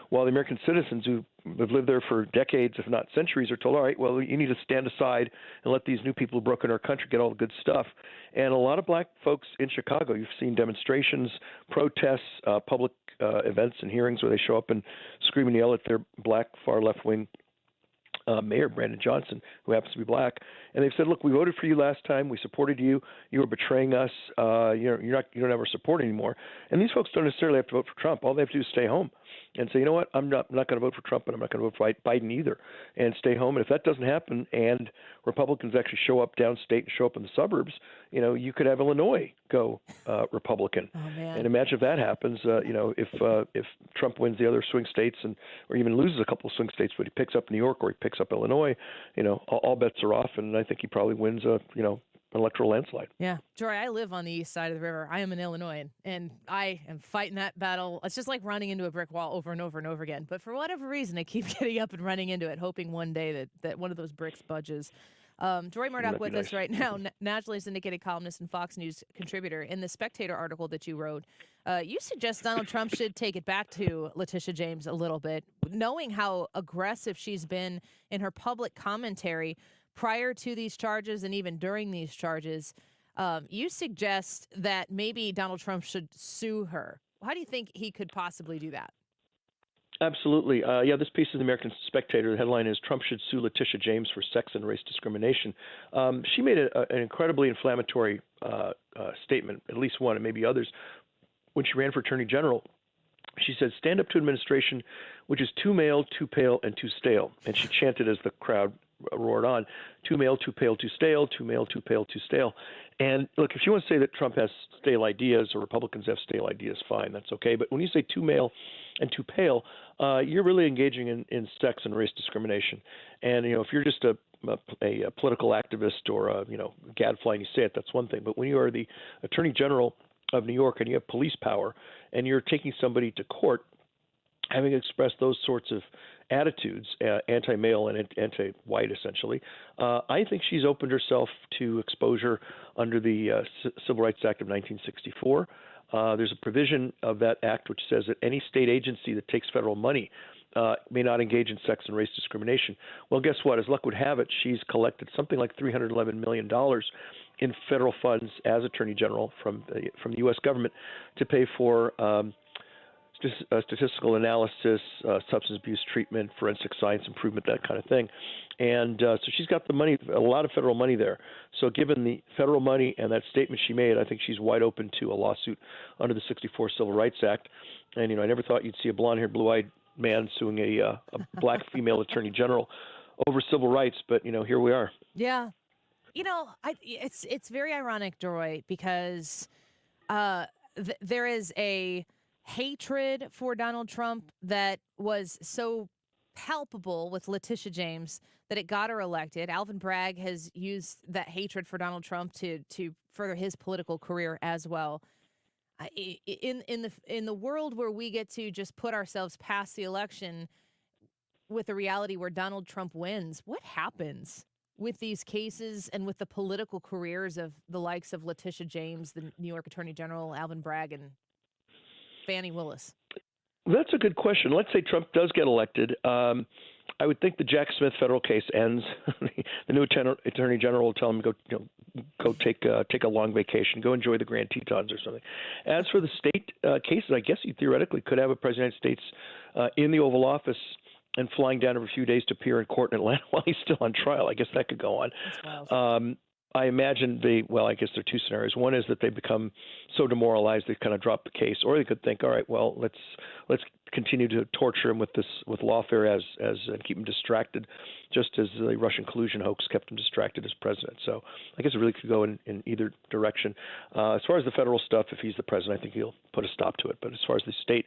while the American citizens who have lived there for decades, if not centuries, are told, all right, well, you need to stand aside and let these new people who broke in our country get all the good stuff. And a lot of black folks in Chicago, you've seen demonstrations, protests, public events and hearings where they show up and scream and yell at their black far left-wing Mayor Brandon Johnson, who happens to be black, and they've said, "Look, we voted for you last time. We supported you. You were betraying us. You don't have our support anymore." And these folks don't necessarily have to vote for Trump. All they have to do is stay home and say, "You know what? I'm not going to vote for Trump, and I'm not going to vote for Biden either," and stay home. And if that doesn't happen, and Republicans actually show up downstate and show up in the suburbs, you could have Illinois go Republican. Oh, man. And imagine if that happens. If Trump wins the other swing states or even loses a couple of swing states, but he picks up New York or he picks up Illinois, all bets are off, and I think he probably wins an electoral landslide. Yeah. Jory, I live on the east side of the river. I am an Illinoisan, and I am fighting that battle. It's just like running into a brick wall over and over and over again. But for whatever reason, I keep getting up and running into it, hoping one day that one of those bricks budges. Deroy Murdock with us right now, nationally syndicated columnist and Fox News contributor. In the Spectator article that you wrote, you suggest Donald Trump should take it back to Letitia James a little bit, knowing how aggressive she's been in her public commentary prior to these charges and even during these charges. You suggest that maybe Donald Trump should sue her. How do you think he could possibly do that? Absolutely. This piece of the American Spectator, the headline is "Trump Should Sue Letitia James for Sex and Race Discrimination." She made an incredibly inflammatory statement, at least one and maybe others, when she ran for Attorney General. She said, "Stand up to administration which is too male, too pale, and too stale." And she chanted as the crowd roared on, "Too male, too pale, too stale, too male, too pale, too stale." And look, if you want to say that Trump has stale ideas or Republicans have stale ideas, fine, that's okay. But when you say too male and too pale, you're really engaging in sex and race discrimination. And, if you're just a political activist or a, gadfly and you say it, that's one thing. But when you are the Attorney General of New York and you have police power and you're taking somebody to court, having expressed those sorts of attitudes, anti-male and anti-white essentially, I think she's opened herself to exposure under the Civil Rights Act of 1964. There's a provision of that act which says that any state agency that takes federal money may not engage in sex and race discrimination. Well, guess what? As luck would have it, she's collected something like $311 million in federal funds as Attorney General from the U.S. government to pay for statistical analysis, substance abuse treatment, forensic science improvement, that kind of thing. And so she's got the money, a lot of federal money there. So given the federal money and that statement she made, I think she's wide open to a lawsuit under the 64 Civil Rights Act. And, I never thought you'd see a blonde-haired, blue-eyed man suing a black female attorney general over civil rights. But, here we are. Yeah. It's very ironic, Deroy, because there is a hatred for Donald Trump that was so palpable with Letitia James that it got her elected. Alvin Bragg has used that hatred for Donald Trump to further his political career as well. In the world where we get to just put ourselves past the election with the reality where Donald Trump wins, what happens with these cases and with the political careers of the likes of Letitia James, the New York Attorney General, Alvin Bragg, and Fani Willis? That's a good question. Let's say Trump does get elected. I would think the Jack Smith federal case ends. The new attorney general will tell him go take a long vacation, go enjoy the Grand Tetons or something. As for the state cases, I guess he theoretically could have a president of the United States in the Oval Office and flying down every few days to appear in court in Atlanta while he's still on trial. I guess that could go on. I imagine I guess there are two scenarios. One is that they become so demoralized they kind of drop the case, or they could think, all right, well, let's continue to torture him with lawfare and keep him distracted, just as the Russian collusion hoax kept him distracted as president. So I guess it really could go in either direction. As far as the federal stuff, if he's the president, I think he'll put a stop to it. But as far as the state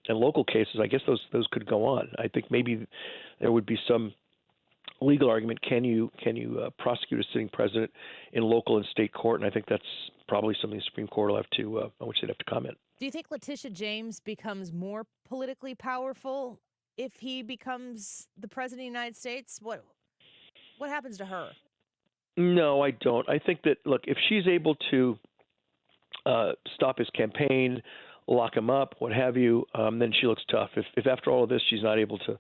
and local cases, I guess those could go on. I think maybe there would be some legal argument: can you prosecute a sitting president in local and state court? And I think that's probably something the Supreme Court will have to on which they'd have to comment. Do you think Letitia James becomes more politically powerful if he becomes the president of the United States? What happens to her? No, I don't. I think that, look, if she's able to stop his campaign, lock him up, what have you, then she looks tough. If after all of this she's not able to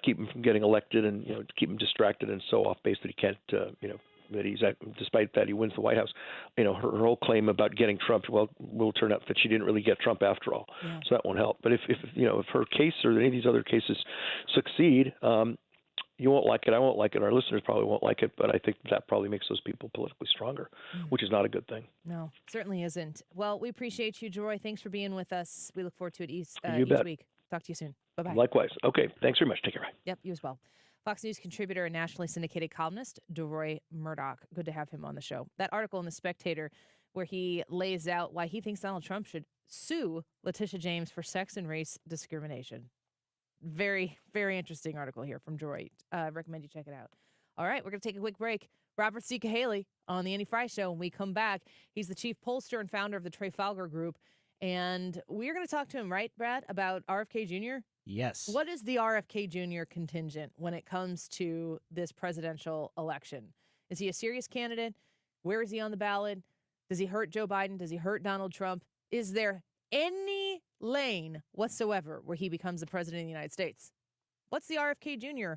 keep him from getting elected and keep him distracted and so off base that he can't that he's despite that he wins the White House, her whole claim about getting Trump will turn out that she didn't really get Trump after all. Yeah. So that won't help. But if her case or any of these other cases succeed, you won't like it. I won't like it. Our listeners probably won't like it. But I think that probably makes those people politically stronger, which is not a good thing. No, certainly isn't. Well, we appreciate you, Deroy. Thanks for being with us. We look forward to it each week. Talk to you soon. Bye-bye. Likewise. Okay. Thanks very much. Take care. Bye. Yep, you as well. Fox News contributor and nationally syndicated columnist Deroy Murdock. Good to have him on the show. That article in The Spectator where he lays out why he thinks Donald Trump should sue Letitia James for sex and race discrimination. Very, very interesting article here from Deroy. I recommend you check it out. All right, we're going to take a quick break. Robert C. Cahaly on the Annie Frey Show. When we come back, he's the chief pollster and founder of the Trafalgar Group. And we're going to talk to him, right, Brad, about RFK Jr.? Yes. What is the RFK Jr. contingent when it comes to this presidential election? Is he a serious candidate? Where is he on the ballot? Does he hurt Joe Biden? Does he hurt Donald Trump? Is there any lane whatsoever where he becomes the president of the United States? What's the RFK Jr.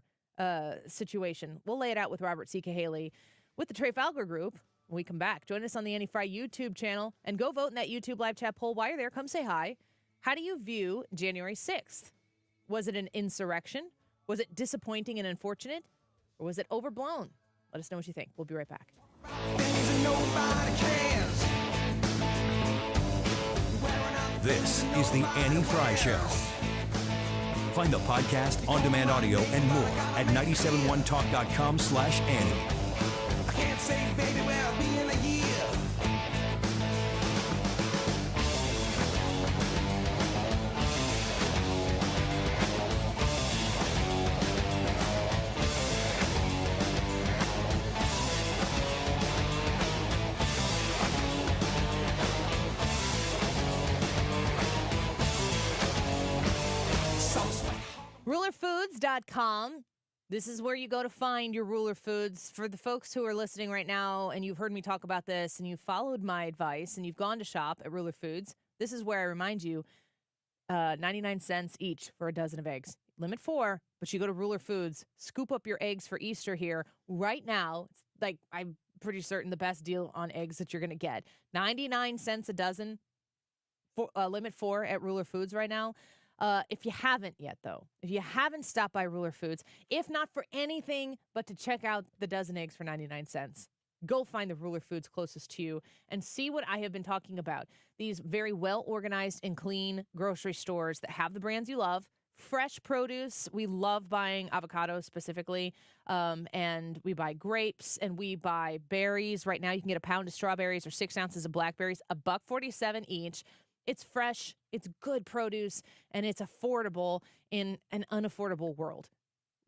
Situation? We'll lay it out with Robert C. Cahaly with the Trafalgar Group when we come back. Join us on the Annie Frey YouTube channel and go vote in that YouTube live chat poll. While you're there, come say hi. How do you view January 6th? Was it an insurrection? Was it disappointing and unfortunate? Or was it overblown? Let us know what you think. We'll be right back. This is the Annie Frey Show. Find the podcast, on-demand audio, and more at 971talk.com/Annie. I can't say, baby, where I'll be in a year. RulerFoods.com. This is where you go to find your Ruler Foods. For the folks who are listening right now and you've heard me talk about this and you've followed my advice and you've gone to shop at Ruler Foods, this is where I remind you 99 cents each for a dozen of eggs. Limit 4, but you go to Ruler Foods, scoop up your eggs for Easter here right now. It's like, I'm pretty certain the best deal on eggs that you're going to get. 99 cents a dozen, limit 4 at Ruler Foods right now. If you haven't yet, though, if you haven't stopped by Ruler Foods, if not for anything but to check out the dozen eggs for 99 cents, go find the Ruler Foods closest to you and see what I have been talking about. These very well-organized and clean grocery stores that have the brands you love, fresh produce. We love buying avocados specifically, and we buy grapes, and we buy berries. Right now, you can get a pound of strawberries or 6 ounces of blackberries, $1.47 each. It's fresh, it's good produce, and it's affordable in an unaffordable world.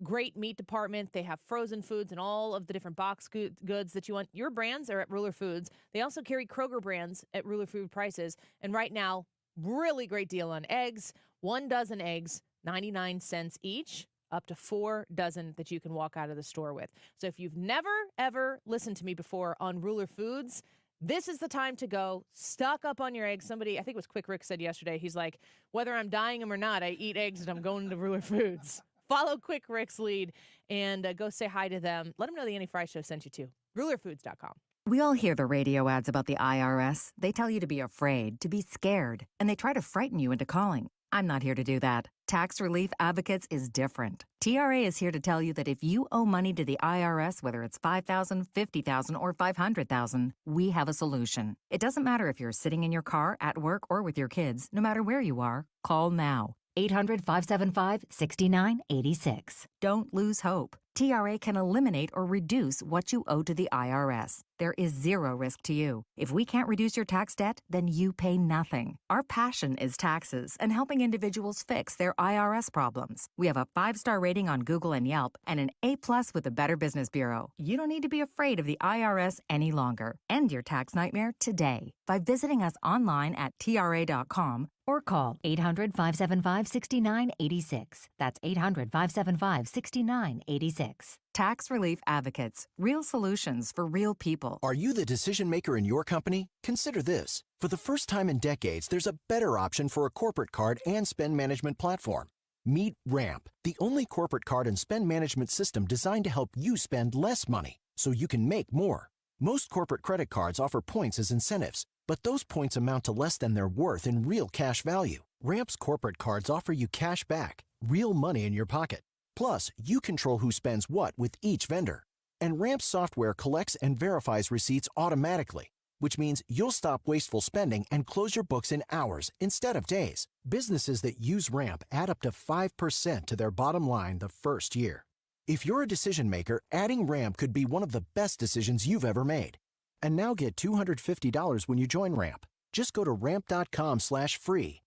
Great meat department. They have frozen foods and all of the different box goods that you want. Your brands are at Ruler Foods. They also carry Kroger brands at Ruler Food prices. And right now, really great deal on eggs. 1 dozen eggs, 99 cents each, up to 4 dozen that you can walk out of the store with. So if you've never, ever listened to me before on Ruler Foods, this is the time to go. Stock up on your eggs. Somebody, I think it was Quick Rick, said yesterday, he's like, whether I'm dying them or not, I eat eggs and I'm going to Ruler Foods. Follow Quick Rick's lead and go say hi to them. Let them know the Annie Frey Show sent you to. RulerFoods.com. We all hear the radio ads about the IRS. They tell you to be afraid, to be scared, and they try to frighten you into calling. I'm not here to do that. Tax Relief Advocates is different. TRA is here to tell you that if you owe money to the IRS, whether it's $5,000, $50,000, or $500,000, we have a solution. It doesn't matter if you're sitting in your car, at work, or with your kids. No matter where you are, call now. 800-575-6986. Don't lose hope. TRA can eliminate or reduce what you owe to the IRS. There is zero risk to you. If we can't reduce your tax debt, then you pay nothing. Our passion is taxes and helping individuals fix their IRS problems. We have a 5-star rating on Google and Yelp and an A+ with the Better Business Bureau. You don't need to be afraid of the IRS any longer. End your tax nightmare today by visiting us online at TRA.com or call 800-575-6986. That's 800-575-6986. Tax Relief Advocates. Real solutions for real people. Are you the decision maker in your company? Consider this. For the first time in decades, there's a better option for a corporate card and spend management platform. Meet Ramp, the only corporate card and spend management system designed to help you spend less money so you can make more. Most corporate credit cards offer points as incentives, but those points amount to less than their worth in real cash value. Ramp's corporate cards offer you cash back, real money in your pocket. Plus, you control who spends what with each vendor. And Ramp's software collects and verifies receipts automatically, which means you'll stop wasteful spending and close your books in hours instead of days. Businesses that use Ramp add up to 5% to their bottom line the first year. If you're a decision maker, adding Ramp could be one of the best decisions you've ever made. And now get $250 when you join Ramp. Just go to ramp.com/free.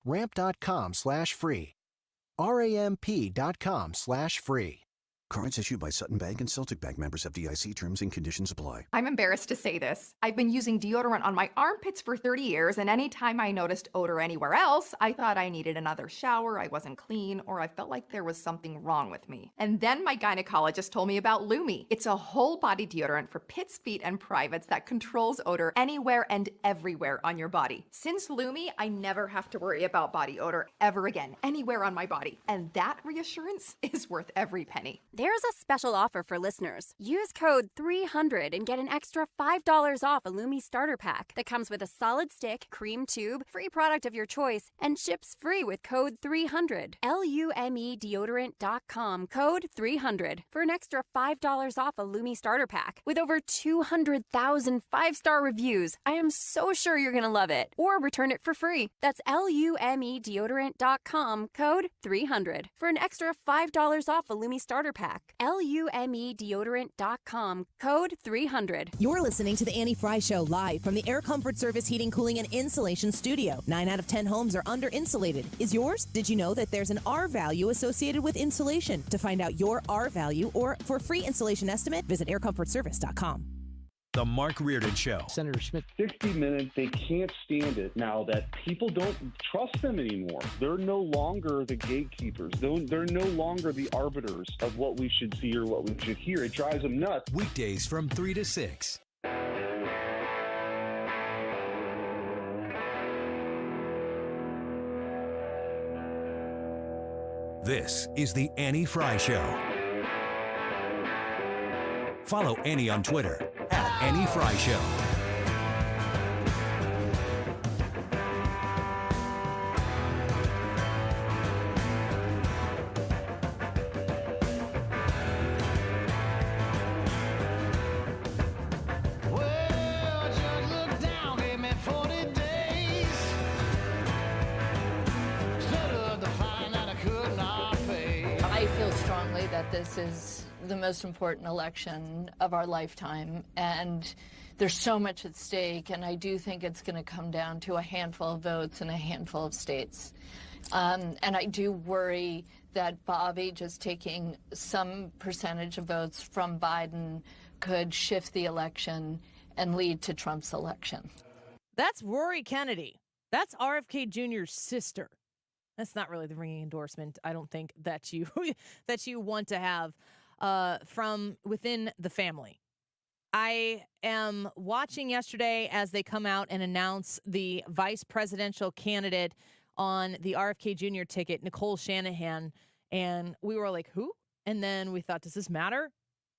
Ramp.com/free. ramp.com/free. Cards issued by Sutton Bank and Celtic Bank, members FDIC. Terms and conditions apply. I'm embarrassed to say this. I've been using deodorant on my armpits for 30 years, and anytime I noticed odor anywhere else, I thought I needed another shower, I wasn't clean, or I felt like there was something wrong with me. And then my gynecologist told me about Lumi. It's a whole body deodorant for pits, feet, and privates that controls odor anywhere and everywhere on your body. Since Lumi, I never have to worry about body odor ever again, anywhere on my body. And that reassurance is worth every penny. There's a special offer for listeners. Use code 300 and get an extra $5 off a Lumi starter pack that comes with a solid stick, cream tube, free product of your choice, and ships free with code 300. LUMEdeodorant.com, code 300 for an extra $5 off a Lumi starter pack. With over 200,000 5-star reviews, I am so sure you're going to love it. Or return it for free. That's LUMEdeodorant.com, code 300 for an extra $5 off a Lumi starter pack. LUMEdeodorant.com, code 300. You're listening to the Annie Fry Show live from the Air Comfort Service Heating, Cooling, and Insulation Studio. 9 out of 10 homes are under-insulated. Is yours? Did you know that there's an R value associated with insulation? To find out your R value or for free insulation estimate, visit aircomfortservice.com. The Mark Reardon Show. Senator Schmidt. 60 Minutes, they can't stand it now that people don't trust them anymore. They're no longer the gatekeepers. They're no longer the arbiters of what we should see or what we should hear. It drives them nuts. Weekdays from 3 to 6. This is the Annie Fry Show. Follow Annie on Twitter @Annie Fry Show. I feel strongly that this is the most important election of our lifetime, and there's so much at stake, and I do think it's going to come down to a handful of votes in a handful of states. And I do worry that Bobby just taking some percentage of votes from Biden could shift the election and lead to Trump's election. That's Rory Kennedy. That's RFK Jr.'s sister. That's not really the ringing endorsement, I don't think, that you that you want to have from within the family. I am watching yesterday as they come out and announce the vice presidential candidate on the RFK Jr. ticket, Nicole Shanahan, and we were like, who? And then we thought, does this matter?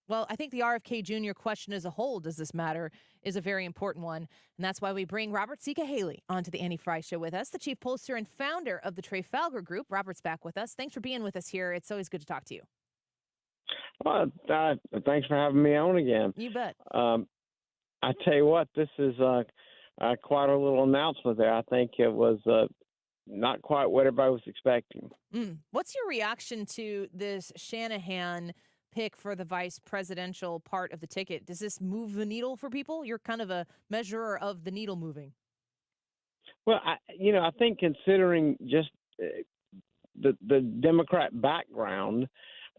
Well, I think the RFK Jr. question as a whole, does this matter, is a very important one. And that's why we bring Robert C. Cahaly onto the Annie Fry Show with us, the chief pollster and founder of the Trafalgar Group. Robert's back with us. Thanks for being with us here. It's always good to talk to you. Thanks for having me on again. You bet. I tell you what, this is quite a little announcement there. I think it was not quite what everybody was expecting. What's your reaction to this Shanahan pick for the vice presidential part of the ticket. Does this move the needle for people? You're kind of a measurer of the needle moving. Well, I think considering just the Democrat background,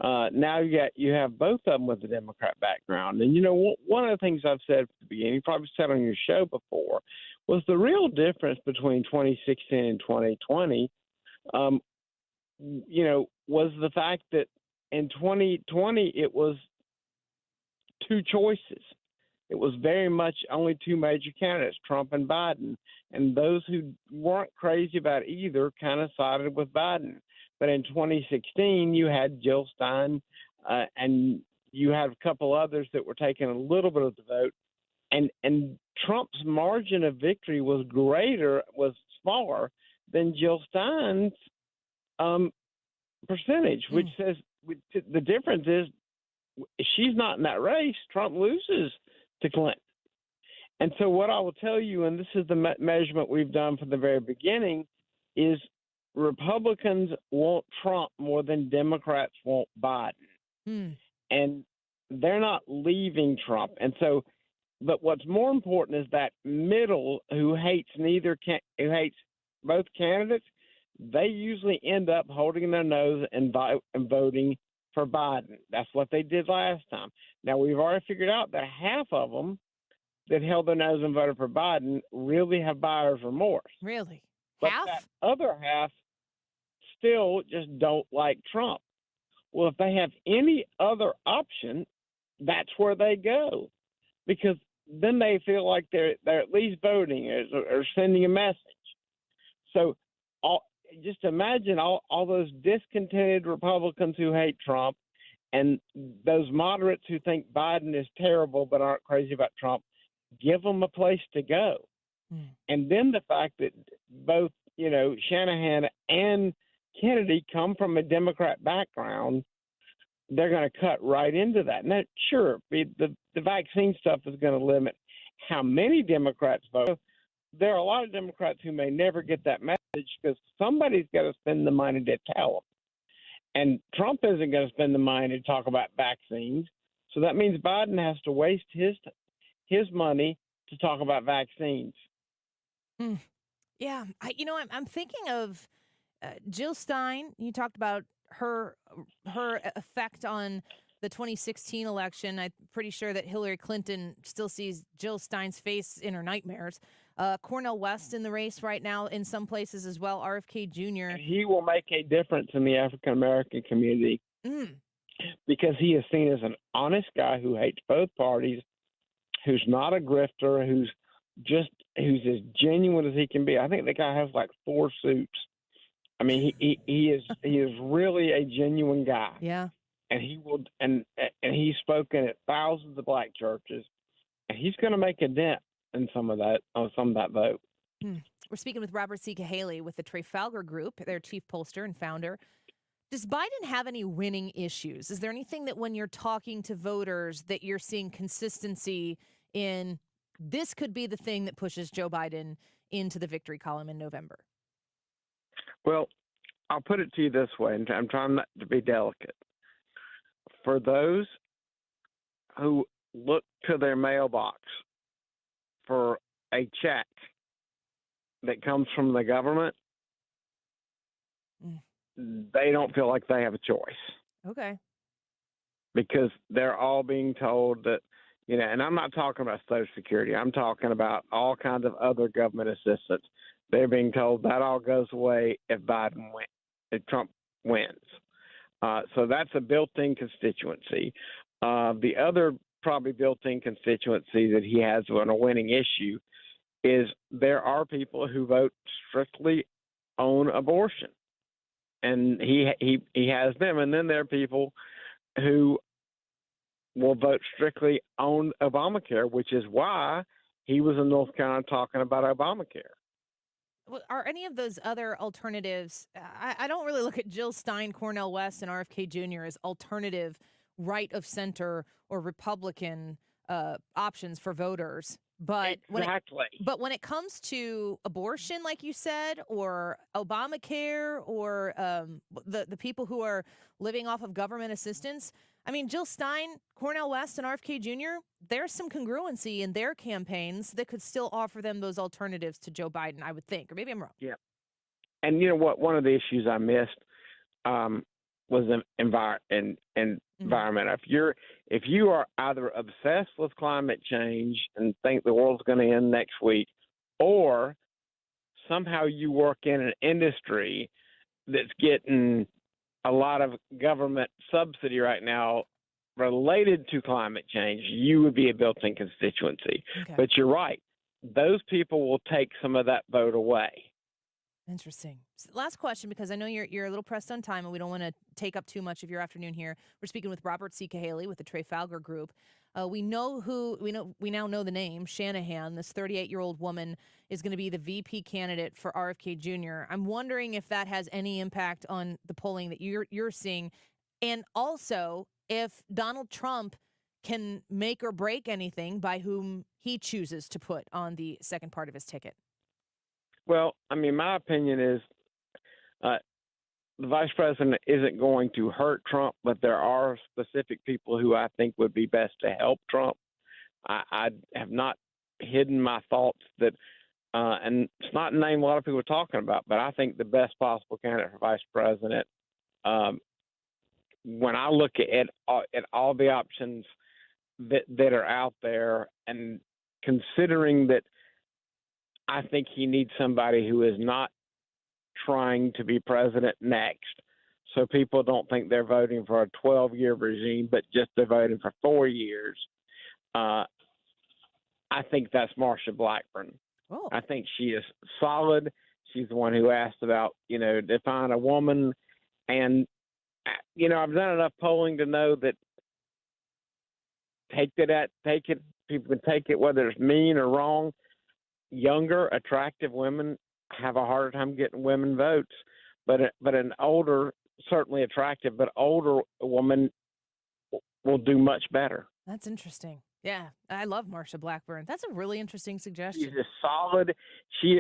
now you have both of them with the Democrat background. And, one of the things I've said at the beginning, you probably said on your show before, was the real difference between 2016 and 2020, was the fact that in 2020 it was two choices. It was very much only two major candidates, Trump and Biden. And those who weren't crazy about either kind of sided with Biden. But in 2016, you had Jill Stein, and you had a couple others that were taking a little bit of the vote. And Trump's margin of victory was smaller than Jill Stein's percentage, which says the difference is she's not in that race. Trump loses to Clinton. And so what I will tell you, and this is the measurement we've done from the very beginning, is Republicans want Trump more than Democrats want Biden. And they're not leaving Trump. And so, but what's more important is that middle who hates both candidates, they usually end up holding their nose and voting for Biden. That's what they did last time. Now, we've already figured out that half of them that held their nose and voted for Biden really have buyer's remorse. Really? But Half? that other half still just don't like Trump. Well, if they have any other option, that's where they go, because then they feel like they're at least voting or sending a message. So just imagine all those discontented Republicans who hate Trump and those moderates who think Biden is terrible but aren't crazy about Trump. Give them a place to go. And then the fact that both, Shanahan and Kennedy come from a Democrat background, they're going to cut right into that. Now, sure, the vaccine stuff is going to limit how many Democrats vote. There are a lot of Democrats who may never get that message because somebody's got to spend the money to tell them. And Trump isn't going to spend the money to talk about vaccines. So that means Biden has to waste his money to talk about vaccines. Yeah. I'm thinking of Jill Stein. You talked about her effect on the 2016 election. I'm pretty sure that Hillary Clinton still sees Jill Stein's face in her nightmares. Cornel West in the race right now in some places as well, RFK Jr. And he will make a difference in the African-American community because he is seen as an honest guy who hates both parties, who's not a grifter, who's as genuine as he can be. I think the guy has like 4 suits. I mean, he is really a genuine guy. Yeah. And he will, and he's spoken at thousands of black churches, and he's going to make a dent in some of that vote. We're speaking with Robert C. Cahaly with the Trafalgar Group, their chief pollster and founder. Does Biden have any winning issues? Is there anything that when you're talking to voters that you're seeing consistency in, this could be the thing that pushes Joe Biden into the victory column in November? Well, I'll put it to you this way, and I'm trying not to be delicate. For those who look to their mailbox for a check that comes from the government, they don't feel like they have a choice. Okay. Because they're all being told that, and I'm not talking about Social Security. I'm talking about all kinds of other government assistance. They're being told that all goes away if Trump wins. So that's a built-in constituency. The other probably built-in constituency that he has on a winning issue is there are people who vote strictly on abortion, and he has them. And then there are people who will vote strictly on Obamacare, which is why he was in North Carolina talking about Obamacare. Are any of those other alternatives? I don't really look at Jill Stein, Cornel West, and RFK Jr. as alternative right of center or Republican options for voters. But when it comes to abortion, like you said, or Obamacare, or the people who are living off of government assistance, I mean, Jill Stein, Cornel West, and RFK Jr., there's some congruency in their campaigns that could still offer them those alternatives to Joe Biden, I would think. Or maybe I'm wrong. Yeah. And you know what? One of the issues I missed was environment. If you are either obsessed with climate change and think the world's going to end next week, or somehow you work in an industry that's getting a lot of government subsidy right now related to climate change, you would be a built-in constituency. Okay. But you're right. Those people will take some of that vote away. Interesting. Last question, because I know you're a little pressed on time and we don't want to take up too much of your afternoon here. We're speaking with Robert C. Cahaly with the Trafalgar Group. We now know the name Shanahan. This 38-year-old woman is going to be the VP candidate for RFK Jr. I'm wondering if that has any impact on the polling that you're seeing, and also if Donald Trump can make or break anything by whom he chooses to put on the second part of his ticket. Well, I mean, my opinion is the vice president isn't going to hurt Trump, but there are specific people who I think would be best to help Trump. I have not hidden my thoughts that, and it's not a name a lot of people are talking about, but I think the best possible candidate for vice president, when I look at all the options that are out there, and considering that I think he needs somebody who is not trying to be president next, so people don't think they're voting for a 12-year regime, but just they're voting for 4 years. I think that's Marsha Blackburn. Oh. I think she is solid. She's the one who asked about, define a woman. And, I've done enough polling to know that people can take it whether it's mean or wrong. Younger, attractive women have a harder time getting women votes, but an older, certainly attractive, but older woman will do much better. That's interesting. Yeah, I love Marsha Blackburn. That's a really interesting suggestion. She's just solid.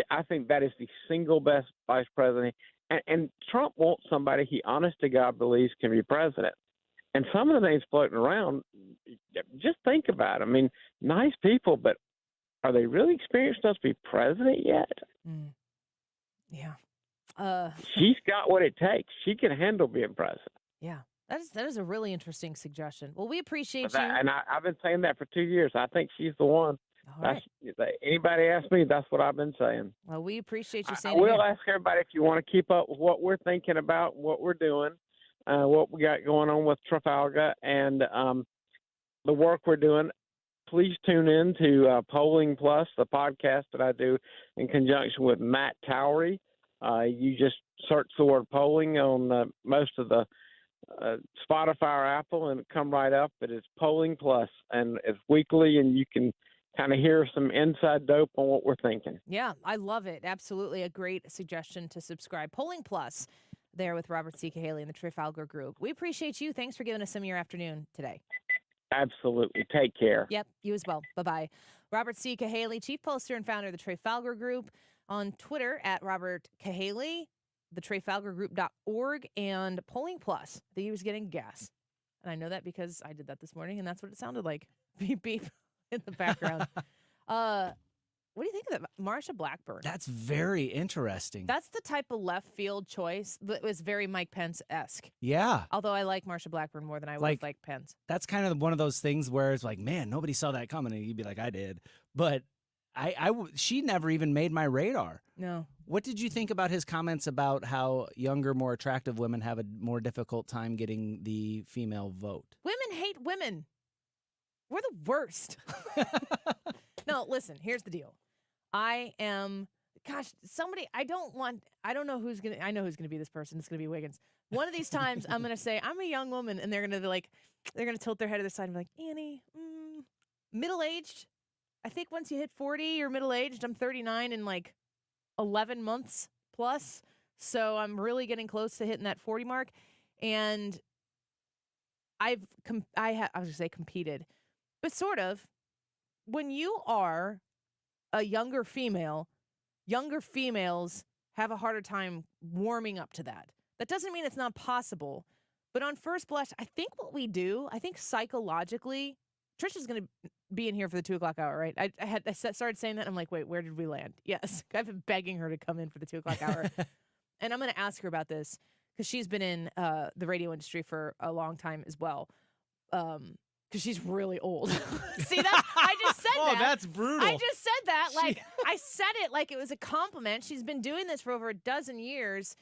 I think that is the single best vice president. And Trump wants somebody he honest to God believes can be president. And some of the names floating around, just think about it. I mean, nice people, but are they really experienced enough to be president yet? Mm. Yeah. She's got what it takes. She can handle being president. Yeah. That is a really interesting suggestion. Well, we appreciate you. And I've been saying that for 2 years. I think she's the one. All right. Anybody ask me, that's what I've been saying. Well, we appreciate you saying I will it. ask everybody if you want to keep up with what we're thinking about, what we're doing, what we got going on with Trafalgar, and the work we're doing. Please tune in to Polling Plus, the podcast that I do in conjunction with Matt Towery. You just search the word polling on most of the Spotify or Apple, and it come right up. But it's Polling Plus, and it's weekly, and you can kind of hear some inside dope on what we're thinking. Yeah, I love it. Absolutely a great suggestion to subscribe. Polling Plus there with Robert C. Cahaly and the Trafalgar Group. We appreciate you. Thanks for giving us some of your afternoon today. Absolutely. Take care. Yep, you as well. Bye-bye. Robert C. Cahaly, chief poster and founder of the Trafalgar Group, on Twitter at Robert Cahaly, thetrafalgargroup.org, and Polling Plus. I think he was getting gas. And I know that because I did that this morning, and that's what it sounded like. Beep, beep in the background. What do you think of that? Marsha Blackburn. That's very interesting. That's the type of left field choice that was very Mike Pence-esque. Yeah. Although I like Marsha Blackburn more than I would like Pence. That's kind of one of those things where it's like, man, nobody saw that coming. And you'd be like, I did. But she never even made my radar. No. What did you think about his comments about how younger, more attractive women have a more difficult time getting the female vote? Women hate women. We're the worst. No, listen, here's the deal. I know who's going to be this person. It's going to be Wiggins. One of these times I'm going to say, I'm a young woman, and they're going to tilt their head to the side and be like, Annie, middle-aged. I think once you hit 40, you're middle-aged. I'm 39 in 11 months plus. So I'm really getting close to hitting that 40 mark. And I was going to say competed, but sort of. When you are a younger female, younger females have a harder time warming up to that. That doesn't mean it's not possible, But on first blush, I think what we do, I think psychologically, Trisha's going to be in here for the 2 o'clock hour, right? I started saying that. And I'm like, wait, where did we land? Yes. I've been begging her to come in for the 2 o'clock hour. And I'm going to ask her about this because she's been in the radio industry for a long time as well. Because she's really old. See that? I just said that. Oh, that's brutal. I just said that. Like, I said it like it was a compliment. She's been doing this for over a dozen years.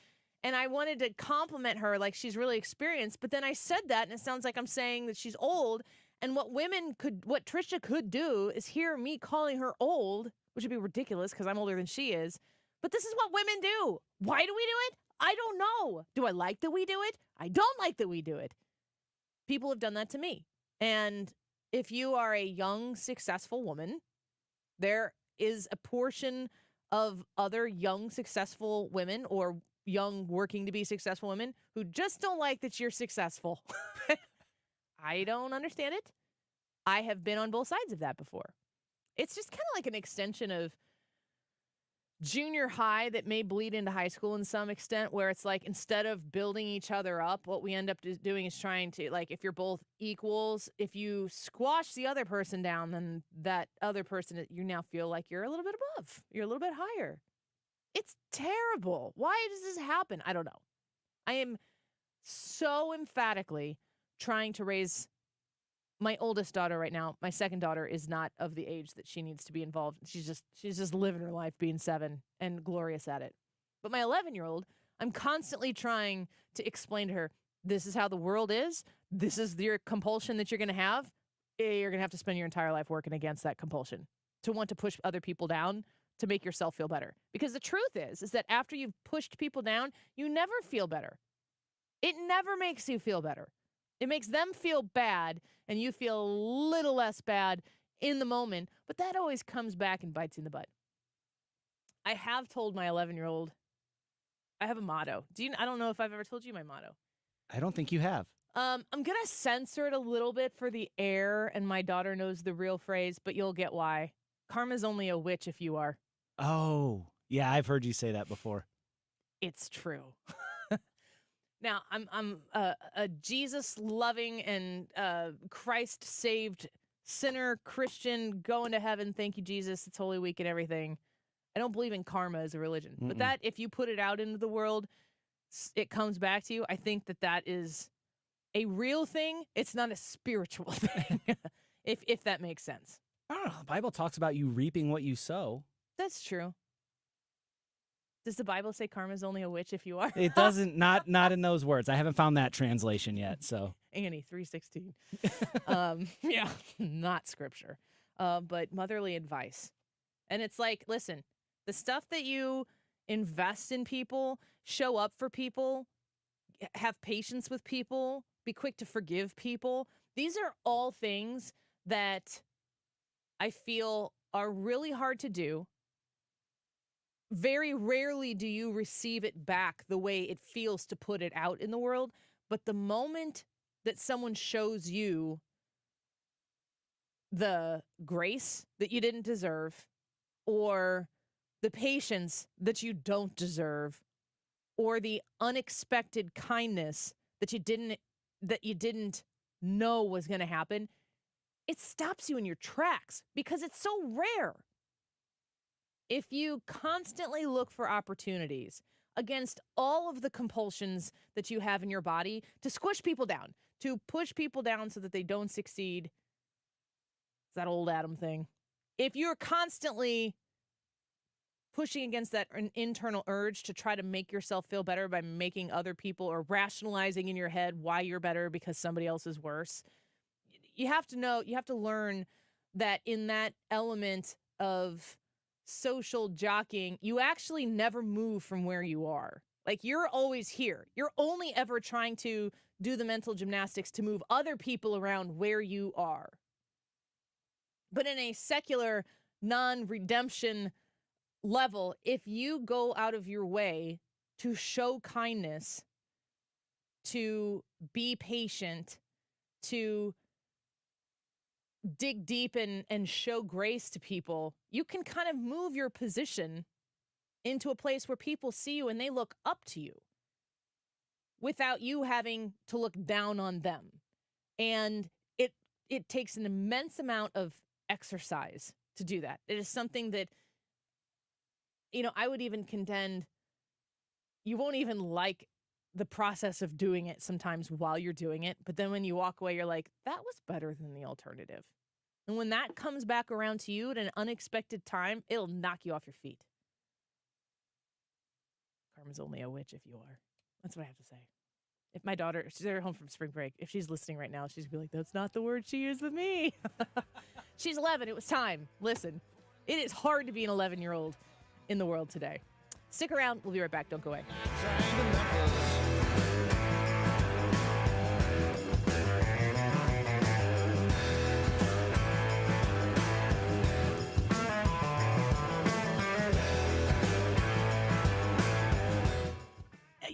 And I wanted to compliment her like she's really experienced. But then I said that, and it sounds like I'm saying that she's old. And what Trisha could do is hear me calling her old, which would be ridiculous because I'm older than she is. But this is what women do. Why do we do it? I don't know. Do I like that we do it? I don't like that we do it. People have done that to me. And if you are a young, successful woman, there is a portion of other young, successful women or young, working to be successful women who just don't like that you're successful. I don't understand it. I have been on both sides of that before. It's just kind of like an extension of junior high that may bleed into high school in some extent, where it's like instead of building each other up, what we end up doing is trying to, like, if you're both equals, if you squash the other person down, then that other person, you now feel like you're a little bit above. You're a little bit higher. It's terrible. Why does this happen? I don't know. I am so emphatically trying to raise my oldest daughter right now. My second daughter is not of the age that she needs to be involved. She's just living her life being 7 and glorious at it. But my 11-year-old, I'm constantly trying to explain to her, this is how the world is. This is your compulsion that you're going to have. You're going to have to spend your entire life working against that compulsion to want to push other people down to make yourself feel better. Because the truth is that after you've pushed people down, you never feel better. It never makes you feel better. It makes them feel bad, and you feel a little less bad in the moment, but that always comes back and bites you in the butt. I have told my 11-year-old, I have a motto. I don't know if I've ever told you my motto. I don't think you have. I'm going to censor it a little bit for the air, and my daughter knows the real phrase, but you'll get why. Karma's only a witch if you are. Oh, yeah, I've heard you say that before. It's true. Now, I'm a Jesus-loving and Christ-saved sinner, Christian, going to heaven. Thank you, Jesus. It's Holy Week and everything. I don't believe in karma as a religion. But that, if you put it out into the world, it comes back to you. I think that is a real thing. It's not a spiritual thing, if that makes sense. I don't know. The Bible talks about you reaping what you sow. That's true. Does the Bible say karma's only a witch if you are? It doesn't, not in those words. I haven't found that translation yet, so. Annie 3:16. Yeah, not scripture, but motherly advice. And it's like, listen, the stuff that you invest in people, show up for people, have patience with people, be quick to forgive people. These are all things that I feel are really hard to do. Very rarely do you receive it back the way it feels to put it out in the world. But the moment that someone shows you the grace that you didn't deserve, or the patience that you don't deserve, or the unexpected kindness that you didn't know was going to happen, it stops you in your tracks because it's so rare. If you constantly look for opportunities against all of the compulsions that you have in your body to squish people down, to push people down so that they don't succeed, it's that old Adam thing. If you're constantly pushing against that internal urge to try to make yourself feel better by making other people, or rationalizing in your head why you're better because somebody else is worse, you have to learn that in that element of social jockeying, you actually never move from where you are. Like, you're always here. You're only ever trying to do the mental gymnastics to move other people around where you are. But in a secular, non-redemption level, if you go out of your way to show kindness, to be patient, to dig deep and show grace to people, you can kind of move your position into a place where people see you and they look up to you. without you having to look down on them. And it takes an immense amount of exercise to do that. It is something that, I would even contend you won't even like the process of doing it sometimes while you're doing it. But then when you walk away, you're like, that was better than the alternative. And when that comes back around to you at an unexpected time, it'll knock you off your feet. Karma's only a witch if you are. That's what I have to say. If my daughter, they're home from spring break, if she's listening right now, she's going to be like, that's not the word she used with me. She's 11. It was time. Listen, it is hard to be an 11-year-old in the world today. Stick around. We'll be right back. Don't go away.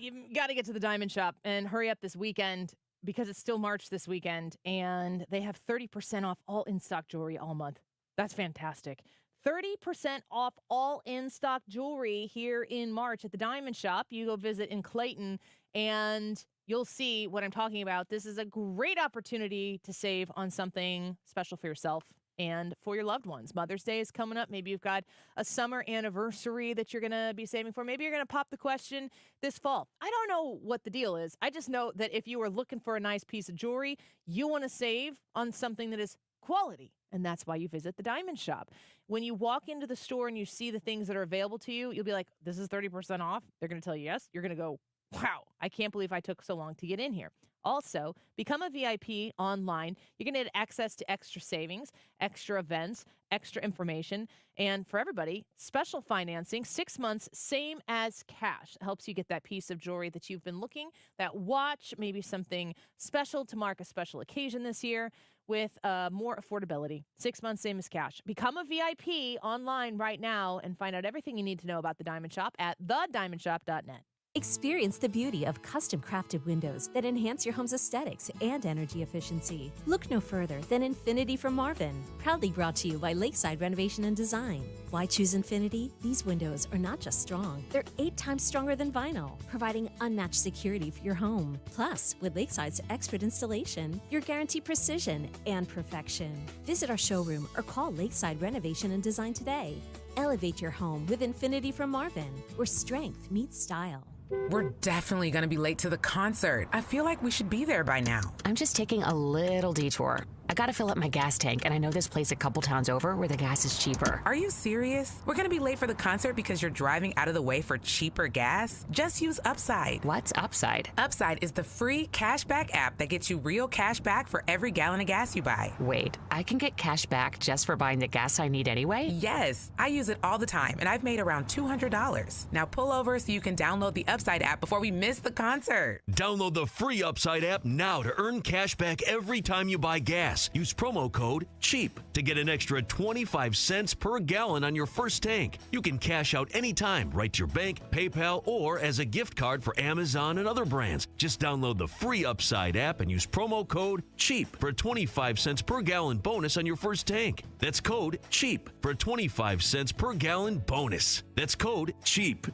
You've got to get to the Diamond Shop and hurry up this weekend because it's still March this weekend, and they have 30% off all in-stock jewelry all month. That's fantastic. 30% off all in-stock jewelry here in March at the Diamond Shop. You go visit in Clayton, and you'll see what I'm talking about. This is a great opportunity to save on something special for yourself and for your loved ones. Mother's Day is coming up. Maybe you've got a summer anniversary that you're going to be saving for. Maybe you're going to pop the question this fall. I don't know what the deal is. I just know that if you are looking for a nice piece of jewelry, you want to save on something that is quality. And that's why you visit the Diamond Shop. When you walk into the store and you see the things that are available to you, you'll be like, this is 30% off. They're going to tell you yes. You're going to go, wow, I can't believe I took so long to get in here. Also, become a VIP online. You're going to get access to extra savings, extra events, extra information, and for everybody, special financing, 6 months, same as cash. It helps you get that piece of jewelry that you've been looking, that watch, maybe something special to mark a special occasion this year with more affordability. 6 months, same as cash. Become a VIP online right now and find out everything you need to know about the Diamond Shop at thediamondshop.net. Experience the beauty of custom-crafted windows that enhance your home's aesthetics and energy efficiency. Look no further than Infinity from Marvin, proudly brought to you by Lakeside Renovation and Design. Why choose Infinity? These windows are not just strong, they're 8 times stronger than vinyl, providing unmatched security for your home. Plus, with Lakeside's expert installation, you're guaranteed precision and perfection. Visit our showroom or call Lakeside Renovation and Design today. Elevate your home with Infinity from Marvin, where strength meets style. We're definitely going to be late to the concert. I feel like we should be there by now. I'm just taking a little detour. I gotta fill up my gas tank, and I know this place a couple towns over where the gas is cheaper. Are you serious? We're gonna be late for the concert because you're driving out of the way for cheaper gas? Just use Upside. What's Upside? Upside is the free cashback app that gets you real cash back for every gallon of gas you buy. Wait, I can get cash back just for buying the gas I need anyway? Yes, I use it all the time, and I've made around $200. Now pull over so you can download the Upside app before we miss the concert. Download the free Upside app now to earn cash back every time you buy gas. Use promo code CHEAP to get an extra 25 cents per gallon on your first tank. You can cash out anytime, right to your bank, PayPal, or as a gift card for Amazon and other brands. Just download the free Upside app and use promo code CHEAP for a 25 cents per gallon bonus on your first tank. That's code CHEAP for a 25 cents per gallon bonus. That's code CHEAP.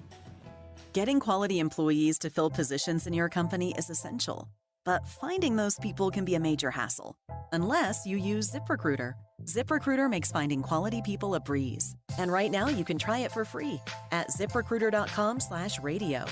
Getting quality employees to fill positions in your company is essential. But finding those people can be a major hassle, unless you use ZipRecruiter. ZipRecruiter makes finding quality people a breeze. And right now you can try it for free at ZipRecruiter.com/radio.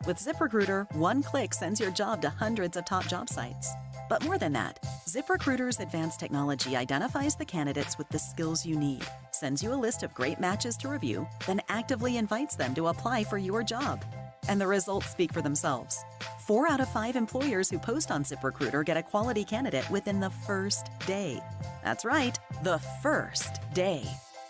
With ZipRecruiter, one click sends your job to hundreds of top job sites. But more than that, ZipRecruiter's advanced technology identifies the candidates with the skills you need, sends you a list of great matches to review, then actively invites them to apply for your job. And the results speak for themselves. 4 out of 5 employers who post on ZipRecruiter get a quality candidate within the first day. That's right, the first day.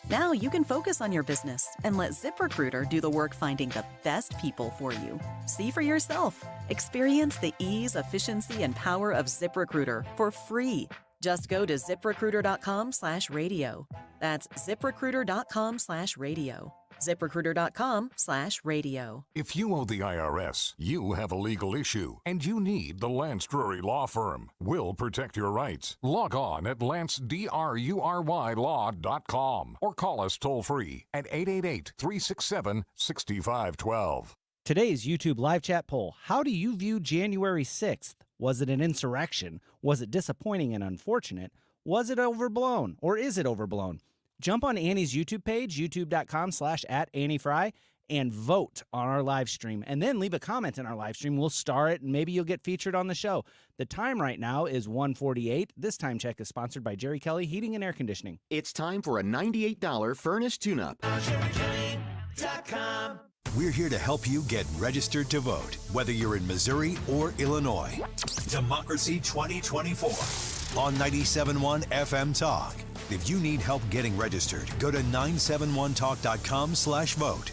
Now you can focus on your business and let ZipRecruiter do the work finding the best people for you. See for yourself. Experience the ease, efficiency, and power of ZipRecruiter for free. Just go to ZipRecruiter.com/radio. That's ZipRecruiter.com/radio. ZipRecruiter.com/radio. If you owe the IRS, you have a legal issue, and you need the Lance Drury Law Firm. We'll protect your rights. Log on at lancedrurylaw.com or call us toll-free at 888-367-6512. Today's YouTube live chat poll. How do you view January 6th? Was it an insurrection? Was it disappointing and unfortunate? Was it overblown? Or is it overblown? Jump on Annie's YouTube page, youtube.com/@AnnieFry, and vote on our live stream. And then leave a comment in our live stream. We'll star it, and maybe you'll get featured on the show. The time right now is 1:48. This time check is sponsored by Jerry Kelly Heating and Air Conditioning. It's time for a $98 furnace tune-up. We're here to help you get registered to vote, whether you're in Missouri or Illinois. Democracy 2024 on 97.1 FM Talk. If you need help getting registered, go to 971talk.com/vote.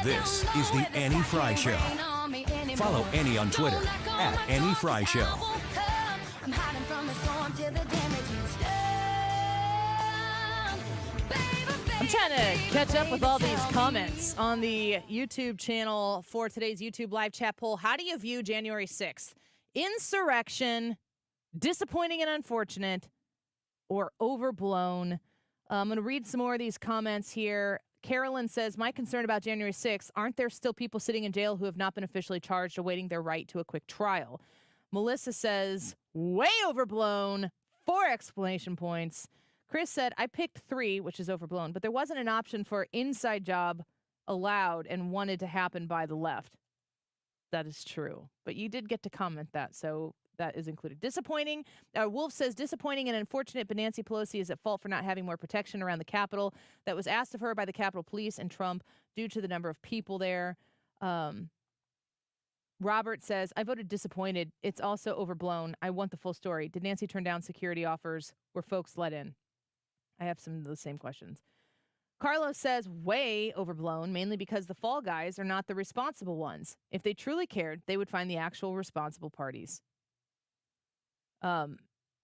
This is the Annie Fry Show. Follow Annie on Twitter @AnnieFryShow. I'm trying to catch up with all these comments on the YouTube channel for today's YouTube live chat poll. How do you view January 6th? Insurrection, disappointing and unfortunate, or overblown? I'm going to read some more of these comments here. Carolyn says, my concern about January 6th, aren't there still people sitting in jail who have not been officially charged awaiting their right to a quick trial? Melissa says, way overblown, 4 exclamation points. Chris said, I picked 3, which is overblown, but there wasn't an option for inside job allowed and wanted to happen by the left. That is true. But you did get to comment that, so that is included. Disappointing. Wolf says, disappointing and unfortunate, but Nancy Pelosi is at fault for not having more protection around the Capitol. That was asked of her by the Capitol Police and Trump due to the number of people there. Robert says, I voted disappointed. It's also overblown. I want the full story. Did Nancy turn down security offers? Were folks let in? I have some of the same questions. Carlos says, way overblown, mainly because the fall guys are not the responsible ones. If they truly cared, they would find the actual responsible parties.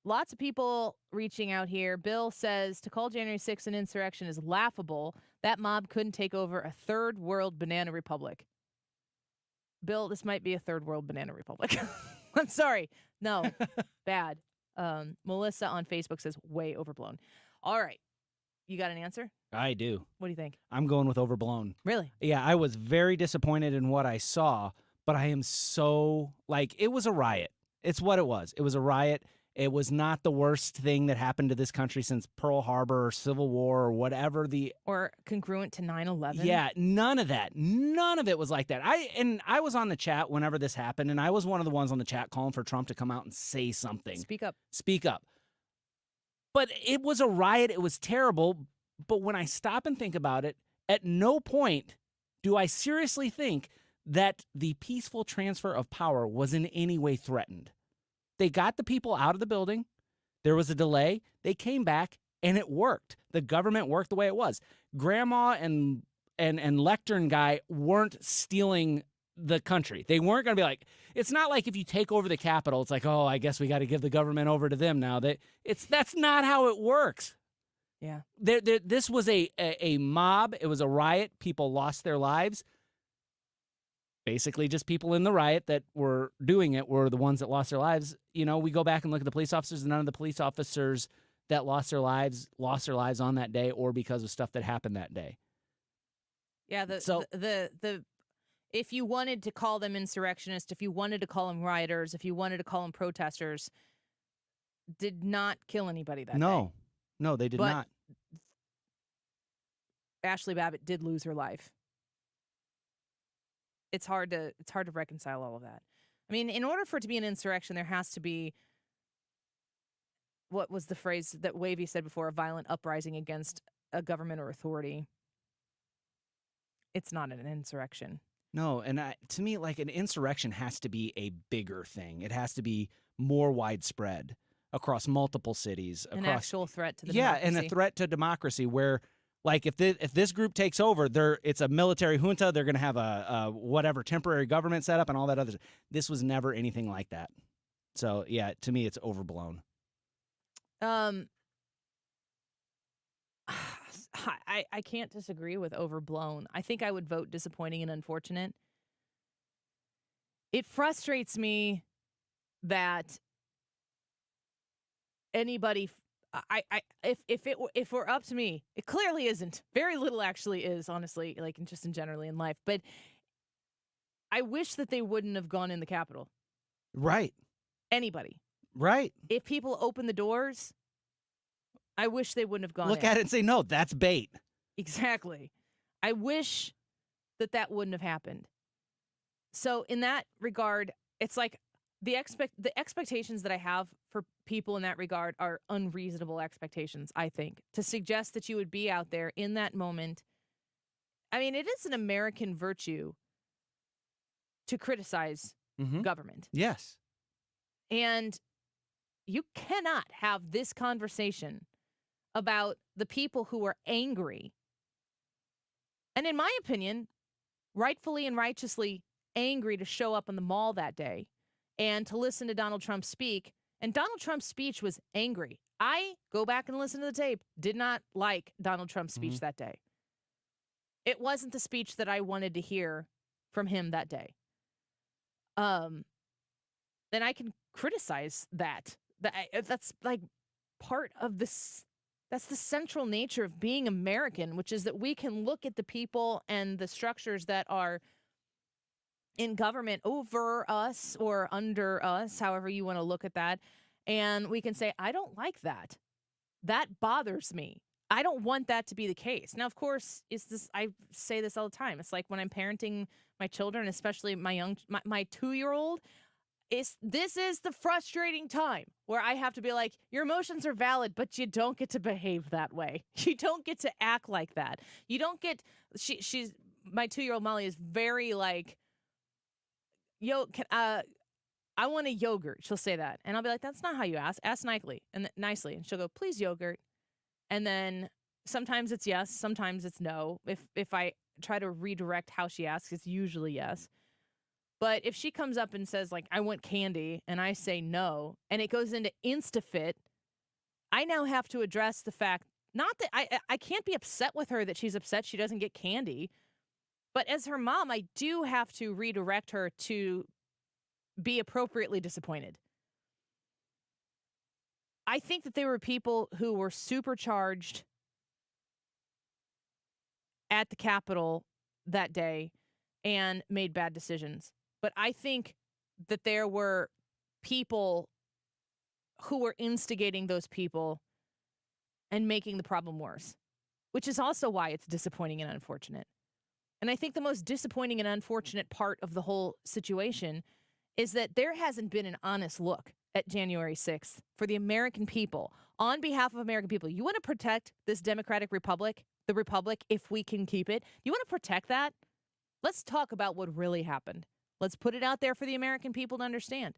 Lots of people reaching out here. Bill says, to call January 6th an insurrection is laughable. That mob couldn't take over a third world banana republic. Bill, this might be a third world banana republic. I'm sorry. No, bad. Melissa on Facebook says, way overblown. All right. You got an answer? I do. What do you think? I'm going with overblown. Really? Yeah, I was very disappointed in what I saw, but I am so, it was a riot. It's what it was. It was a riot. It was not the worst thing that happened to this country since Pearl Harbor or Civil War or whatever or congruent to 9/11. Yeah, none of that. None of it was like that. I was on the chat whenever this happened, and I was one of the ones on the chat calling for Trump to come out and say something. Speak up. Speak up. But it was a riot. It was terrible. But when I stop and think about it, at no point do I seriously think that the peaceful transfer of power was in any way threatened. They got the people out of the building. There was a delay. They came back, and it worked. The government worked the way it was. Grandma and lectern guy weren't stealing the country. They weren't going to be like, it's not like if you take over the Capitol, it's like, oh, I guess we got to give the government over to them now. That's not how it works. Yeah. This was a mob. It was a riot. People lost their lives. Basically, just people in the riot that were doing it were the ones that lost their lives. You know, we go back and look at the police officers, and none of the police officers that lost their lives on that day or because of stuff that happened that day. Yeah, if you wanted to call them insurrectionists, if you wanted to call them rioters, if you wanted to call them protesters, did not kill anybody that day. No, they did not. Ashley Babbitt did lose her life. It's hard to reconcile all of that. I mean, in order for it to be an insurrection, there has to be, what was the phrase that Wavy said before, a violent uprising against a government or authority. It's not an insurrection. No, and to me, an insurrection has to be a bigger thing. It has to be more widespread across multiple cities. An actual threat to the democracy. Yeah, and a threat to democracy where, if this group takes over, it's a military junta. They're going to have a whatever temporary government set up and all that other. This was never anything like that. So, yeah, to me, it's overblown. I can't disagree with overblown. I think I would vote disappointing and unfortunate. It frustrates me that anybody, if it were up to me, it clearly isn't. Very little actually is, honestly, like just in generally in life. But I wish that they wouldn't have gone in the Capitol. Right. Anybody. Right. If people open the doors, I wish they wouldn't have gone Look in. at it and say, no, that's bait. Exactly. I wish that wouldn't have happened. So in that regard, it's like the expectations that I have for people in that regard are unreasonable expectations, I think. To suggest that you would be out there in that moment. I mean, it is an American virtue to criticize government. Yes. And you cannot have this conversation about the people who are angry. And in my opinion, rightfully and righteously angry to show up in the mall that day and to listen to Donald Trump speak. And Donald Trump's speech was angry. I go back and listen to the tape. Did not like Donald Trump's speech that day. It wasn't the speech that I wanted to hear from him that day. Then I can criticize that. That's like part of this. That's the central nature of being American, which is that we can look at the people and the structures that are in government over us or under us, however you want to look at that. And we can say, I don't like that. That bothers me. I don't want that to be the case. Now, of course, I say this all the time. It's like when I'm parenting my children, especially my 2-year-old, this is the frustrating time where I have to be like, your emotions are valid, but you don't get to behave that way. You don't get to act like that. You don't get, she's, my 2-year-old Molly is very like, I want a yogurt. She'll say that. And I'll be like, that's not how you ask. Ask nicely. And she'll go, please yogurt. And then sometimes it's yes, sometimes it's no. If I try to redirect how she asks, it's usually yes. But if she comes up and says, like, I want candy, and I say no, and it goes into insta-fit, I now have to address the fact, not that I can't be upset with her that she's upset she doesn't get candy, but as her mom, I do have to redirect her to be appropriately disappointed. I think that there were people who were supercharged at the Capitol that day and made bad decisions. But I think that there were people who were instigating those people and making the problem worse, which is also why it's disappointing and unfortunate. And I think the most disappointing and unfortunate part of the whole situation is that there hasn't been an honest look at January 6th for the American people, on behalf of American people. You want to protect this democratic republic, the republic, if we can keep it? You want to protect that? Let's talk about what really happened. Let's put it out there for the American people to understand.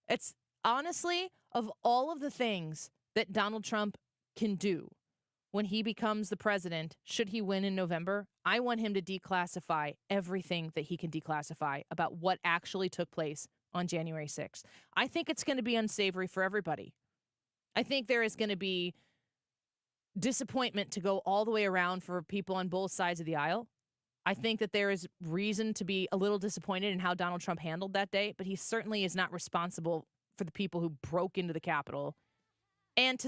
It's honestly, of all of the things that Donald Trump can do when he becomes the president, should he win in November, I want him to declassify everything that he can declassify about what actually took place on January 6th. I think it's going to be unsavory for everybody. I think there is going to be disappointment to go all the way around for people on both sides of the aisle. I think that there is reason to be a little disappointed in how Donald Trump handled that day, but he certainly is not responsible for the people who broke into the Capitol. And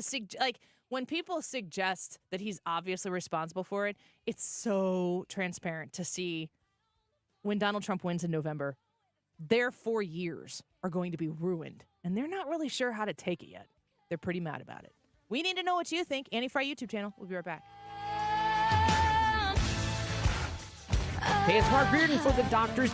when people suggest that he's obviously responsible for it, it's so transparent to see when Donald Trump wins in November, their 4 years are going to be ruined. And they're not really sure how to take it yet. They're pretty mad about it. We need to know what you think. Annie Fry YouTube channel. We'll be right back. Hey, it's Mark Bearden for the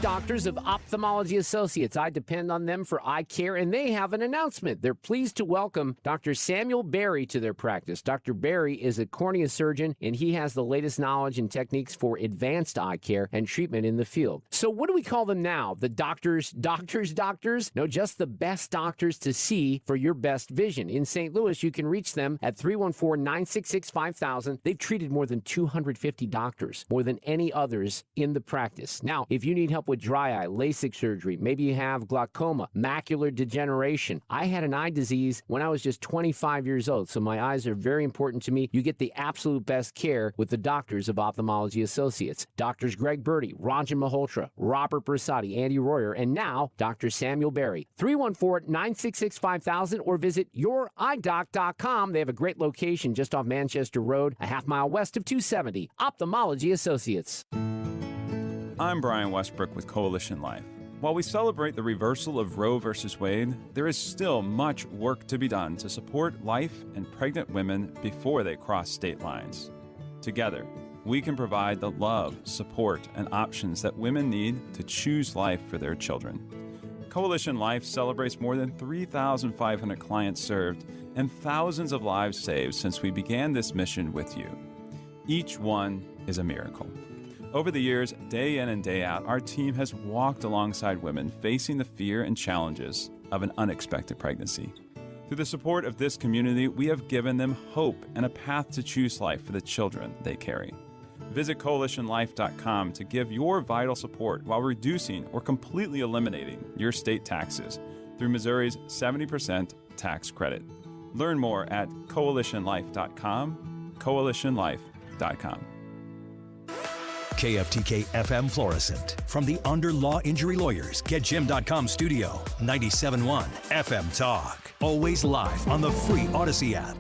Doctors of Ophthalmology Associates. I depend on them for eye care, and they have an announcement. They're pleased to welcome Dr. Samuel Berry to their practice. Dr. Berry is a cornea surgeon, and he has the latest knowledge and techniques for advanced eye care and treatment in the field. So what do we call them now? The doctors? No, just the best doctors to see for your best vision. In St. Louis, you can reach them at 314-966-5000. They've treated more than 250 doctors, more than any others in the practice. Now, if you need help with dry eye, LASIK surgery, maybe you have glaucoma, macular degeneration. I had an eye disease when I was just 25 years old, so my eyes are very important to me. You get the absolute best care with the doctors of Ophthalmology Associates. Doctors Greg Birdie, Ranjan Malhotra, Robert Bersati, Andy Royer, and now Dr. Samuel Berry. 314-966-5000 or visit youridoc.com. They have a great location just off Manchester Road, a half-mile west of 270. Ophthalmology Associates. I'm Brian Westbrook with Coalition Life. While we celebrate the reversal of Roe v. Wade, there is still much work to be done to support life and pregnant women before they cross state lines. Together, we can provide the love, support, and options that women need to choose life for their children. Coalition Life celebrates more than 3,500 clients served and thousands of lives saved since we began this mission with you. Each one is a miracle. Over the years, day in and day out, our team has walked alongside women facing the fear and challenges of an unexpected pregnancy. Through the support of this community, we have given them hope and a path to choose life for the children they carry. Visit coalitionlife.com to give your vital support while reducing or completely eliminating your state taxes through Missouri's 70% tax credit. Learn more at coalitionlife.com, coalitionlife.com. KFTK FM Florissant. From the Under Law Injury Lawyers, GetJim.com studio, 97.1 FM Talk. Always live on the free Odyssey app.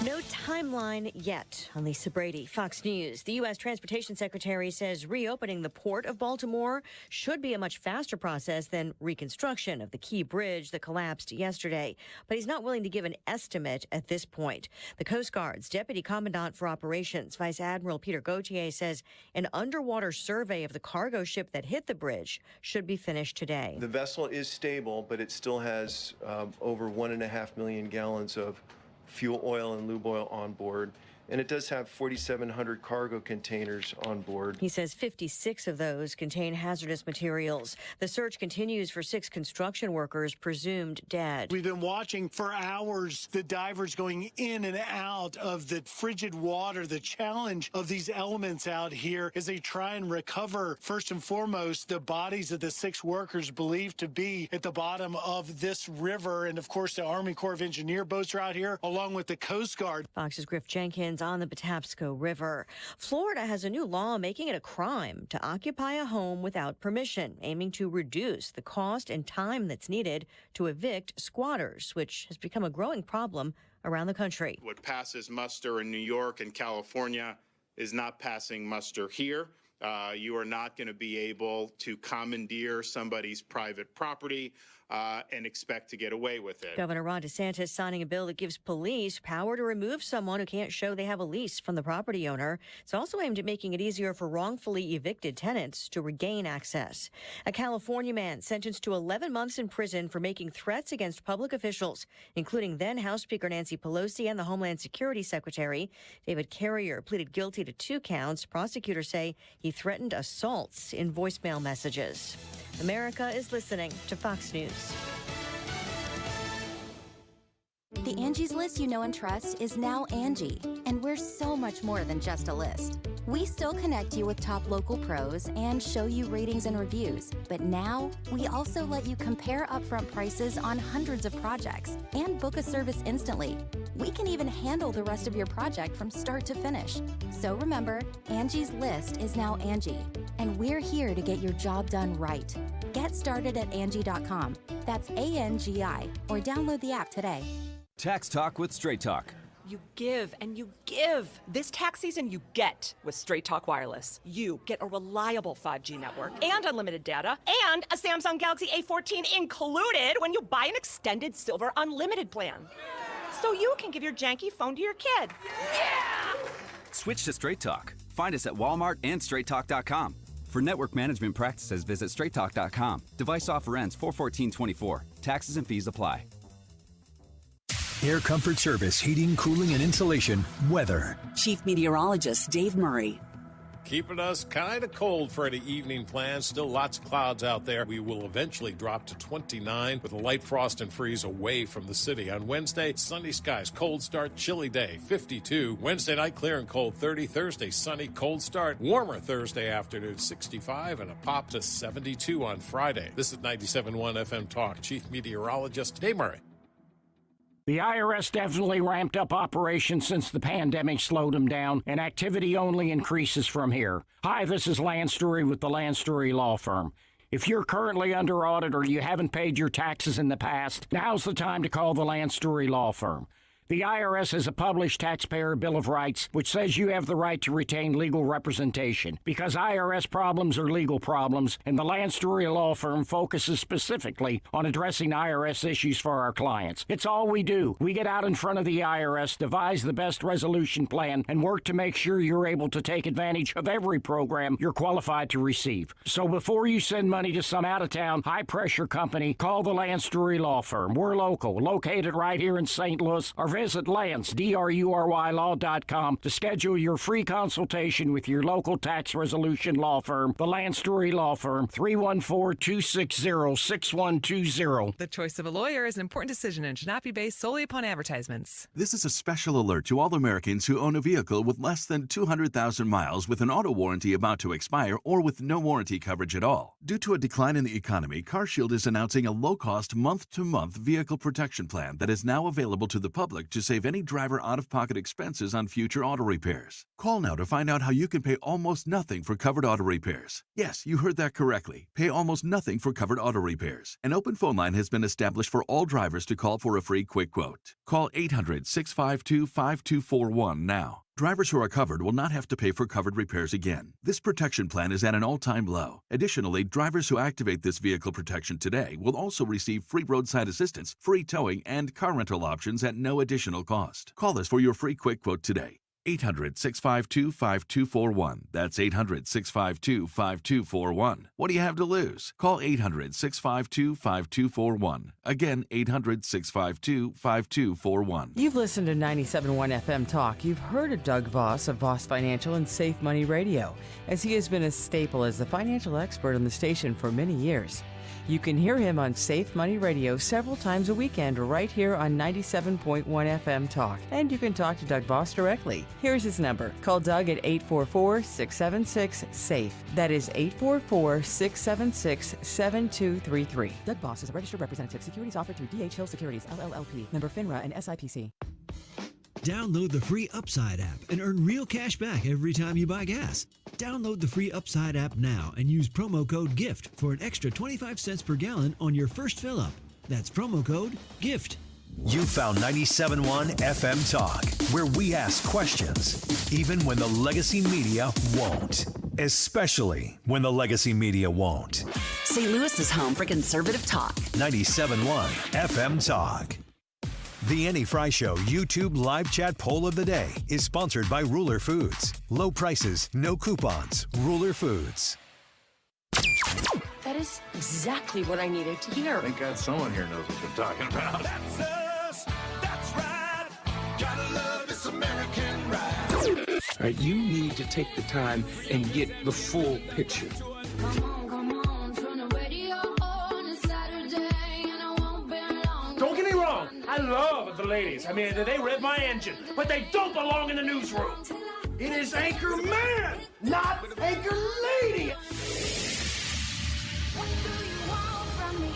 No timeline yet on Lisa Brady, Fox News. The U.S. Transportation Secretary says reopening the Port of Baltimore should be a much faster process than reconstruction of the Key Bridge that collapsed yesterday. But he's not willing to give an estimate at this point. The Coast Guard's Deputy Commandant for Operations, Vice Admiral Peter Gauthier, says an underwater survey of the cargo ship that hit the bridge should be finished today. The vessel is stable, but it still has over 1.5 million gallons of fuel oil and lube oil on board, and it does have 4,700 cargo containers on board. He says 56 of those contain hazardous materials. The search continues for 6 construction workers presumed dead. We've been watching for hours the divers going in and out of the frigid water. The challenge of these elements out here as they try and recover, first and foremost, the bodies of the 6 workers believed to be at the bottom of this river. And of course, the Army Corps of Engineer boats are out here along with the Coast Guard. Fox's Griff Jenkins on the Patapsco River. Florida has a new law making it a crime to occupy a home without permission, aiming to reduce the cost and time that's needed to evict squatters, which has become a growing problem around the country. What passes muster in New York and California is not passing muster here. You are not going to be able to commandeer somebody's private property and expect to get away with it. Governor Ron DeSantis signing a bill that gives police power to remove someone who can't show they have a lease from the property owner. It's also aimed at making it easier for wrongfully evicted tenants to regain access. A California man sentenced to 11 months in prison for making threats against public officials, including then House Speaker Nancy Pelosi and the Homeland Security Secretary. David Carrier pleaded guilty to 2 counts. Prosecutors say he threatened assaults in voicemail messages. America is listening to Fox News. The Angie's List you know and trust is now Angie, and we're so much more than just a list. We still connect you with top local pros and show you ratings and reviews, but now we also let you compare upfront prices on hundreds of projects and book a service instantly. We can even handle the rest of your project from start to finish. So remember, Angie's List is now Angie, and we're here to get your job done right. Get started at Angie.com. That's ANGI, or download the app today. Tax Talk with Straight Talk. You give and you give. This tax season, you get with Straight Talk Wireless. You get a reliable 5G network and unlimited data and a Samsung Galaxy A14 included when you buy an extended Silver Unlimited plan. So you can give your janky phone to your kid. Yeah! Switch to Straight Talk. Find us at Walmart and StraightTalk.com. For network management practices, visit StraightTalk.com. Device offer ends 4/14/24. Taxes and fees apply. Air Comfort Service, heating, cooling, and insulation, weather. Chief Meteorologist Dave Murray. keeping us kind of cold for any evening plans. Still lots of clouds out there. We will eventually drop to 29 with a light frost and freeze away from the city. On Wednesday, sunny skies, cold start, chilly day, 52. Wednesday night, clear and cold, 30. Thursday, sunny, cold start, warmer Thursday afternoon, 65, and a pop to 72 on Friday. This is 97.1 FM Talk. Chief Meteorologist Dave Murray. The IRS definitely ramped up operations since the pandemic slowed them down, and activity only increases from here. Hi, this is Lance Story with the Lance Story Law Firm. If you're currently under audit or you haven't paid your taxes in the past, now's the time to call the Lance Story Law Firm. The IRS has a published Taxpayer Bill of Rights, which says you have the right to retain legal representation. Because IRS problems are legal problems, and the Lance Story Law Firm focuses specifically on addressing IRS issues for our clients. It's all we do. We get out in front of the IRS, devise the best resolution plan, and work to make sure you're able to take advantage of every program you're qualified to receive. So before you send money to some out-of-town, high-pressure company, call the Lance Story Law Firm. We're local, located right here in St. Louis, or visit Lance, DRURYlaw.com to schedule your free consultation with your local tax resolution law firm, the Lance Story Law Firm, 314-260-6120. The choice of a lawyer is an important decision and should not be based solely upon advertisements. This is a special alert to all Americans who own a vehicle with less than 200,000 miles with an auto warranty about to expire or with no warranty coverage at all. Due to a decline in the economy, CarShield is announcing a low-cost month-to-month vehicle protection plan that is now available to the public to save any driver out-of-pocket expenses on future auto repairs. Call now to find out how you can pay almost nothing for covered auto repairs. Yes, you heard that correctly. Pay almost nothing for covered auto repairs. An open phone line has been established for all drivers to call for a free quick quote. Call 800-652-5241 now. Drivers who are covered will not have to pay for covered repairs again. This protection plan is at an all-time low. Additionally, drivers who activate this vehicle protection today will also receive free roadside assistance, free towing, and car rental options at no additional cost. Call us for your free quick quote today. 800-652-5241. That's 800-652-5241. What do you have to lose? Call 800-652-5241. Again, 800-652-5241. You've listened to 97.1 FM Talk. You've heard of Doug Voss of Voss Financial and Safe Money Radio, as he has been a staple as the financial expert on the station for many years. You can hear him on Safe Money Radio several times a weekend right here on 97.1 FM Talk. And you can talk to Doug Voss directly. Here's his number. Call Doug at 844-676-SAFE. That is 844-676-7233. Doug Voss is a registered representative. Securities offered through D.H. Hill Securities, LLP. Member FINRA and SIPC. Download the free Upside app and earn real cash back every time you buy gas. Download the free Upside app now and use promo code GIFT for an extra 25 cents per gallon on your first fill-up. That's promo code GIFT. You found 97.1 FM Talk, where we ask questions, even when the legacy media won't. Especially when the legacy media won't. St. Louis is home for conservative talk. 97.1 FM Talk. The Annie Fry Show YouTube live chat poll of the day is sponsored by Ruler Foods. Low prices, no coupons. Ruler Foods. That is exactly what I needed to hear. Thank God someone here knows what they're talking about. That's us. That's right. Gotta love this American ride. You need to take the time and get the full picture. Don't get me wrong, I love the ladies. I mean, they rev my engine, but they don't belong in the newsroom. It is Anchor Man, not Anchor Lady. What do you want from me?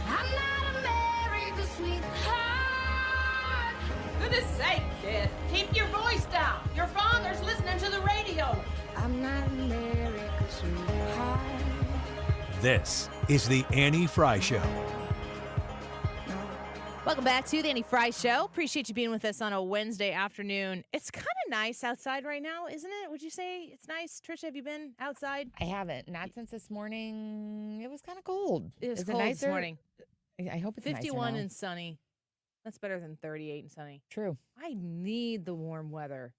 I'm not America's sweetheart. Goodness sake, kid. Keep your voice down. Your father's listening to the radio. I'm not America's sweetheart. This is the Annie Fry Show. Welcome back to the Annie Fry Show. Appreciate you being with us on a Wednesday afternoon. It's kind of nice outside right now, isn't it? Would you say it's nice? Trisha, have you been outside? I haven't. Not since this morning. It was kind of cold. It was Is cold it nicer? this morning. I hope it's 51 nicer and sunny. That's better than 38 and sunny. True. I need the warm weather.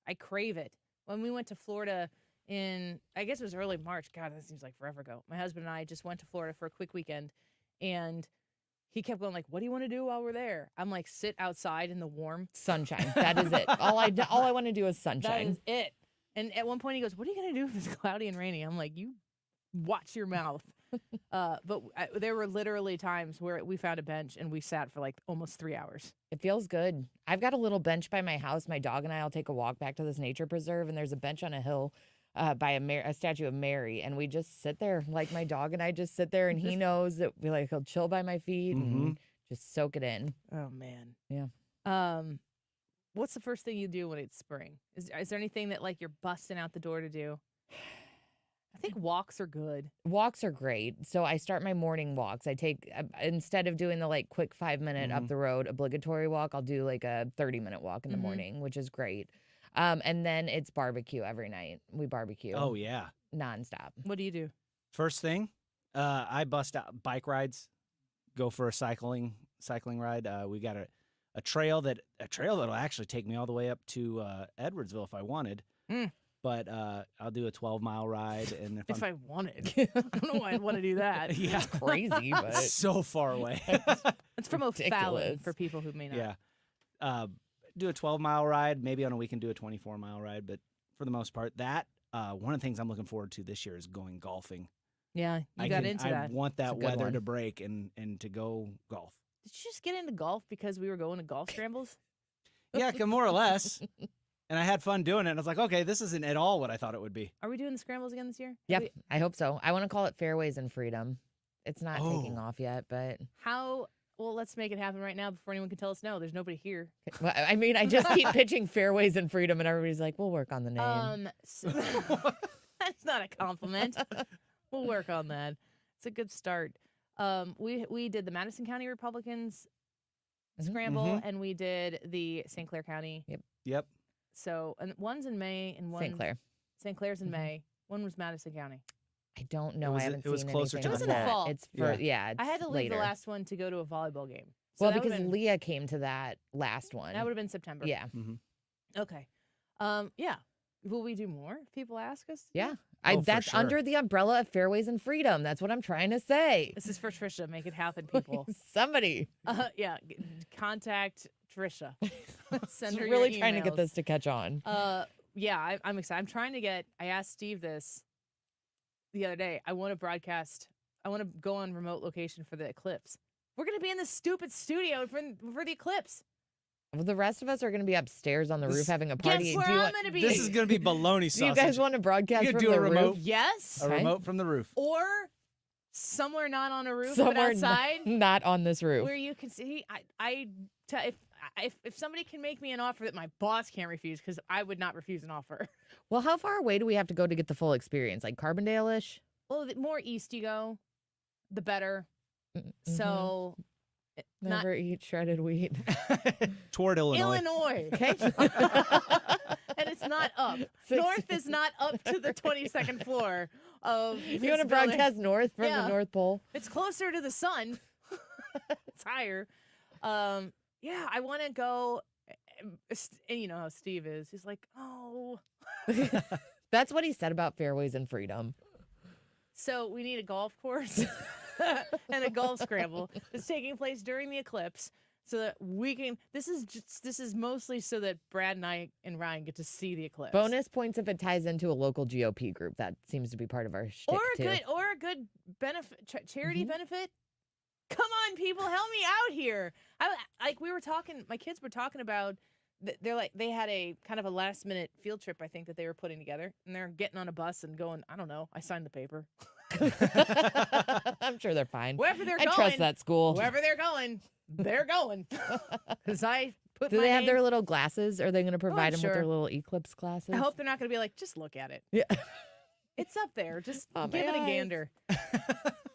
I crave it. When we went to Florida in, I guess it was early March. God, that seems like forever ago. My husband and I just went to Florida for a quick weekend, and he kept going like, what do you want to do while we're there? I'm like, sit outside in the warm sunshine. That is it. All I want to do is sunshine. That is it. And at one point he goes, "What are you going to do if it's cloudy and rainy?" I'm like, "You watch your mouth." There were literally times where we found a bench and we sat for like almost 3 hours. It feels good. I've got a little bench by my house. My dog and I will take a walk back to this nature preserve, and there's a bench on a hill by a statue of Mary, and we just sit there. Like my dog and I just sit there, and he knows that he'll chill by my feet and just soak it in. Oh man. Yeah. What's the first thing you do when it's spring? Is there anything that like you're busting out the door to do? I think walks are good. Walks are great. So I start my morning walks. I take, instead of doing the like quick 5-minute up the road obligatory walk, I'll do like a 30-minute walk in the morning, which is great. And then it's barbecue every night. We barbecue. Oh, yeah. Nonstop. What do you do? First thing, I bust out bike rides, go for a cycling ride. We got a trail that'll actually take me all the way up to Edwardsville if I wanted. But I'll do a 12-mile ride, and if I wanted, I don't know why I'd want to do that. Yeah, it's crazy, but so far away. It's from O'Fallon for people who may not. Yeah, do a 12-mile ride. Maybe on a weekend do a 24-mile ride, but for the most part, that one of the things I'm looking forward to this year is going golfing. Yeah, I want that weather to break and to go golf. Did you just get into golf because we were going to golf scrambles? Yeah, more or less. And I had fun doing it. And I was like, okay, this isn't at all what I thought it would be. Are we doing the scrambles again this year? Yep, I hope so. I want to call it Fairways and Freedom. It's not taking off yet, but well, let's make it happen right now before anyone can tell us no. There's nobody here. Well, I mean, I just keep pitching Fairways and Freedom, and everybody's like, we'll work on the name. That's not a compliment. We'll work on that. It's a good start. We did the Madison County Republicans scramble, and we did the St. Clair County. Yep. So, and one's in May and one St. Clair. St. Clair's in May. One was Madison County. I don't know. I haven't seen anything. It was closer to the fall. It's for it's I had to leave later. the last one to go to a volleyball game. So well, because Leah came to that last one. That would have been September. Yeah. Okay. Yeah. Will we do more if people ask us? Yeah. That's under the umbrella of Fairways and Freedom. That's what I'm trying to say. This is for Trisha. Make it happen, people. Somebody. Yeah. Contact Trisha. Send her really your trying to emails. get this to catch on. Yeah, I'm excited. I'm trying to get. I asked Steve this the other day. I want to broadcast. I want to go on remote location for the eclipse. We're gonna be in this stupid studio for the eclipse. Well, the rest of us are going to be upstairs on the roof having a party. Guess where I'm going to be? This is going to be baloney sausage. Do you guys want to broadcast from do the a remote, roof? Yes. A remote from the roof. Or somewhere not on a roof, but outside. Not on this roof. Where you can see. If somebody can make me an offer that my boss can't refuse, because I would not refuse an offer. Well, how far away do we have to go to get the full experience? Like Carbondale-ish? Well, the more east you go, the better. So... Never eat shredded wheat. Toward Illinois. Okay. And it's not up. North is not up to the 22nd floor of You want to broadcast north from the North Pole? It's closer to the sun. It's higher. Yeah, I want to go. And you know how Steve is. He's like, oh. That's what he said about Fairways and Freedom. So we need a golf course and a golf scramble that's taking place during the eclipse, so that we can. This is mostly so that Brad and I and Ryan get to see the eclipse. Bonus points if it ties into a local GOP group. That seems to be part of our shtick too. Or a good benefit, charity benefit. Come on, people, help me out here. We were talking. My kids were talking about. They had a kind of a last minute field trip, I think, that they were putting together, and they're getting on a bus and going. I don't know. I signed the paper. I'm sure they're fine. Wherever they're going, I trust that school. Wherever they're going, they're going. Because I put. Do they have their little glasses? Are they going to provide them with sure. their little eclipse glasses? I hope they're not going to be like, just look at it. Yeah. It's up there. Just give it a gander.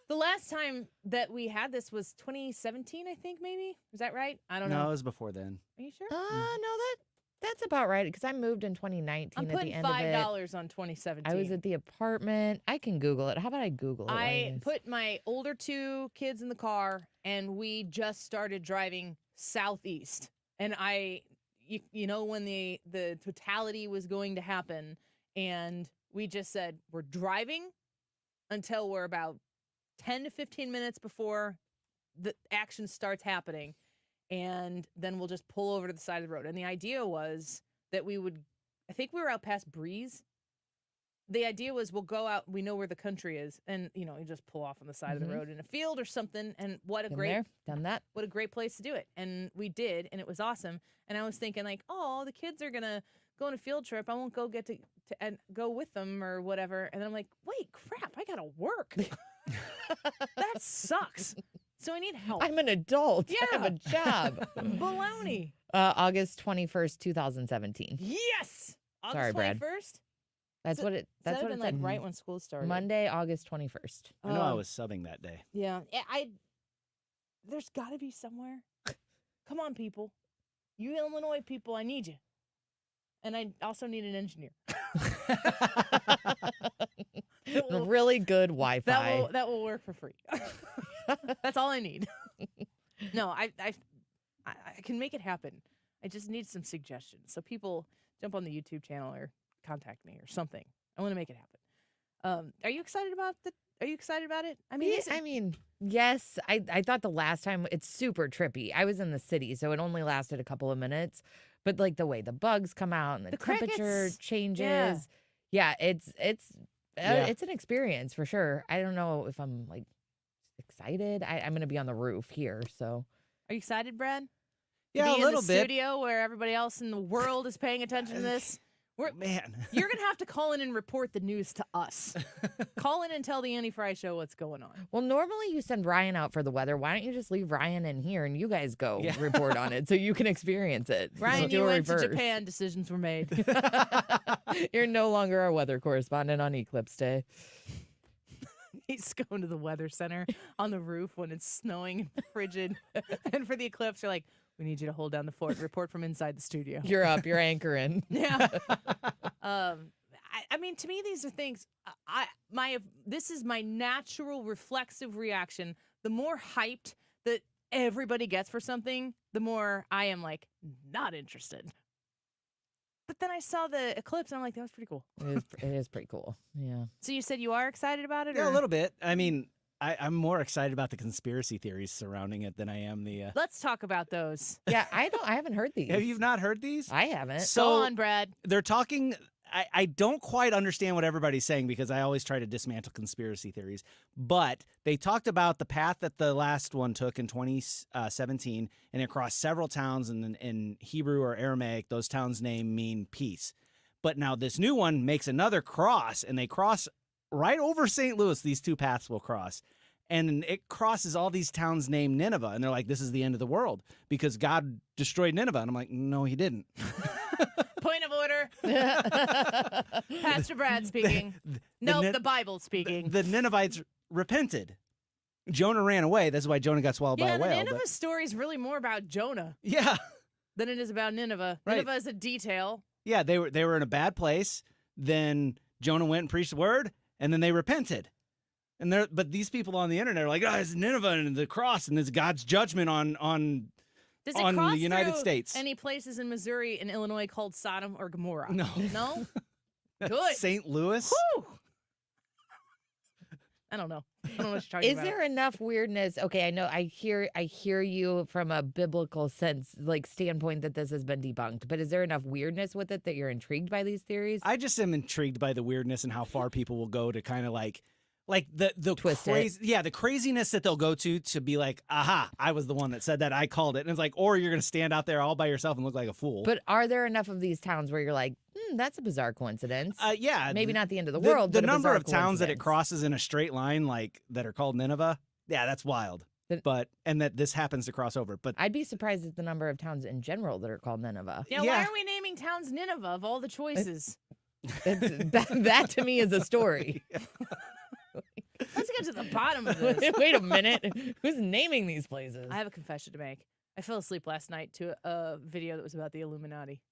The last time that we had this was 2017, I think, maybe. Is that right? I don't know. No, it was before then. Are you sure? No, that's about right, because I moved in 2019 I'm at putting the end of it. $5 on 2017. I was at the apartment. I can Google it. How about I Google it? I put my older two kids in the car, and we just started driving southeast. And you know when the totality was going to happen, and we just said, we're driving until we're about 10 to 15 minutes before the action starts happening, and then we'll just pull over to the side of the road. And the idea was that I think we were out past Breeze, the idea was we'll go out, we know where the country is, and you just pull off on the side of the road in a field or something, and done that. What a great place to do it. And we did, and it was awesome. And I was thinking like, oh, the kids are gonna go on a field trip. I won't go get to and go with them or whatever. And then I'm like, wait, crap, I gotta work. That sucks. So I need help. I'm an adult. Yeah. I have a job. Baloney. August 21st, 2017. Yes. August Sorry, Brad. 21st? That's what it That's what it it's said. like right when school started. Monday, August 21st. I know I was subbing that day. Yeah. There's got to be somewhere. Come on, people. You Illinois people, I need you. And I also need an engineer. Really good Wi-Fi. That will work for free. That's all I need. No, I can make it happen. I just need some suggestions. So people jump on the YouTube channel or contact me or something. I want to make it happen. Are you excited about it? I mean, yes. I thought the last time it's super trippy. I was in the city, so it only lasted a couple of minutes. But like the way the bugs come out and the temperature crickets. changes. Yeah, it's an experience for sure. I don't know if I'm like excited. I'm going to be on the roof here, so. Are you excited, Brad? Yeah, to be a little in the bit. Studio where everybody else in the world is paying attention to this. Man. You're going to have to call in and report the news to us. Call in and tell the Annie Fry Show what's going on. Well, normally you send Ryan out for the weather. Why don't you just leave Ryan in here and you guys go report on it so you can experience it? Ryan, Do you a went reverse. to Japan. Decisions were made. You're no longer our weather correspondent on Eclipse Day. He's going to the weather center on the roof when it's snowing and frigid. And for the eclipse, you're like, we need you to hold down the fort and report from inside the studio. You're up. You're anchoring. Yeah. I mean, to me, these are things. This is my natural reflexive reaction. The more hyped that everybody gets for something, the more I am like not interested. But then I saw the eclipse and I'm like, that was pretty cool. It is pretty cool. Yeah. So you said you are excited about it? Yeah, or? a little bit. I mean, I'm more excited about the conspiracy theories surrounding it than I am the. Let's talk about those. Yeah, I haven't heard these. Have you not heard these? I haven't. So go on, Brad. They're talking. I don't quite understand what everybody's saying because I always try to dismantle conspiracy theories. But they talked about the path that the last one took in 2017, and it crossed several towns. And in Hebrew or Aramaic, those towns' name mean peace. But now this new one makes another cross, and they cross right over St. Louis. These two paths will cross. And it crosses all these towns named Nineveh. And they're like, this is the end of the world because God destroyed Nineveh. And I'm like, no, he didn't. Point of order. Pastor Brad speaking. The Bible speaking. The Ninevites repented. Jonah ran away. That's why Jonah got swallowed by a whale. Yeah, the Nineveh story is really more about Jonah. Yeah. Than it is about Nineveh. Right. Nineveh is a detail. Yeah, they were in a bad place. Then Jonah went and preached the word, and then they repented. But these people on the internet are like, it's Nineveh and the cross, and it's God's judgment on Does it cross the United through States. Any places in Missouri and Illinois called Sodom or Gomorrah? No. No? Good. St. Louis? Whew. I don't know. I don't know what you're talking about. Is there enough weirdness? Okay, I know I hear you from a biblical sense, like standpoint that this has been debunked, but is there enough weirdness with it that you're intrigued by these theories? I just am intrigued by the weirdness and how far people will go to kind of like the Twist crazy, yeah, the craziness that they'll go to be like, aha, I was the one that said that, I called it. And it's like, or you're going to stand out there all by yourself and look like a fool. But are there enough of these towns where you're like, that's a bizarre coincidence? Yeah. Maybe not the end of the world, The but number a of towns that it crosses in a straight line, like that are called Nineveh, yeah, that's wild. And that this happens to cross over. But I'd be surprised at the number of towns in general that are called Nineveh. Yeah, why are we naming towns Nineveh of all the choices? That to me is a story. Let's get to the bottom of this. Wait a minute. Who's naming these places? I have a confession to make. I fell asleep last night to a video that was about the Illuminati.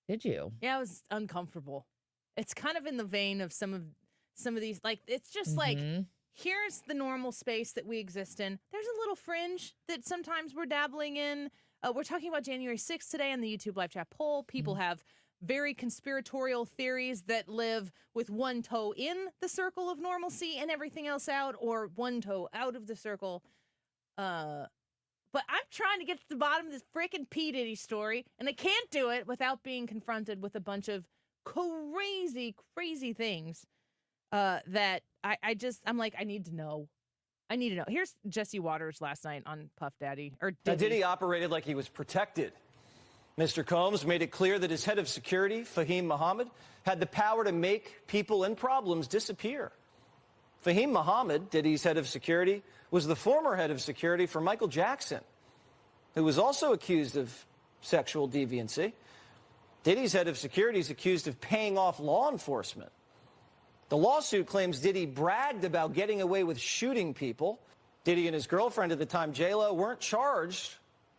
Did you? Yeah, it was uncomfortable. It's kind of in the vein of some of these, like, it's just like, here's the normal space that we exist in. There's a little fringe that sometimes we're dabbling in. We're talking about January 6th today on the YouTube live chat poll. People have very conspiratorial theories that live with one toe in the circle of normalcy and everything else out, or one toe out of the circle. But I'm trying to get to the bottom of this freaking P. Diddy story, and I can't do it without being confronted with a bunch of crazy, crazy things that I'm like, I need to know. I need to know. Here's Jesse Waters last night on Puff Daddy. Diddy operated like he was protected. Mr. Combs made it clear that his head of security, Fahim Muhammad, had the power to make people and problems disappear. Fahim Muhammad, Diddy's head of security, was the former head of security for Michael Jackson, who was also accused of sexual deviancy. Diddy's head of security is accused of paying off law enforcement. The lawsuit claims Diddy bragged about getting away with shooting people. Diddy and his girlfriend at the time, J-Lo, weren't charged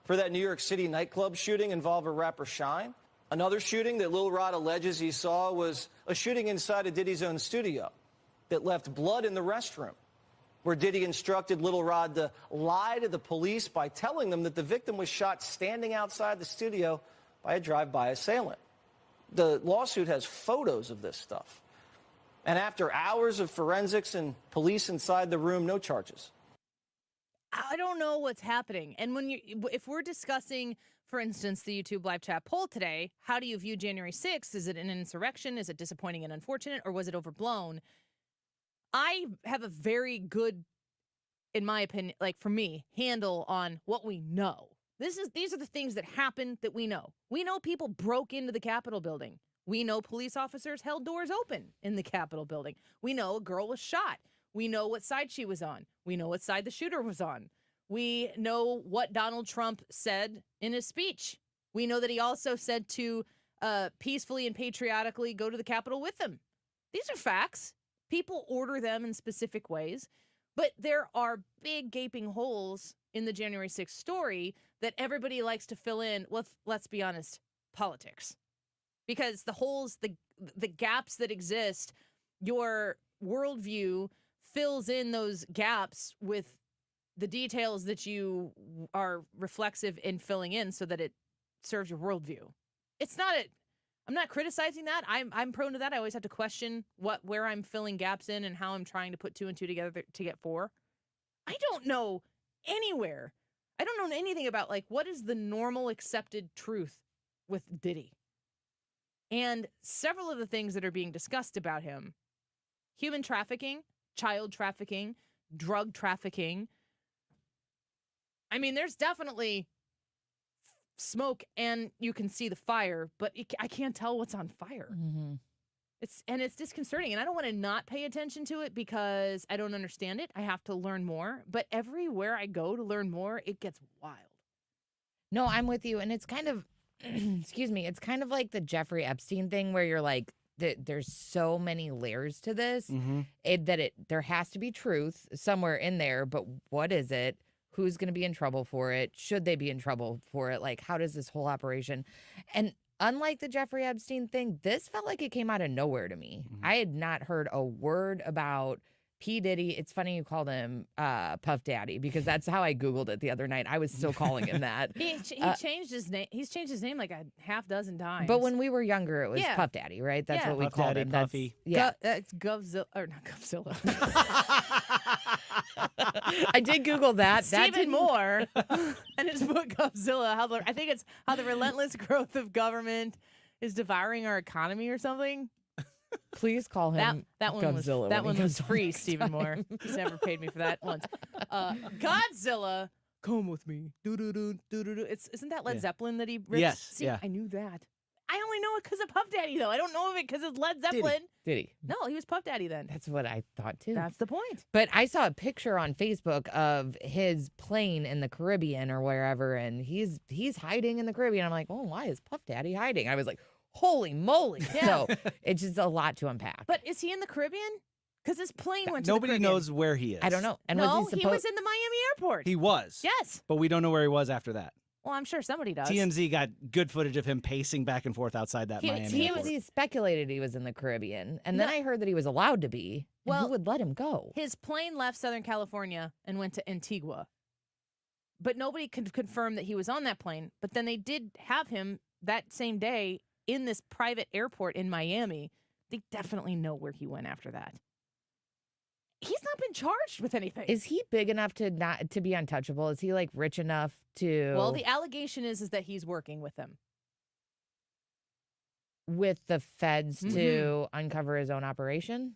for that New York City nightclub shooting involving rapper Shine. Another shooting that Lil Rod alleges he saw was a shooting inside of Diddy's own studio that left blood in the restroom, where Diddy instructed Lil Rod to lie to the police by telling them that the victim was shot standing outside the studio by a drive-by assailant. The lawsuit has photos of this stuff. And after hours of forensics and police inside the room, no charges. I don't know what's happening. And if we're discussing, for instance, the YouTube live chat poll today, how do you view January 6th? Is it an insurrection? Is it disappointing and unfortunate? Or was it overblown? I have a very good, in my opinion, like for me, handle on what we know. These are the things that happened that we know. We know people broke into the Capitol building. We know police officers held doors open in the Capitol building. We know a girl was shot. We know what side she was on. We know what side the shooter was on. We know what Donald Trump said in his speech. We know that he also said to peacefully and patriotically go to the Capitol with them. These are facts. People order them in specific ways. But there are big gaping holes in the January 6th story that everybody likes to fill in with, let's be honest, politics. Because the holes, the gaps that exist, your worldview fills in those gaps with the details that you are reflexive in filling in so that it serves your worldview. I'm not criticizing that. I'm prone to that. I always have to question where I'm filling gaps in and how I'm trying to put 2 and 2 together to get 4. I don't know anywhere. I don't know anything about what is the normal accepted truth with Diddy. And several of the things that are being discussed about him, human trafficking, child trafficking, drug trafficking. I mean, there's definitely smoke and you can see the fire, but I can't tell what's on fire. Mm-hmm. It's disconcerting. And I don't want to not pay attention to it because I don't understand it. I have to learn more. But everywhere I go to learn more, it gets wild. No, I'm with you. And it's kind of, excuse me, it's kind of like the Jeffrey Epstein thing where you're like, there's so many layers to this there has to be truth somewhere in there. But what is it? Who's going to be in trouble for it? Should they be in trouble for it? How does this whole operation? And unlike the Jeffrey Epstein thing, this felt like it came out of nowhere to me. I had not heard a word about P. Diddy. It's funny you called him Puff Daddy because that's how I Googled it the other night. I was still calling him that. He changed his name. He's changed his name like a half dozen times. But when we were younger, it was Puff Daddy, right? That's what we Puff called Daddy, him. Puffy. It's Govzilla, or not Govzilla. I did Google that. Stephen Moore and his book Govzilla. I think it's how the relentless growth of government is devouring our economy or something. Please call him that one Godzilla. That one was free, Stephen Moore. He's never paid me for that once. Godzilla, come with me. Isn't that Led Zeppelin that he rips? Yes. See, I knew that. I only know it because of Puff Daddy, though. I don't know of it because it's Led Zeppelin. Diddy. No, he was Puff Daddy then. That's what I thought, too. That's the point. But I saw a picture on Facebook of his plane in the Caribbean or wherever, and he's hiding in the Caribbean. I'm like, oh, why is Puff Daddy hiding? I was like, holy moly. Yeah. So it's just a lot to unpack. But is he in the Caribbean? Because his plane went to Nobody the Caribbean. knows where he is. I don't know. And no, was he was in the Miami airport. He was. Yes. But we don't know where he was after that. Well, I'm sure somebody does. TMZ got good footage of him pacing back and forth outside that Miami airport. TMZ speculated he was in the Caribbean, and then I heard that he was allowed to be. And who would let him go? His plane left Southern California and went to Antigua. But nobody could confirm that he was on that plane. But then they did have him that same day in this private airport in Miami. They definitely know where he went after that. He's not been charged with anything. Is he big enough to be untouchable? Is he rich enough to? Well, the allegation is that he's working with them. With the feds to uncover his own operation?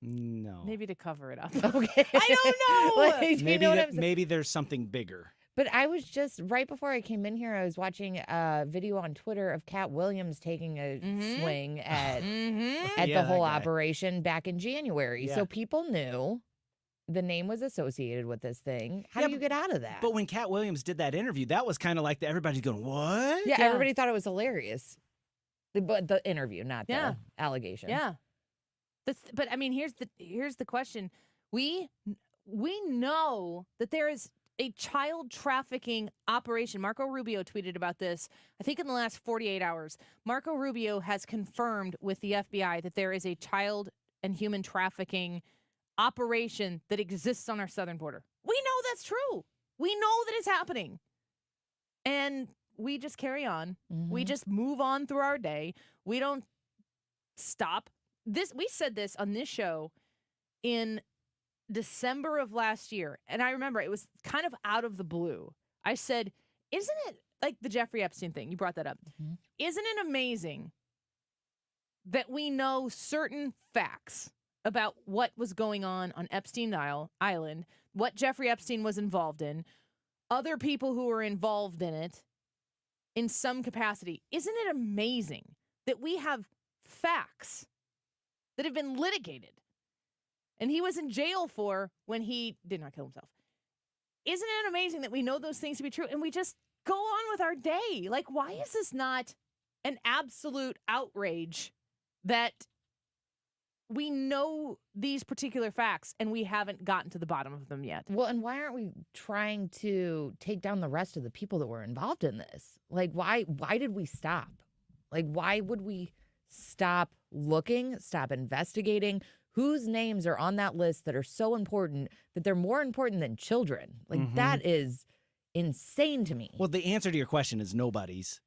No. Maybe to cover it up. Okay. I don't know. Like, you know what I'm saying? Maybe there's something bigger. But I was just, right before I came in here, I was watching a video on Twitter of Cat Williams taking a swing at Yeah, the whole that guy. operation back in January. Yeah. So people knew the name was associated with this thing. How do you get out of that? But when Cat Williams did that interview, that was kind of like everybody's going, what? Yeah, everybody thought it was hilarious. But the interview, not Yeah. the allegation. Yeah. But I mean, here's the question. We know that there is a child trafficking operation. Marco Rubio tweeted about this, I think in the last 48 hours. Marco Rubio has confirmed with the FBI that there is a child and human trafficking operation that exists on our southern border. We know that's true. We know that it's happening. And we just carry on. We just move on through our day. We don't stop. We said this on this show in December of last year, and I remember it was kind of out of the blue. I said, isn't it like the Jeffrey Epstein thing? You brought that up. Isn't it amazing that we know certain facts about what was going on Epstein Island, what Jeffrey Epstein was involved in, other people who were involved in it in some capacity? Isn't it amazing that we have facts that have been litigated and he was in jail for when he did not kill himself? Isn't it amazing that we know those things to be true and we just go on with our day? Like, why is this not an absolute outrage that we know these particular facts and we haven't gotten to the bottom of them yet? Well, and why aren't we trying to take down the rest of the people that were involved in this? Like, why did we stop? Like, why would we stop looking, stop investigating? Whose names are on that list that are so important that they're more important than children? Like, that is insane to me. Well, the answer to your question is nobody's.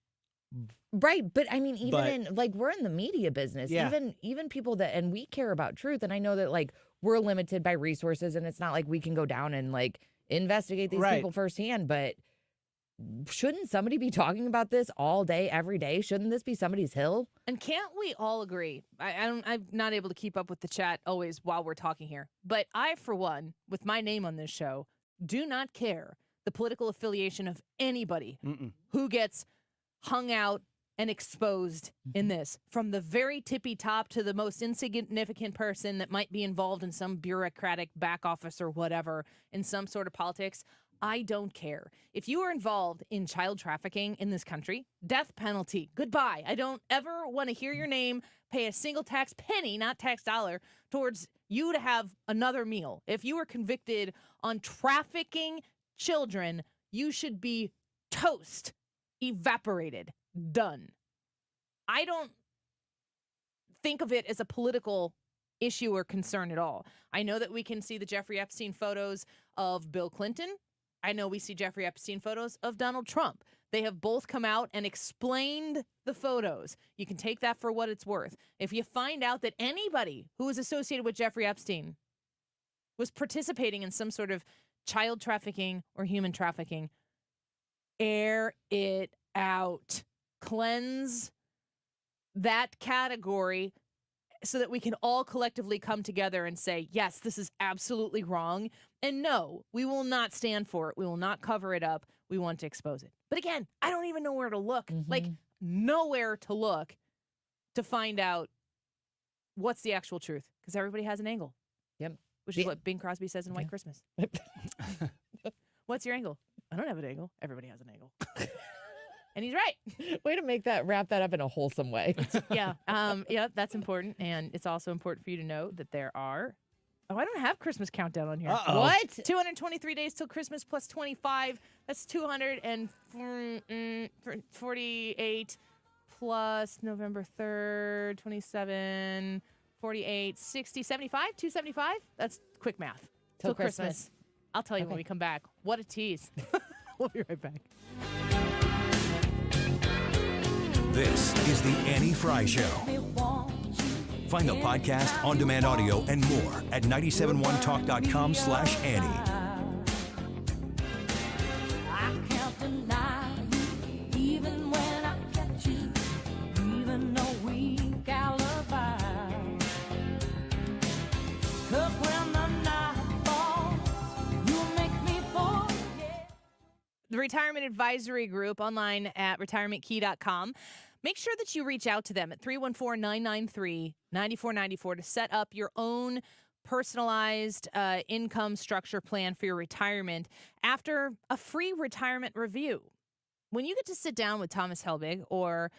Right, but I mean, in like, we're in the media business. Yeah. Even people that, and we care about truth, and I know that like we're limited by resources, and it's not like we can go down and like investigate these people firsthand. But shouldn't somebody be talking about this all day, every day? Shouldn't this be somebody's hill? And can't we all agree? I'm not able to keep up with the chat always while we're talking here, but I, for one, with my name on this show, do not care the political affiliation of anybody who gets hung out and exposed in this, from the very tippy top to the most insignificant person that might be involved in some bureaucratic back office or whatever in some sort of politics. I don't care. If you are involved in child trafficking in this country, death penalty, goodbye. I don't ever want to hear your name, pay a single tax penny, not tax dollar, towards you to have another meal. If you are convicted on trafficking children, you should be toast, evaporated, done. I don't think of it as a political issue or concern at all. I know that we can see the Jeffrey Epstein photos of Bill Clinton. I know we see Jeffrey Epstein photos of Donald Trump. They have both come out and explained the photos. You can take that for what it's worth. If you find out that anybody who is associated with Jeffrey Epstein was participating in some sort of child trafficking or human trafficking, air it out. Cleanse that category so that we can all collectively come together and say, yes, this is absolutely wrong. And no, we will not stand for it. We will not cover it up. We want to expose it. But again, I don't even know where to look. Like, nowhere to look to find out what's the actual truth, because everybody has an angle. Yep. Which is what Bing Crosby says in White Christmas. What's your angle? I don't have an angle. Everybody has an angle. And he's right. Way to wrap that up in a wholesome way. Yeah. Yeah, that's important. And it's also important for you to know that there are, I don't have Christmas countdown on here. What? 223 days till Christmas plus 25. That's 248 plus November 3rd, 27, 48, 60, 75, 275. That's quick math. Till Christmas. Christmas. I'll tell you when we come back. What a tease. We'll be right back. This is the Annie Fry Show. Find the podcast, on-demand audio, and more at 971talk.com/Annie. the Retirement Advisory Group online at retirementkey.com. Make sure that you reach out to them at 314-993-9494 to set up your own personalized income structure plan for your retirement after a free retirement review. When you get to sit down with Thomas Helbig or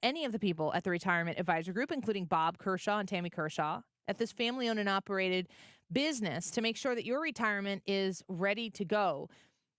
any of the people at the Retirement Advisory Group, including Bob Kershaw and Tammy Kershaw, at this family-owned and operated business to make sure that your retirement is ready to go,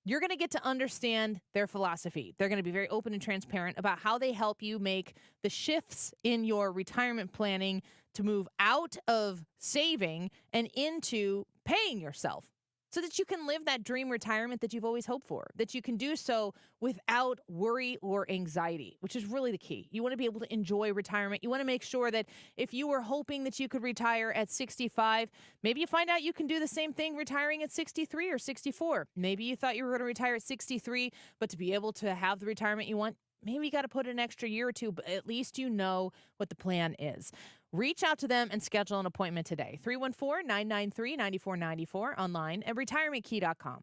you're going to get to understand their philosophy. They're going to be very open and transparent about how they help you make the shifts in your retirement planning to move out of saving and into paying yourself so that you can live that dream retirement that you've always hoped for, that you can do so without worry or anxiety, which is really the key. You want to be able to enjoy retirement. You want to make sure that if you were hoping that you could retire at 65, maybe you find out you can do the same thing retiring at 63 or 64. Maybe you thought you were going to retire at 63, but to be able to have the retirement you want, maybe you got to put an extra year or two, but at least you know what the plan is. Reach out to them and schedule an appointment today. 314-993-9494 online at retirementkey.com.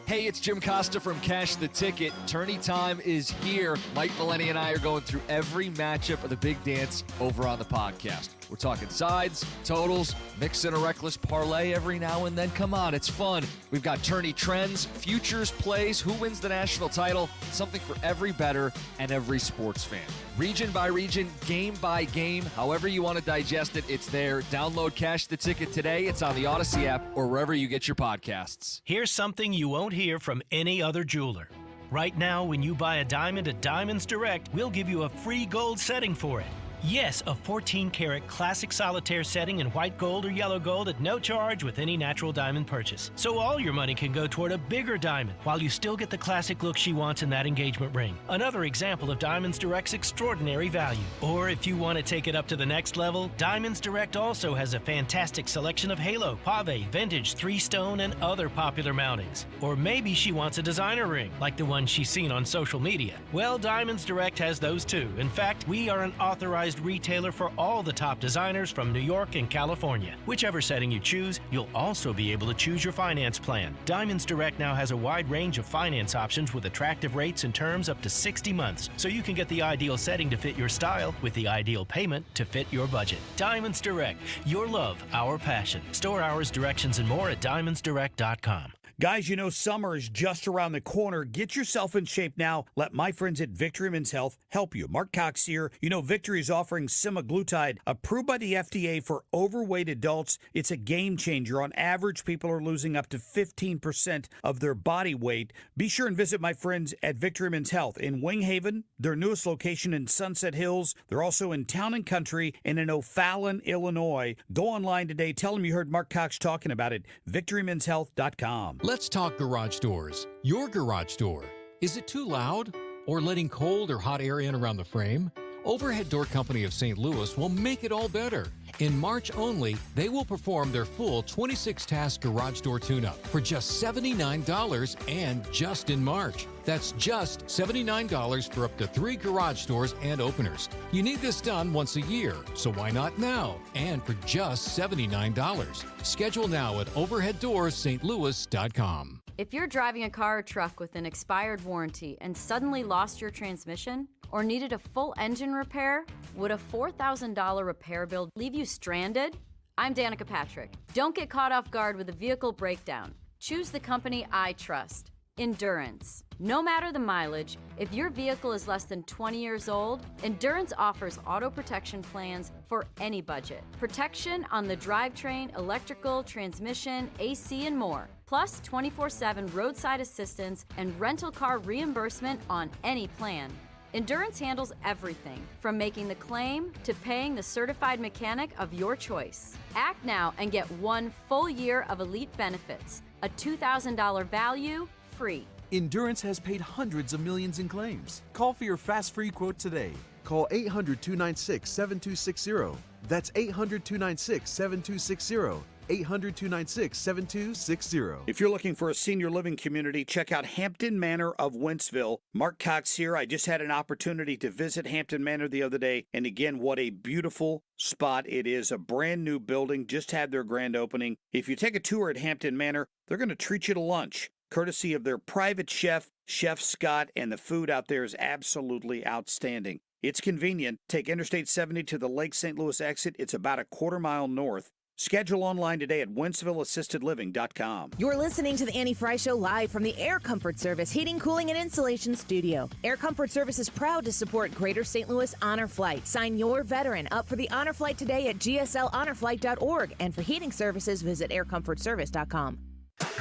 Hey, it's Jim Costa from Cash the Ticket. Tourney time is here. Mike Valeni and I are going through every matchup of the big dance over on the podcast. We're talking sides, totals, mix in a reckless parlay every now and then. Come on, it's fun. We've got tourney trends, futures plays, who wins the national title, something for every bettor and every sports fan. Region by region, game by game, however you want to digest it, it's there. Download Cash the Ticket today. It's on the Odyssey app or wherever you get your podcasts. Here's something you won't hear from any other jeweler. Right now, when you buy a diamond at Diamonds Direct, we'll give you a free gold setting for it. Yes, a 14-karat classic solitaire setting in white gold or yellow gold at no charge with any natural diamond purchase. So all your money can go toward a bigger diamond while you still get the classic look she wants in that engagement ring. Another example of Diamonds Direct's extraordinary value. Or if you want to take it up to the next level, Diamonds Direct also has a fantastic selection of halo, pave, vintage, 3-stone, and other popular mountings. Or maybe she wants a designer ring, like the one she's seen on social media. Well, Diamonds Direct has those too. In fact, we are an authorized retailer for all the top designers from New York and California. Whichever setting you choose, you'll also be able to choose your finance plan. Diamonds Direct now has a wide range of finance options with attractive rates and terms up to 60 months, so you can get the ideal setting to fit your style with the ideal payment to fit your budget. Diamonds Direct, your love, our passion. Store hours, directions, and more at diamondsdirect.com. Guys, you know summer is just around the corner. Get yourself in shape now. Let my friends at Victory Men's Health help you. Mark Cox here. You know Victory is offering semaglutide, approved by the FDA for overweight adults. It's a game changer. On average, people are losing up to 15% of their body weight. Be sure and visit my friends at Victory Men's Health in Wing Haven, their newest location in Sunset Hills. They're also in Town and Country and in O'Fallon, Illinois. Go online today. Tell them you heard Mark Cox talking about it. VictoryMen'sHealth.com. Let's talk garage doors. Your garage door. Is it too loud? Or letting cold or hot air in around the frame? Overhead Door Company of St. Louis will make it all better. In March only, they will perform their full 26-task garage door tune-up for just $79 and just in March. That's just $79 for up to 3 garage doors and openers. You need this done once a year, so why not now? And for just $79. Schedule now at overheaddoorsstlouis.com. If you're driving a car or truck with an expired warranty and suddenly lost your transmission or needed a full engine repair, would a $4,000 repair bill leave you stranded? I'm Danica Patrick. Don't get caught off guard with a vehicle breakdown. Choose the company I trust, Endurance. No matter the mileage, if your vehicle is less than 20 years old, Endurance offers auto protection plans for any budget. Protection on the drivetrain, electrical, transmission, AC, and more. Plus 24/7 roadside assistance and rental car reimbursement on any plan. Endurance handles everything from making the claim to paying the certified mechanic of your choice. Act now and get 1 full year of elite benefits, a $2,000 value, free. Endurance has paid hundreds of millions in claims. Call for your fast free quote today. Call 800-296-7260. That's 800-296-7260. 800-296-7260. If you're looking for a senior living community, check out Hampton Manor of Wentzville. Mark Cox here. I just had an opportunity to visit Hampton Manor the other day, and again, what a beautiful spot it is. A brand new building, just had their grand opening. If you take a tour at Hampton Manor, they're going to treat you to lunch, courtesy of their private chef, Chef Scott, and the food out there is absolutely outstanding. It's convenient. Take Interstate 70 to the Lake St. Louis exit. It's about a quarter-mile north. Schedule online today at WentzvilleAssistedLiving.com. You're listening to the Annie Fry Show live from the Air Comfort Service Heating, Cooling, and Insulation Studio. Air Comfort Service is proud to support Greater St. Louis Honor Flight. Sign your veteran up for the Honor Flight today at GSLHonorFlight.org. And for heating services, visit AirComfortService.com.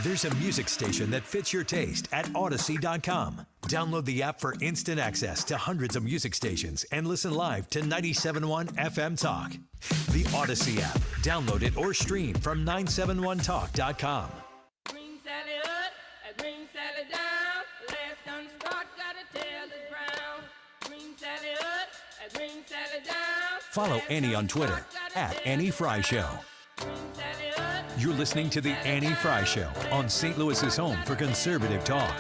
There's a music station that fits your taste at Odyssey.com. Download the app for instant access to hundreds of music stations and listen live to 97.1 FM Talk. The Odyssey app. Download it or stream from 971talk.com. Green Sally up, green Sally down. Last done start, gotta tell the ground. Green Sally up, green Sally down. Follow Annie on Twitter at Annie Fry Show. You're listening to The Annie Fry Show on St. Louis's home for conservative talk.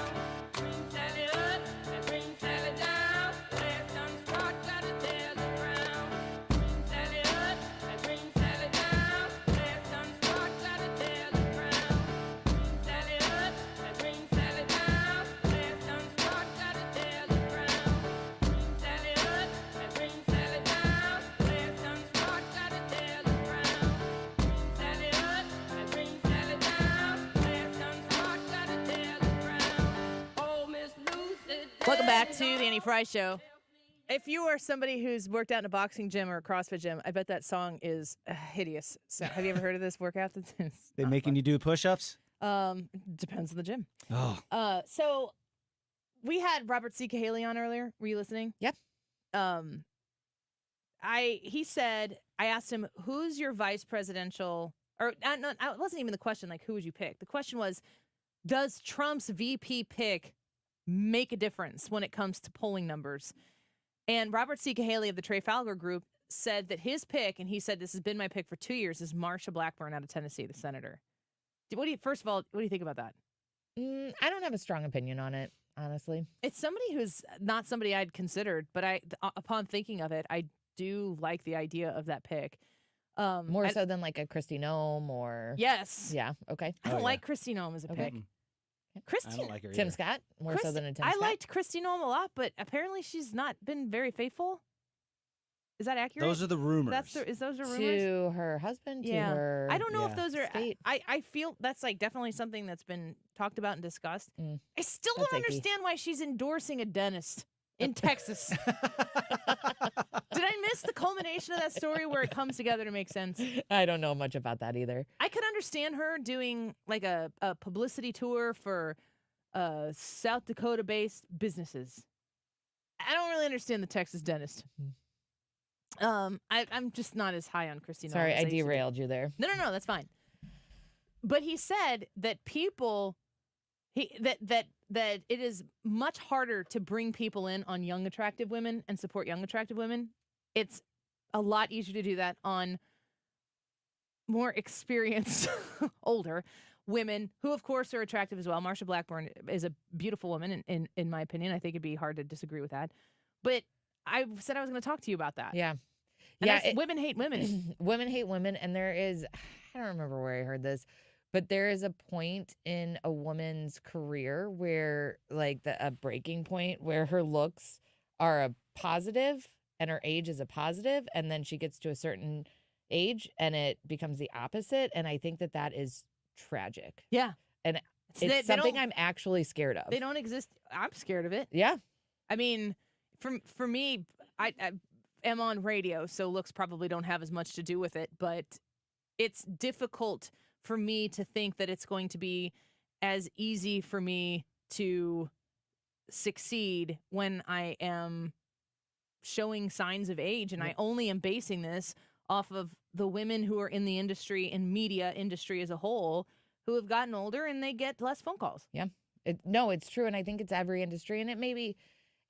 Welcome back to the Annie Fry Show. If you are somebody who's worked out in a boxing gym or a CrossFit gym, I bet that song is hideous. So, have you ever heard of this workout? They making you do push-ups? Depends on the gym. Oh. So we had Robert C. Cahaly on earlier. Were you listening? Yep. He said, I asked him, who's your vice presidential, or no, it wasn't even the question, like, who would you pick? The question was, does Trump's VP pick make a difference when it comes to polling numbers? And Robert C. Cahaly of the Trey Falger Group said that his pick, and he said this has been my pick for 2 years, is Marsha Blackburn out of Tennessee, the senator. First of all, what do you think about that? I don't have a strong opinion on it, honestly. It's somebody who's not somebody I'd considered, but upon thinking of it, I do like the idea of that pick. More so than like a Kristi Noem or... Yes. Yeah, okay. I don't like Kristi Noem as a pick. I don't like her Tim either. Scott? More so than a Tim I Scott? liked Kristi Noem a lot, but apparently she's not been very faithful. Is that accurate? Those are the rumors. Those are rumors? To her husband, to her... I don't know if those are... state. I feel that's like definitely something that's been talked about and discussed. I still don't That's icky. understand why she's endorsing a dentist in Texas. Did I miss the culmination of that story where it comes together to make sense? I don't know much about that either. I could understand her doing like a publicity tour for South Dakota-based businesses. I don't really understand the Texas dentist. I'm just not as high on Kristi Noem. Sorry, as I used to be. derailed you there. No, that's fine. But he said that people, that it is much harder to bring people in on young, attractive women and support young, attractive women. It's a lot easier to do that on more experienced, older women who, of course, are attractive as well. Marsha Blackburn is a beautiful woman, in my opinion. I think it'd be hard to disagree with that. But I said I was going to talk to you about that. Yeah. And women hate women. Women hate women. And there is, I don't remember where I heard this, but there is a point in a woman's career where, like, a breaking point where her looks are a positive and her age is a positive, and then she gets to a certain age and it becomes the opposite. And I think that is tragic. Yeah. And They it's something don't- I'm actually scared of. They don't exist. I'm scared of it. Yeah. I mean, for me, I am on radio, so looks probably don't have as much to do with it, but it's difficult for me to think that it's going to be as easy for me to succeed when I am showing signs of age, and I only am basing this off of the women who are in the industry and media industry as a whole who have gotten older and they get less phone calls. Yeah. No, it's true. And I think it's every industry. And it may be,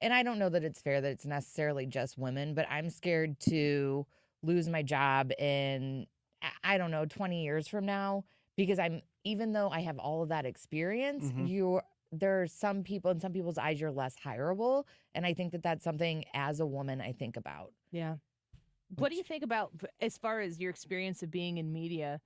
and I don't know that it's fair that it's necessarily just women, but I'm scared to lose my job in, I don't know, 20 years from now, because even though I have all of that experience, there are some people, in some people's eyes, you're less hireable. And I think that that's something as a woman I think about. Yeah. What do you think about, as far as your experience of being in media?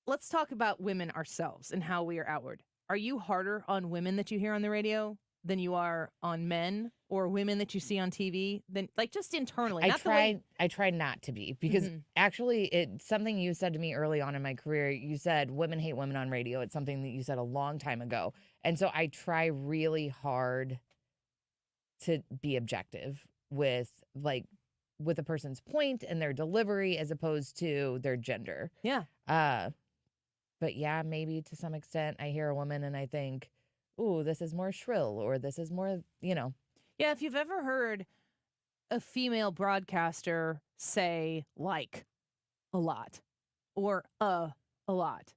Let's talk about women ourselves and how we are outward. are you harder on women that you hear on the radio than you are on men or women that you see on TV? Than like just internally. I try not to be because actually it's something you said to me early on in my career. You said women hate women on radio. It's something that you said a long time ago. And so I try really hard to be objective with a person's point and their delivery as opposed to their gender. Yeah. But yeah, maybe to some extent I hear a woman and I think, ooh, this is more shrill or this is more, Yeah, if you've ever heard a female broadcaster say like a lot or a lot.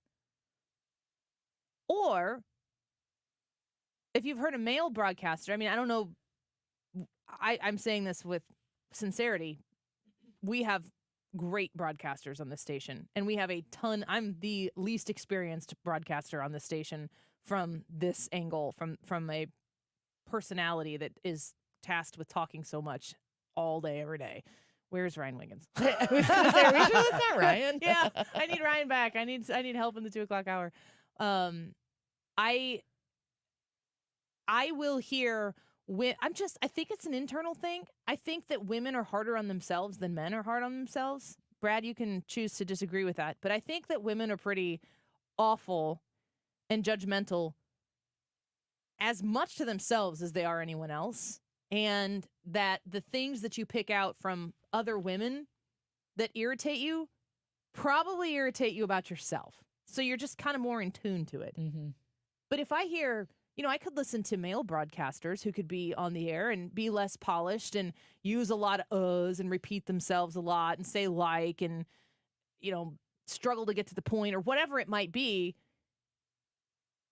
Or if you've heard a male broadcaster, I mean, I don't know, I'm saying this with sincerity. We have great broadcasters on this station, and we have a ton. I'm the least experienced broadcaster on this station from this angle, from a personality that is tasked with talking so much all day, every day. Where's Ryan Wiggins? I was going to say, are we sure that's not Ryan? Yeah, I need Ryan back. I need help in the 2:00 hour. I will hear. I think it's an internal thing. I think that women are harder on themselves than men are hard on themselves. Brad, you can choose to disagree with that, but I think that women are pretty awful and judgmental as much to themselves as they are anyone else, and that the things that you pick out from other women that irritate you probably irritate you about yourself. So you're just kind of more in tune to it. Mm-hmm. But if I hear, I could listen to male broadcasters who could be on the air and be less polished and use a lot of uhs and repeat themselves a lot and say like and, struggle to get to the point or whatever it might be.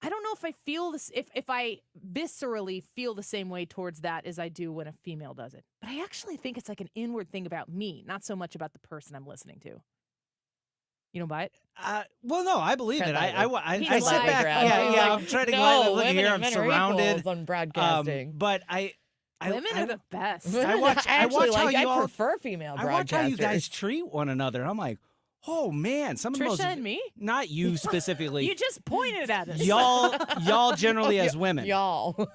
I don't know if I feel this, if I viscerally feel the same way towards that as I do when a female does it. But I actually think it's like an inward thing about me, not so much about the person I'm listening to. You don't buy it? Well, no, I believe it. I He's sit back. Brad. Yeah, I'm trying to look here. I'm surrounded. On broadcasting. But women are the best. I watch how you all prefer female broadcasters. I watch how you guys treat one another. I'm like, oh man, some of Trisha those. and me? Not you specifically. You just pointed at us. Y'all generally as women. Y'all.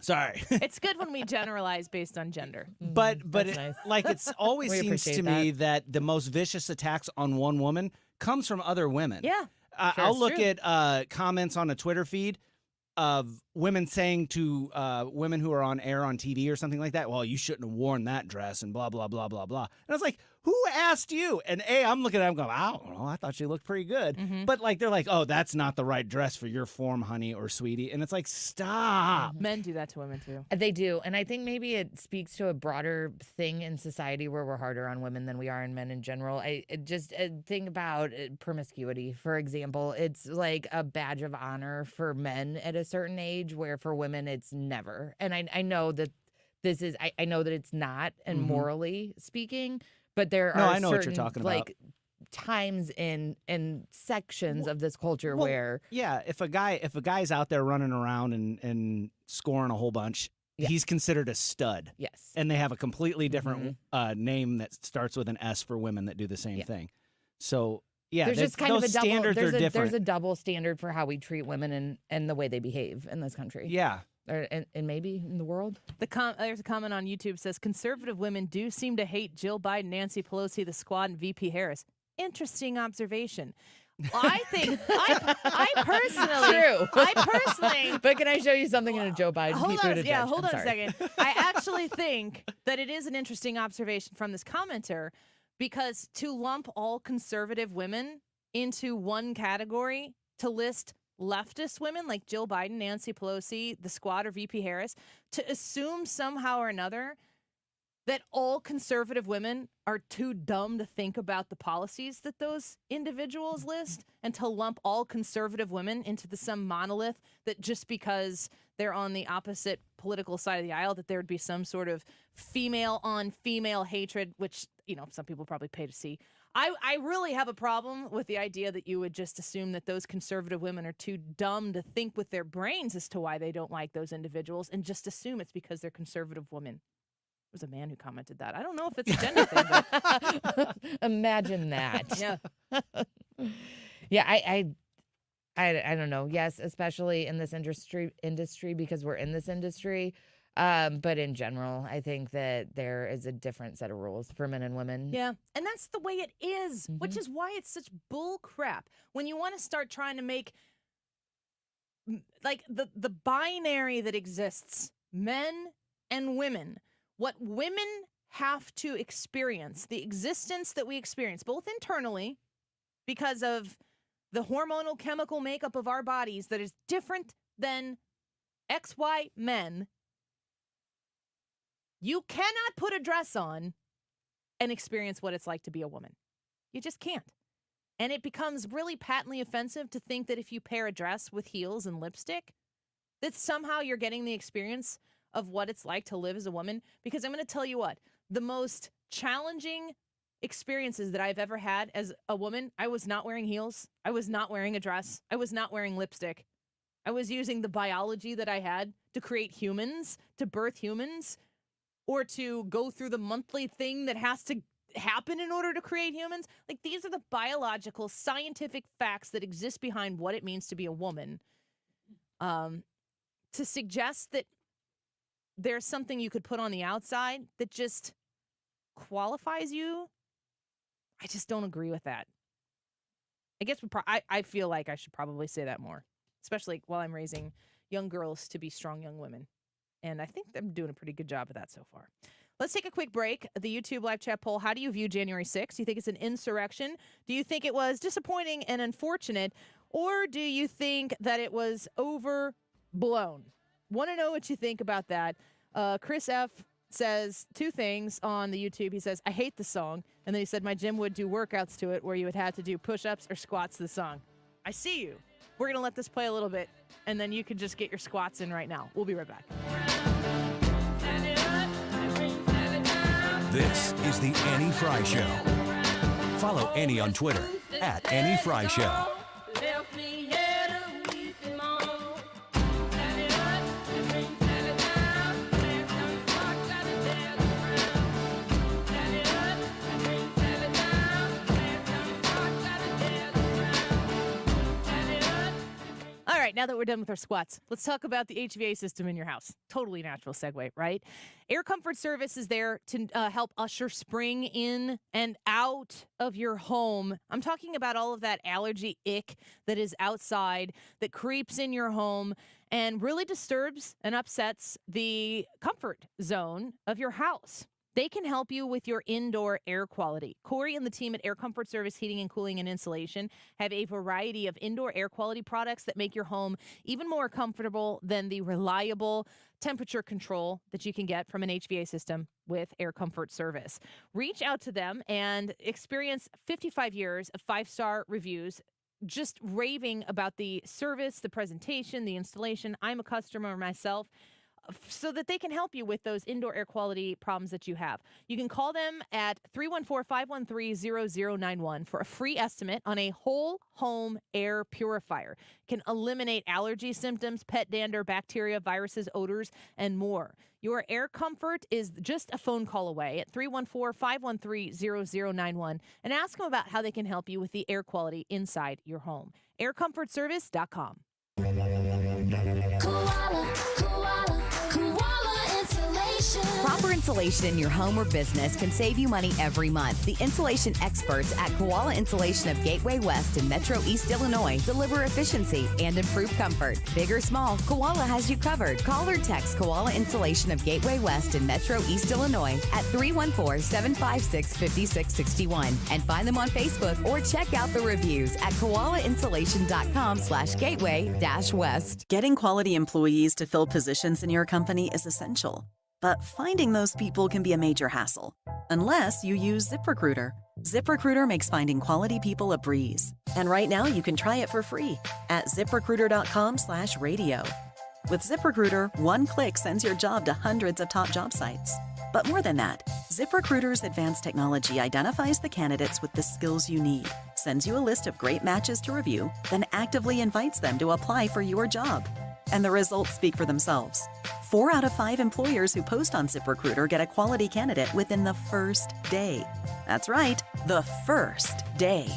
Sorry. It's good when we generalize based on gender. But nice. like it's always We seems to appreciate me that the most vicious attacks on one woman comes from other women. Yeah. I'll look at comments on a Twitter feed of women saying to women who are on air on TV or something like that, well, you shouldn't have worn that dress and blah, blah, blah, blah, blah. And I was like, who asked you? And I'm looking at them going, I don't know. I thought she looked pretty good. Mm-hmm. But like, they're like, oh, that's not the right dress for your form, honey or sweetie. And it's like, stop. Men do that to women too. They do. And I think maybe it speaks to a broader thing in society where we're harder on women than we are on men in general. I just think about promiscuity, for example. It's like a badge of honor for men at a certain age, where for women it's never. And I know that this is, I know that it's not, and morally speaking, but there are I know certain, what you're talking about. like, times in sections of this culture where if a guy's out there running around and scoring a whole bunch, he's considered a stud. Yes. And they have a completely different name that starts with an S for women that do the same thing. So there's just kind of a double standards are different. There's a double standard for how we treat women and the way they behave in this country. Yeah. And maybe in the world. There's a comment on YouTube says conservative women do seem to hate Jill Biden, Nancy Pelosi, the Squad, and VP Harris. Interesting observation. I think I personally. But can I show you something in a Joe Biden? Hold on I'm a second. I actually think that it is an interesting observation from this commenter, because to lump all conservative women into one category, to list leftist women like Jill Biden, Nancy Pelosi, the Squad, or VP Harris, to assume somehow or another that all conservative women are too dumb to think about the policies that those individuals list, and to lump all conservative women into some monolith that just because they're on the opposite political side of the aisle, that there would be some sort of female on female hatred, which, some people probably pay to see. I really have a problem with the idea that you would just assume that those conservative women are too dumb to think with their brains as to why they don't like those individuals, and just assume it's because they're conservative women. There was a man who commented that. I don't know if it's a gender thing, but imagine that. Yeah. Yeah, I don't know. Yes, especially in this industry because we're in this industry. But in general, I think that there is a different set of rules for men and women. Yeah, and that's the way it is, which is why it's such bull crap. When you want to start trying to make like the binary that exists, men and women, what women have to experience, the existence that we experience, both internally because of the hormonal chemical makeup of our bodies that is different than XY men. You cannot put a dress on and experience what it's like to be a woman. You just can't. And it becomes really patently offensive to think that if you pair a dress with heels and lipstick, that somehow you're getting the experience of what it's like to live as a woman. Because I'm going to tell you what, the most challenging experiences that I've ever had as a woman, I was not wearing heels. I was not wearing a dress. I was not wearing lipstick. I was using the biology that I had to create humans, to birth humans, or to go through the monthly thing that has to happen in order to create humans. Like, these are the biological, scientific facts that exist behind what it means to be a woman. To suggest that there's something you could put on the outside that just qualifies you, I just don't agree with that. I guess I feel like I should probably say that more, especially while I'm raising young girls to be strong young women. And I think I'm doing a pretty good job of that so far. Let's take a quick break. The YouTube live chat poll, how do you view January 6th? Do you think it's an insurrection? Do you think it was disappointing and unfortunate? Or do you think that it was overblown? Want to know what you think about that. Chris F. says two things on the YouTube. He says, I hate the song. And then he said, my gym would do workouts to it where you would have to do push-ups or squats to the song. I see you. We're going to let this play a little bit, and then you can just get your squats in right now. We'll be right back. This is the Annie Fry Show. Follow Annie on Twitter at Annie Fry Show. All right, now that we're done with our squats, let's talk about the HVAC system in your house. Totally natural segue, right? Air Comfort Service is there to help usher spring in and out of your home. I'm talking about all of that allergy ick that is outside, that creeps in your home and really disturbs and upsets the comfort zone of your house. They can help you with your indoor air quality. Corey and the team at Air Comfort Service Heating and Cooling and Insulation have a variety of indoor air quality products that make your home even more comfortable than the reliable temperature control that you can get from an HVAC system with Air Comfort Service. Reach out to them and experience 55 years of 5-star reviews, just raving about the service, the presentation, the installation. I'm a customer myself, so that they can help you with those indoor air quality problems that you have. You can call them at 314-513-0091 for a free estimate on a whole home air purifier. It can eliminate allergy symptoms, pet dander, bacteria, viruses, odors, and more. Your air comfort is just a phone call away at 314-513-0091 and ask them about how they can help you with the air quality inside your home. aircomfortservice.com. Proper insulation in your home or business can save you money every month. The insulation experts at Koala Insulation of Gateway West in Metro East Illinois deliver efficiency and improved comfort. Big or small, Koala has you covered. Call or text Koala Insulation of Gateway West in Metro East Illinois at 314-756-5661 and find them on Facebook or check out the reviews at koalainsulation.com/gateway-west. Getting quality employees to fill positions in your company is essential. But finding those people can be a major hassle, unless you use ZipRecruiter. ZipRecruiter makes finding quality people a breeze. And right now you can try it for free at ZipRecruiter.com/radio. With ZipRecruiter, one click sends your job to hundreds of top job sites. But more than that, ZipRecruiter's advanced technology identifies the candidates with the skills you need, sends you a list of great matches to review, then actively invites them to apply for your job. And the results speak for themselves. 4 out of 5 employers who post on ZipRecruiter get a quality candidate within the first day. That's right, the first day.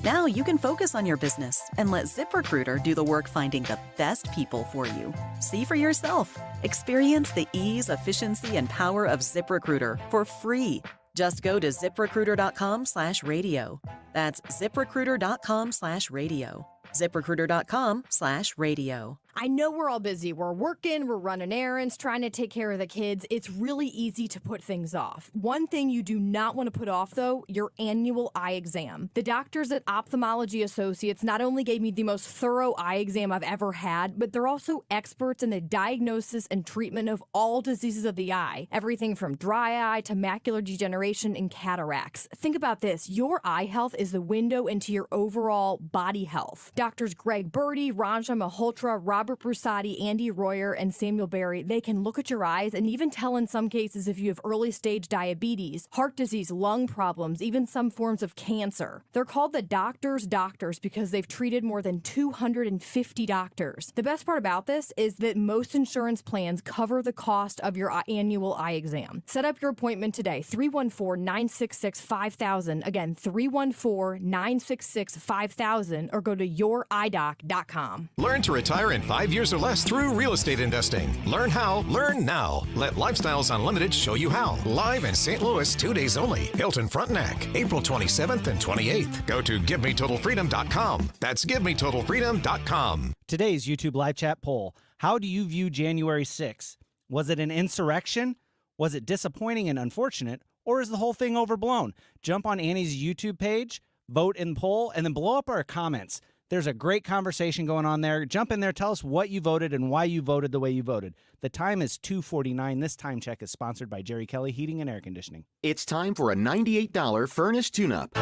Now you can focus on your business and let ZipRecruiter do the work finding the best people for you. See for yourself. Experience the ease, efficiency, and power of ZipRecruiter for free. Just go to ziprecruiter.com/radio. That's ziprecruiter.com/radio. ZipRecruiter.com/radio. I know we're all busy. We're working, we're running errands, trying to take care of the kids. It's really easy to put things off. One thing you do not want to put off, though, your annual eye exam. The doctors at Ophthalmology Associates not only gave me the most thorough eye exam I've ever had, but they're also experts in the diagnosis and treatment of all diseases of the eye. Everything from dry eye to macular degeneration and cataracts. Think about this. Your eye health is the window into your overall body health. Doctors Greg Birdie, Ranja Malhotra, Robert Brusati, Andy Royer, and Samuel Berry, they can look at your eyes and even tell in some cases if you have early stage diabetes, heart disease, lung problems, even some forms of cancer. They're called the doctors' doctors because they've treated more than 250 doctors. The best part about this is that most insurance plans cover the cost of your annual eye exam. Set up your appointment today, 314-966-5000. Again, 314-966-5000, or go to youridoc.com. Learn to retire in 5 years or less through real estate investing. Learn how, learn now. Let Lifestyles Unlimited show you how. Live in St. Louis, 2 days only. Hilton Frontenac, April 27th and 28th. Go to GiveMeTotalFreedom.com. That's GiveMeTotalFreedom.com. Today's YouTube live chat poll. How do you view January 6th? Was it an insurrection? Was it disappointing and unfortunate? Or is the whole thing overblown? Jump on Annie's YouTube page, vote in poll, and then blow up our comments. There's a great conversation going on there. Jump in there. Tell us what you voted and why you voted the way you voted. The time is 2:49. This time check is sponsored by Jerry Kelly Heating and Air Conditioning. It's time for a $98 furnace tune-up.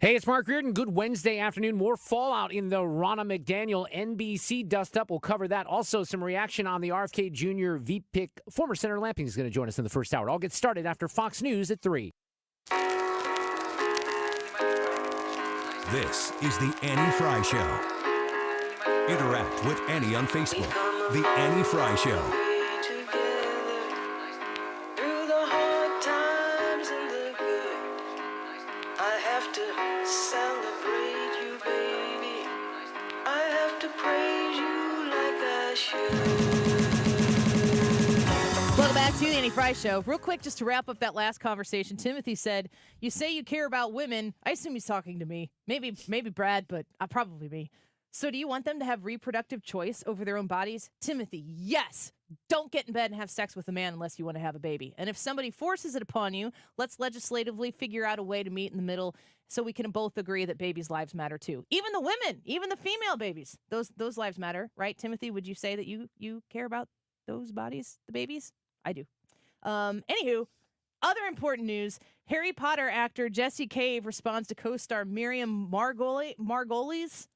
Hey, it's Mark Reardon. Good Wednesday afternoon. More fallout in the Ronna McDaniel NBC dust-up. We'll cover that. Also, some reaction on the RFK Jr. V-pick. Former Senator Lamping is going to join us in the first hour. I'll get started after Fox News at 3. This is the Annie Fry Show. Interact with Annie on Facebook. The Annie Fry Show. Through the hard times and the good, I have to celebrate you, baby. I have to praise you like I should. Welcome back to the Annie Fry Show. Real quick, just to wrap up that last conversation, Timothy said, you say you care about women. I assume he's talking to me. Maybe Brad, but probably me. So do you want them to have reproductive choice over their own bodies? Timothy, yes. Don't get in bed and have sex with a man unless you want to have a baby. And if somebody forces it upon you, let's legislatively figure out a way to meet in the middle so we can both agree that babies' lives matter too. Even the women, even the female babies, those lives matter, right? Timothy, would you say that you care about those bodies, the babies? I do. Anywho, other important news, Harry Potter actor Jesse Cave responds to co-star Miriam Margolyes.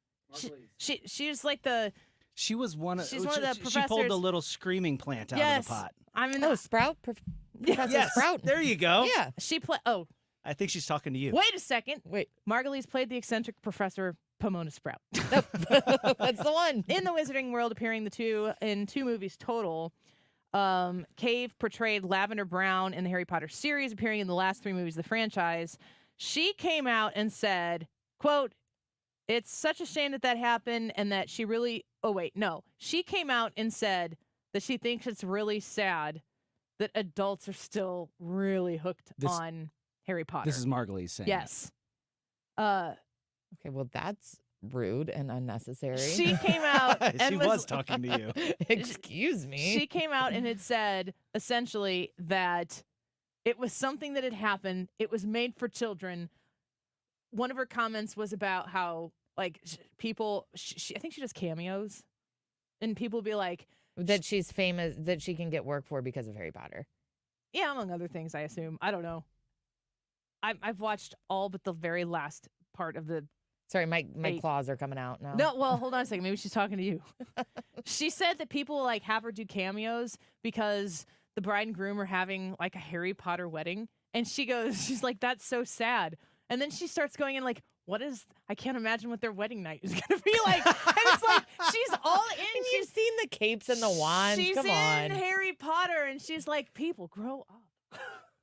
She's like the... She was one of... She's one of the professors. She pulled the little screaming plant out of the pot. I'm in the... Sprout? Professor Yes, Sprout. there you go. Yeah. She played... Oh. I think she's talking to you. Wait a second. Wait. Margolyes played the eccentric Professor Pomona Sprout. That's the one. In the Wizarding World, appearing in two movies total... Cave portrayed Lavender Brown in the Harry Potter series, appearing in the last 3 movies of the franchise. She came out and said, quote, it's such a shame that happened and that she really... Oh, wait, no. She came out and said that she thinks it's really sad that adults are still really hooked on Harry Potter. This is Margolyes saying Yes. Okay, well, that's rude and unnecessary. She came out and she was talking to you. Excuse me. She came out and had said essentially that it was something that had happened. It was made for children. One of her comments was about how like people, I think she does cameos, and people be like that she's famous, that she can get work for because of Harry Potter. Yeah, among other things, I assume. I don't know. I've watched all but the very last part of the... Sorry, my claws are coming out now. No, well, hold on a second. Maybe she's talking to you. She said that people like have her do cameos because the bride and groom are having like a Harry Potter wedding. And she's like, that's so sad. And then she starts going in like, I can't imagine what their wedding night is going to be like. And it's like, she's all in. You've seen the capes and the wands. She's Come on. in Harry Potter. And she's like, people grow up.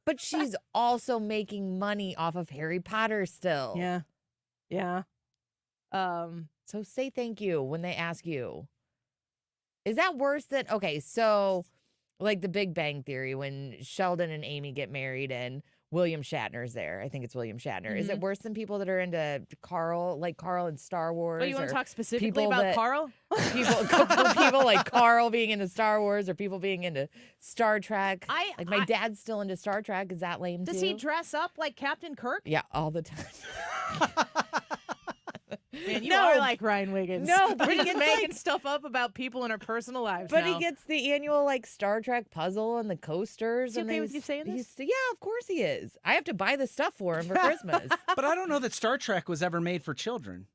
But she's also making money off of Harry Potter still. Yeah. Yeah. So say thank you when they ask you. Is that worse than, okay, so like the Big Bang Theory, when Sheldon and Amy get married and William Shatner's there. I think it's William Shatner. Is it worse than people that are into Carl, like Carl in Star Wars? Oh, you want to or talk specifically people about Carl? People like Carl being into Star Wars or people being into Star Trek. Like my dad's still into Star Trek. Is that lame Does too? he dress up like Captain Kirk? Yeah, all the time. Man, you are like Ryan Wiggins. No, but we're he just gets, making like- stuff up about people in our personal lives. But now. he gets the annual like Star Trek puzzle and the coasters. Is he and okay they- with you saying this? Yeah, of course he is. I have to buy the stuff for him for Christmas. But I don't know that Star Trek was ever made for children.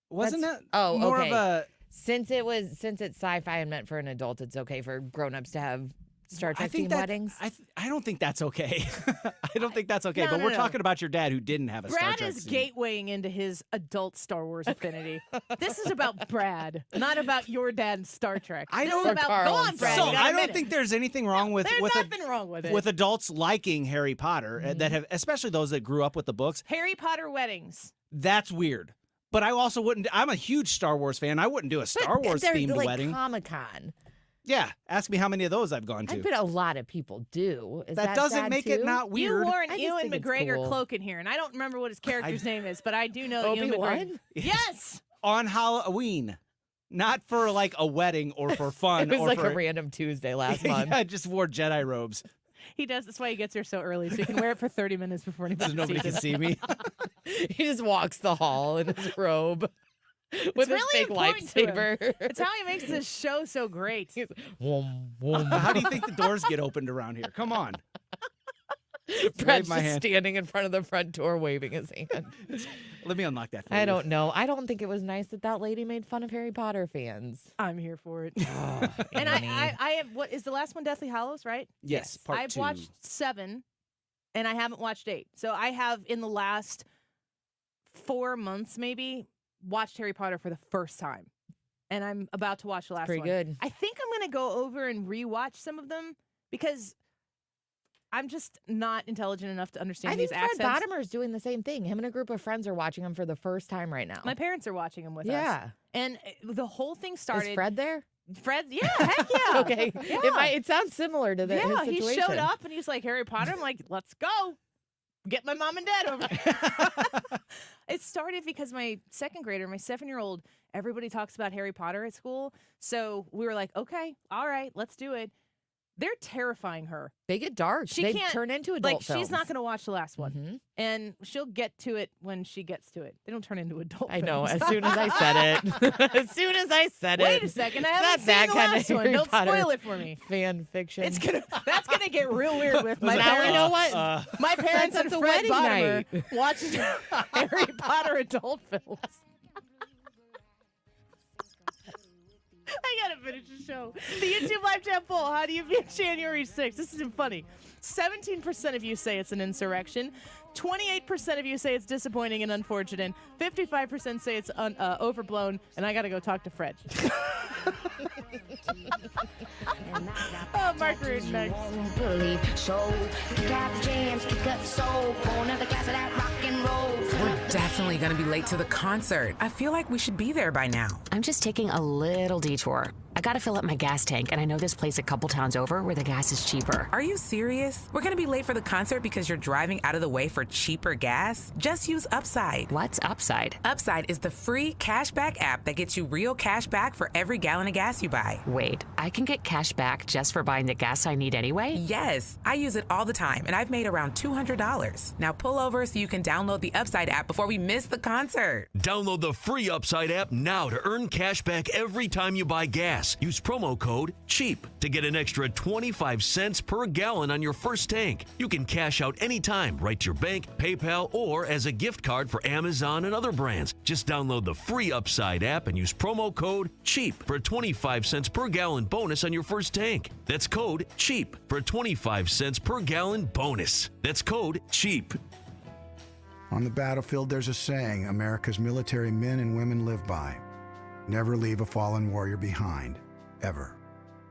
Wasn't That's- it Oh, more okay. of a... Since it's sci-fi and meant for an adult, it's okay for grown-ups to have Star Trek think themed that- weddings. I don't think that's okay. I don't think that's okay. No, but no, we're no. talking about your dad who didn't have a Star Brad Trek is scene. gatewaying into his adult Star Wars affinity. This is about Brad, not about your dad and Star Trek. I This don't- is about, Carl go and on, Brad. So you got a I don't minute. think there's anything wrong with There's with nothing wrong with it. with adults liking Harry Potter that have, especially those that grew up with the books. Harry Potter weddings. That's weird. But I also wouldn't. I'm a huge Star Wars fan. I wouldn't do a Star Wars They're themed like wedding. Comic-Con. Yeah, ask me how many of those I've gone I to. bet a lot of people do. Is That doesn't sad make it too? not weird. You wore an I just Ewan think it's McGregor cool. cloak in here, and I don't remember what his character's name is, but I do know Ewan Obi-Wan? McGregor. Yes. On Halloween, not for like a wedding or for fun. It was or like for a random Tuesday last month. I just wore Jedi robes He does. That's why he gets here so early, so he can wear it for 30 minutes before anybody, so nobody can sees see me. He just walks the hall in his robe with his really fake important to him. lightsaber. It's how he makes this show so great. Wom, wom. How do you think the doors get opened around here? Come on. Brad's my just hand. standing in front of the front door waving his hand. Let me unlock that for I you. don't know. I don't think it was nice that lady made fun of Harry Potter fans. I'm here for it. Oh, And Annie. I have, what is the last one, Deathly Hallows, right? Yes, part I've 2. watched 7, and I haven't watched 8. So I have, in the last 4 months maybe, watched Harry Potter for the first time. And I'm about to watch the last pretty one. good. I think I'm going to go over and rewatch some of them because I'm just not intelligent enough to understand I these think Fred accents. Bottomer's doing the same thing. Him and a group of friends are watching him for the first time right now. My parents are watching them with us. Yeah. And the whole thing started. Is Fred there? Fred, yeah, heck yeah. Okay. Yeah. It sounds similar to Yeah, his he situation. showed up and he's like, Harry Potter. I'm like, let's go. Get my mom and dad over here. It started because my second grader, my 7-year-old, everybody talks about Harry Potter at school. So we were like, okay, all right, let's do it. They're terrifying her. They get dark. She they can't turn into adult like films. she's not going to watch the last one, Mhm. and she'll get to it when she gets to it. They don't turn into adult. I know. films. As soon as I said it. As soon as I said it. Wait a second, I It's haven't not seen that the kind last of one. Harry Don't Potter spoil it for me. Fan fiction. That's gonna get real weird with my Now parents. you know what? My parents That's and at the Fred wedding Bottomer night. watching Harry Potter adult films. I gotta finish the show. The YouTube live chat poll. How do you view January 6th? This isn't funny. 17% of you say it's an insurrection. 28% of you say it's disappointing and unfortunate. 55% say it's overblown. And I gotta go talk to Fred. Oh, Mark Rude next. We're definitely going to be late to the concert. I feel like we should be there by now. I'm just taking a little detour. I gotta fill up my gas tank, and I know this place a couple towns over where the gas is cheaper. Are you serious? We're going to be late for the concert because you're driving out of the way for cheaper gas? Just use Upside. What's Upside? Upside is the free cashback app that gets you real cash back for every gallon of gas you buy. Wait, I can get cash back just for buying the gas I need anyway? Yes, I use it all the time, and I've made around $200. Now pull over so you can download the Upside app before we miss the concert. Download the free Upside app now to earn cash back every time you buy gas. Use promo code CHEAP to get an extra 25 cents per gallon on your first tank. You can cash out anytime right to your bank, PayPal, or as a gift card for Amazon and other brands. Just download the free Upside app and use promo code CHEAP for a 25 cents per gallon bonus on your first tank. That's code CHEAP for a 25 cents per gallon bonus. That's code CHEAP. On the battlefield, there's a saying America's military men and women live by. Never leave a fallen warrior behind, ever.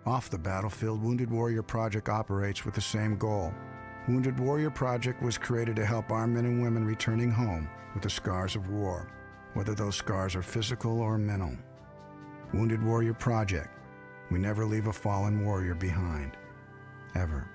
Off the battlefield, Wounded Warrior Project operates with the same goal. Wounded Warrior Project was created to help our men and women returning home with the scars of war, whether those scars are physical or mental. Wounded Warrior Project. We never leave a fallen warrior behind. Ever.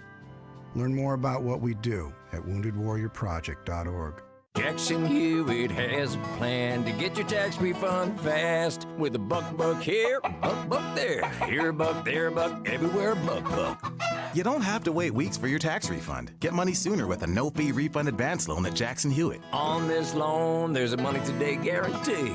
Learn more about what we do at woundedwarriorproject.org. Jackson Hewitt has a plan to get your tax refund fast with a buck here, buck there. Here a buck, there a buck, everywhere a buck. You don't have to wait weeks for your tax refund. Get money sooner with a no-fee refund advance loan at Jackson Hewitt. On this loan, there's a money today guarantee.